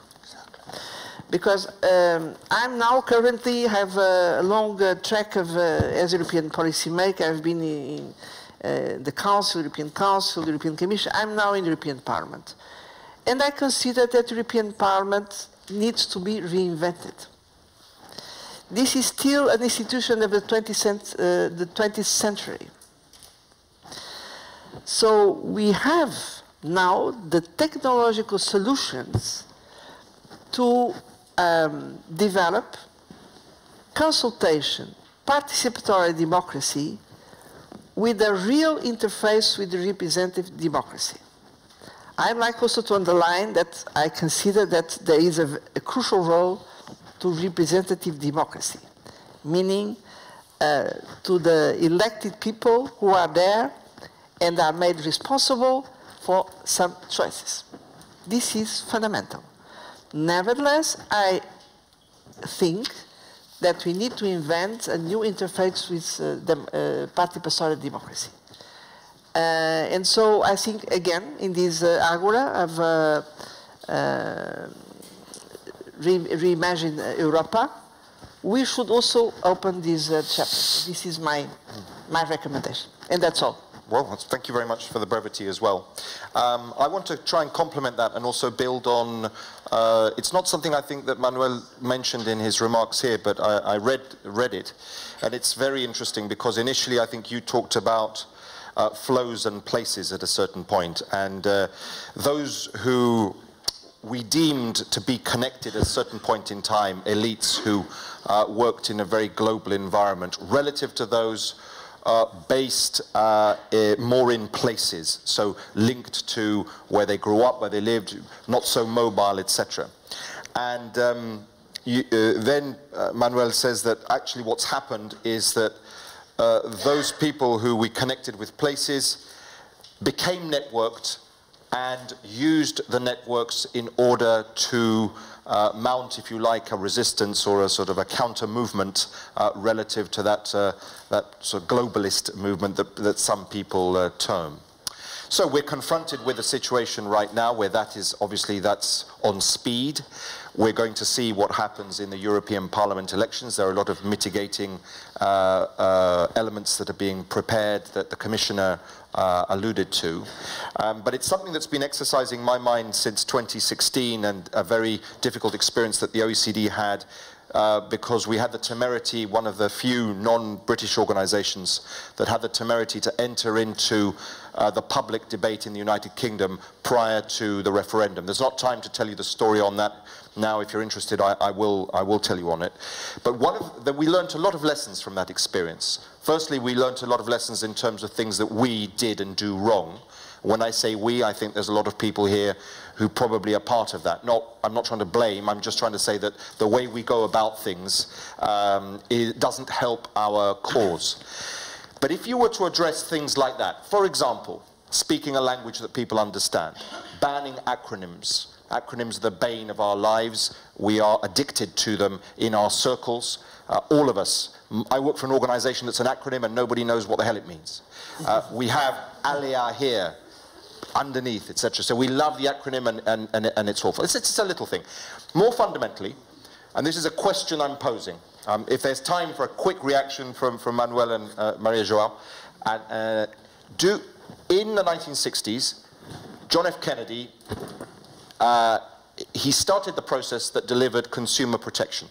Because I'm now currently have a long track of, as European policymaker, I've been in the Council, European Council, European Commission. I'm now in the European Parliament. And I consider that the European Parliament needs to be reinvented. This is still an institution of the 20th century. So we have now the technological solutions to develop consultation, participatory democracy with a real interface with the representative democracy. I'd like also to underline that I consider that there is a crucial role to representative democracy, meaning to the elected people who are there and are made responsible for some choices. This is fundamental. Nevertheless, I think that we need to invent a new interface with participatory democracy. And so I think, again, in this agora of Re-Imagine Europa, we should also open this chapter. This is my recommendation, and that's all. Well, thank you very much for the brevity as well. I want to try and complement that and also build on, it's not something I think that Manuel mentioned in his remarks here, but I read it, and it's very interesting because initially I think you talked about flows and places at a certain point, and those who we deemed to be connected at a certain point in time, elites who worked in a very global environment, relative to those based more in places, so linked to where they grew up, where they lived, not so mobile, etc. And then Manuel says that actually what's happened is that those people who we connected with places became networked and used the networks in order to mount, if you like, a resistance or a sort of a counter movement relative to that, that sort of globalist movement that some people term. So we're confronted with a situation right now where that is, obviously that's on speed. We're going to see what happens in the European Parliament elections. There are a lot of mitigating elements that are being prepared that the Commissioner alluded to. But it's something that's been exercising my mind since 2016, and a very difficult experience that the OECD had because we had the temerity, one of the few non-British organizations that had the temerity to enter into the public debate in the United Kingdom prior to the referendum. There's not time to tell you the story on that now. If you're interested, I will tell you on it. But we learned a lot of lessons from that experience. Firstly, we learned a lot of lessons in terms of things that we did and do wrong. When I say we, I think there's a lot of people here who probably are part of that. I'm not trying to blame, I'm just trying to say that the way we go about things it doesn't help our cause. But if you were to address things like that, for example, speaking a language that people understand, banning acronyms. Acronyms are the bane of our lives. We are addicted to them in our circles, all of us. I work for an organization that's an acronym and nobody knows what the hell it means. We have ALLEA here, underneath, etc. So we love the acronym and it's awful. It's a little thing. More fundamentally, and this is a question I'm posing, if there's time for a quick reaction from Manuel and Maria Joao, in the 1960s, John F. Kennedy, he started the process that delivered consumer protection.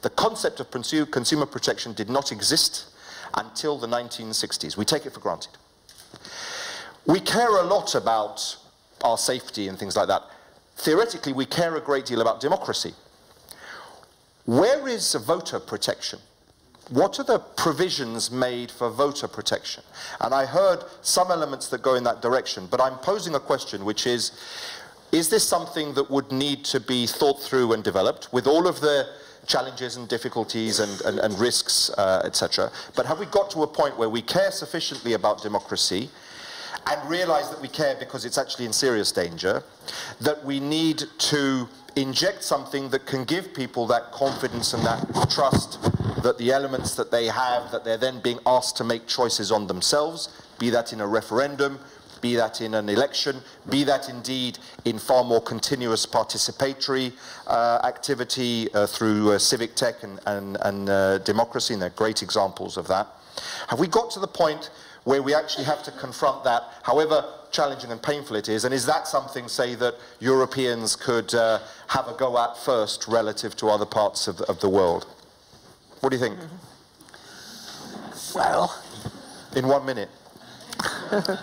The concept of consumer protection did not exist until the 1960s. We take it for granted. We care a lot about our safety and things like that. Theoretically, we care a great deal about democracy. Where is voter protection? What are the provisions made for voter protection? And I heard some elements that go in that direction, but I'm posing a question, which is this something that would need to be thought through and developed with all of the challenges and difficulties and risks, etc. But have we got to a point where we care sufficiently about democracy and realize that we care because it's actually in serious danger, that we need to inject something that can give people that confidence and that trust that the elements that they have, that they're then being asked to make choices on themselves, be that in a referendum, be that in an election, be that indeed in far more continuous participatory activity through civic tech and democracy, and there are great examples of that. Have we got to the point where we actually have to confront that, however challenging and painful it is, and is that something, say, that Europeans could have a go at first relative to other parts of the world? What do you think? Well, in 1 minute.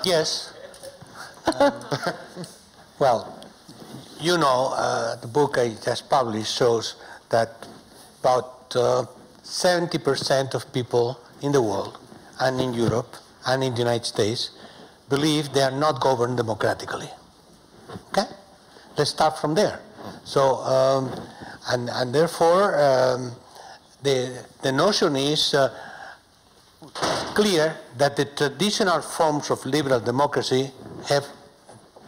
Yes. Well, you know, the book I just published shows that about 70% of people in the world and in Europe and in the United States believe they are not governed democratically. Okay? Let's start from there. So, and therefore, the notion is clear that the traditional forms of liberal democracy have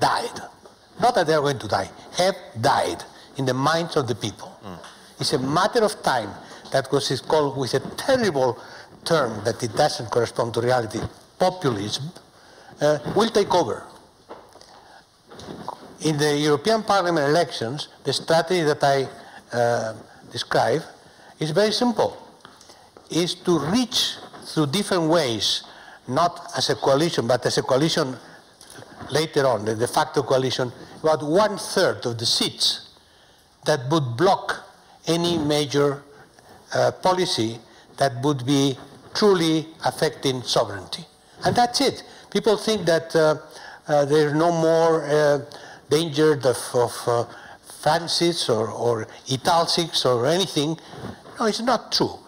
died. Not that they are going to die, have died in the minds of the people. It's a matter of time. That was called with a terrible term that it doesn't correspond to reality, populism, will take over. In the European Parliament elections, the strategy that I describe is very simple. Is to reach through different ways, not as a coalition, but as a coalition later on, the de facto coalition, about 1/3 of the seats that would block any major policy that would be truly affecting sovereignty. And that's it. People think that there's no more danger of Francis or Italsics or anything. No, it's not true.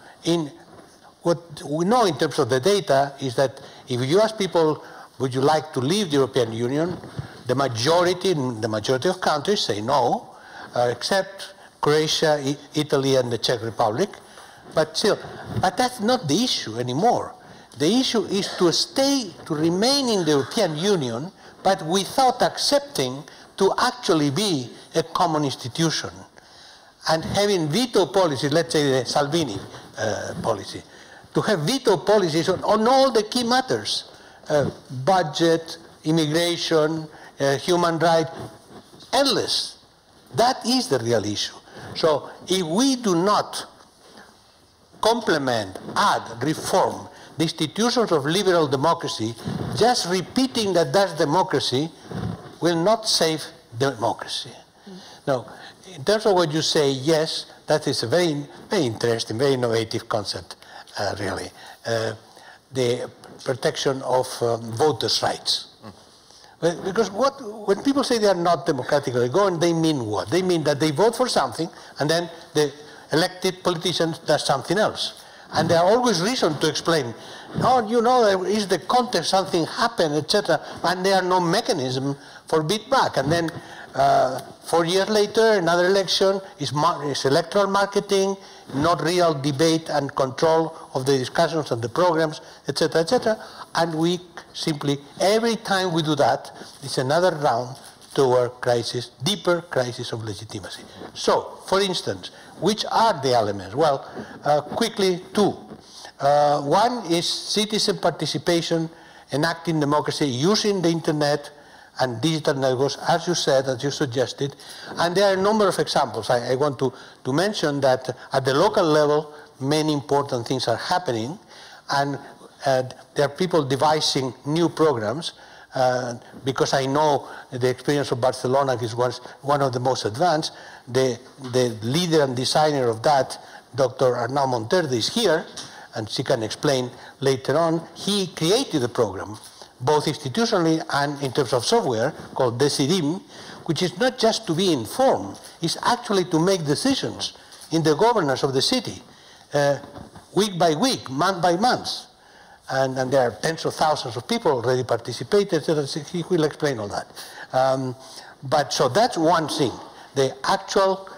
What we know in terms of the data is that if you ask people, would you like to leave the European Union, the majority of countries say no, except Croatia, Italy, and the Czech Republic. But still, but that's not the issue anymore. The issue is to remain in the European Union, but without accepting to actually be a common institution. And having veto policies, let's say the Salvini policy, to have veto policies on all the key matters, budget, immigration, human rights, endless. That is the real issue. So if we do not complement, add, reform the institutions of liberal democracy, just repeating that that's democracy will not save democracy. Now, in terms of what you say, yes, that is a very, very interesting, very innovative concept, really. The protection of voters' rights. Because when people say they are not democratically governed, they mean what? They mean that they vote for something, and then the elected politician does something else. And there are always reasons to explain, oh, you know, is the context, something happened, etc., and there are no mechanism for beat back. And then 4 years later, another election is electoral marketing, not real debate and control of the discussions and the programs, etc., etc. And we simply, every time we do that, it's another round toward crisis, deeper crisis of legitimacy. So, for instance, which are the elements? Well, quickly, two. One is citizen participation, enacting democracy, using the internet and digital networks, as you said, as you suggested. And there are a number of examples. I want to mention that at the local level, many important things are happening. And there are people devising new programs, because I know the experience of Barcelona is one of the most advanced. The leader and designer of that, Dr. Arnau Monterde is here, and she can explain later on. He created a program, both institutionally and in terms of software, called Decidim, which is not just to be informed, it's actually to make decisions in the governance of the city, week by week, month by month. And there are tens of thousands of people already participated, so he will explain all that. But so that's one thing, the actual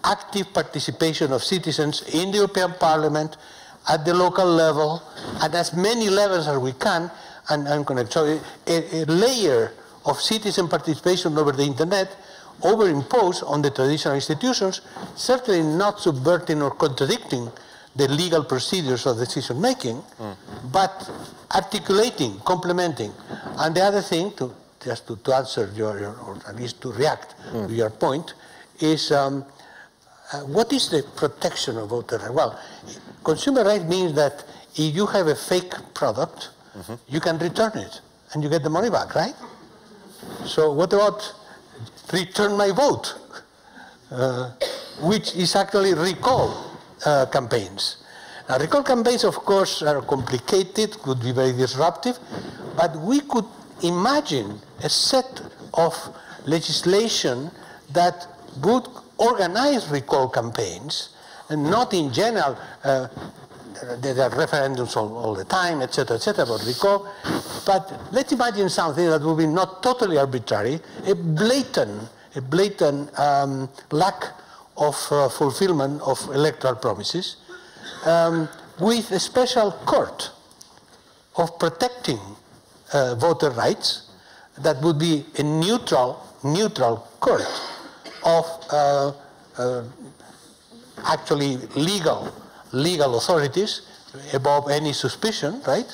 active participation of citizens in the European Parliament, at the local level, at as many levels as we can, and connect. So a layer of citizen participation over the internet, overimposed on the traditional institutions, certainly not subverting or contradicting the legal procedures of decision making, but articulating, complementing. And the other thing, just to answer or at least to react to your point, is what is the protection of voter rights? Well, consumer rights means that if you have a fake product, you can return it and you get the money back, right? So what about return my vote, which is actually recall campaigns. Now, recall campaigns, of course, are complicated, could be very disruptive, but we could imagine a set of legislation that would organize recall campaigns, and not in general, there are referendums all the time, etc., about recall, but let's imagine something that would be not totally arbitrary, a blatant lack of fulfillment of electoral promises, with a special court of protecting voter rights that would be a neutral court of actually legal authorities above any suspicion, right,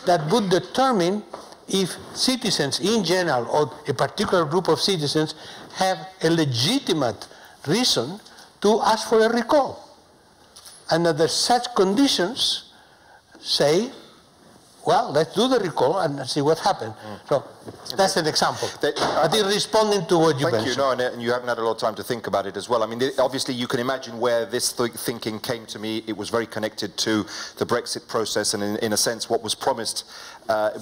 that would determine if citizens in general or a particular group of citizens have a legitimate reason to ask for a recall. And under such conditions, say, well, let's do the recall and see what happens. So that's an example. I think responding to what you mentioned. Thank you. No, and you haven't had a lot of time to think about it as well. I mean, obviously, you can imagine where this thinking came to me. It was very connected to the Brexit process, and in a sense, what was promised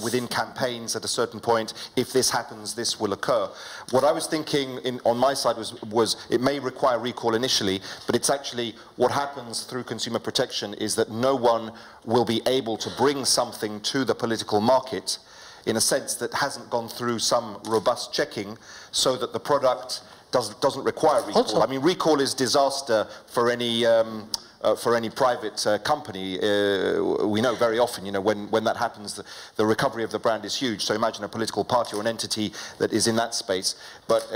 within campaigns at a certain point, if this happens, this will occur. What I was thinking on my side was it may require recall initially, but it's actually what happens through consumer protection is that no one will be able to bring something to the political market in a sense that hasn't gone through some robust checking, so that the product doesn't require recall. Also, I mean, recall is disaster for any private company. We know very often, when that happens, the recovery of the brand is huge. So imagine a political party or an entity that is in that space, but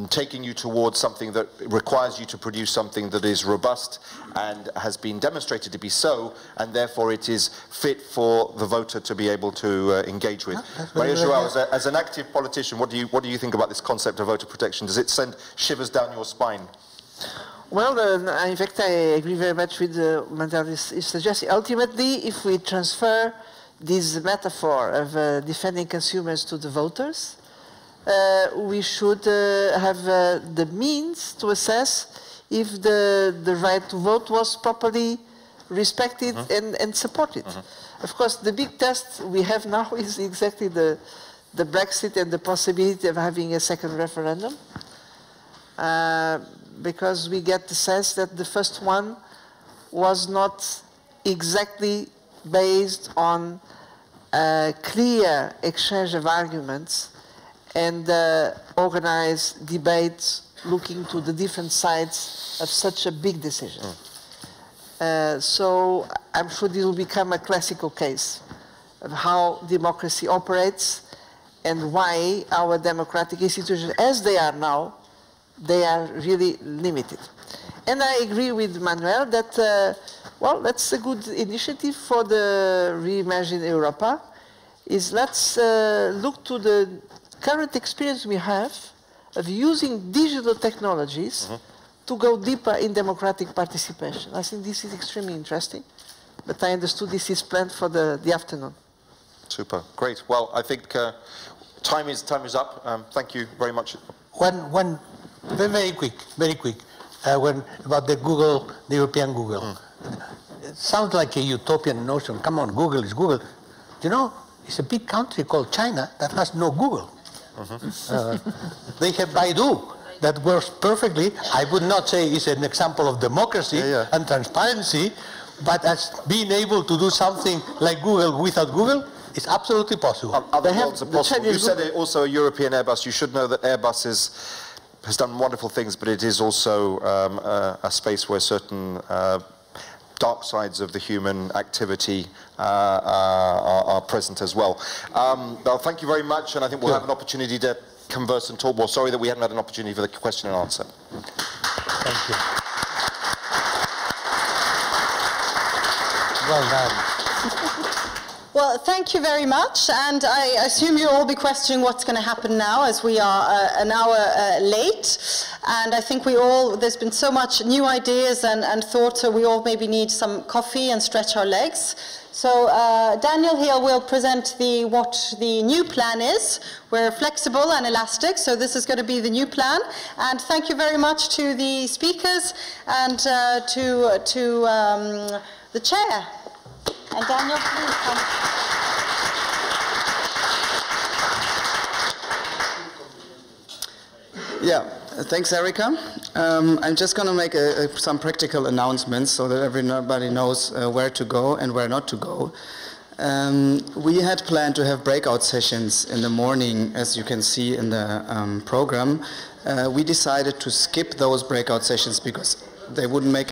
taking you towards something that requires you to produce something that is robust and has been demonstrated to be so, and therefore it is fit for the voter to be able to engage with. Maria João, as an active politician, what do you think about this concept of voter protection? Does it send shivers down your spine? Well, in fact, I agree very much with what is suggesting. Ultimately, if we transfer this metaphor of defending consumers to the voters, we should have the means to assess if the right to vote was properly respected and supported. Of course, the big test we have now is exactly the Brexit and the possibility of having a second referendum. Because we get the sense that the first one was not exactly based on a clear exchange of arguments and organized debates looking to the different sides of such a big decision. So I'm sure this will become a classical case of how democracy operates and why our democratic institutions, as they are now, they are really limited. And I agree with Manuel that, well, that's a good initiative for the Re-Imagine Europa, is let's look to the current experience we have of using digital technologies to go deeper in democratic participation. I think this is extremely interesting, but I understood this is planned for the afternoon. Super, great. Well, I think time is up. Thank you very much. One very quick. about the Google, the European Google. It sounds like a utopian notion. Come on, Google is Google. You know, it's a big country called China that has no Google. They have Baidu that works perfectly. I would not say it's an example of democracy and transparency, but as being able to do something like Google without Google is absolutely possible. Other worlds are possible. You said it also a European Airbus. You should know that Airbus has done wonderful things, but it is also a space where certain dark sides of the human activity are present as well. Well, thank you very much, and I think we'll have an opportunity to converse and talk more. Sorry that we hadn't had an opportunity for the question and answer. Thank you. Well done. Well, thank you very much, and I assume you'll all be questioning what's going to happen now, as we are an hour late, and I think there's been so much new ideas and thoughts, so we all maybe need some coffee and stretch our legs. So Daniel here will present what the new plan is. We're flexible and elastic, so this is going to be the new plan, and thank you very much to the speakers and to the chair. And Daniel, please come. Yeah, thanks, Erika. I'm just going to make some practical announcements so that everybody knows where to go and where not to go. We had planned to have breakout sessions in the morning, as you can see in the program. We decided to skip those breakout sessions because they wouldn't make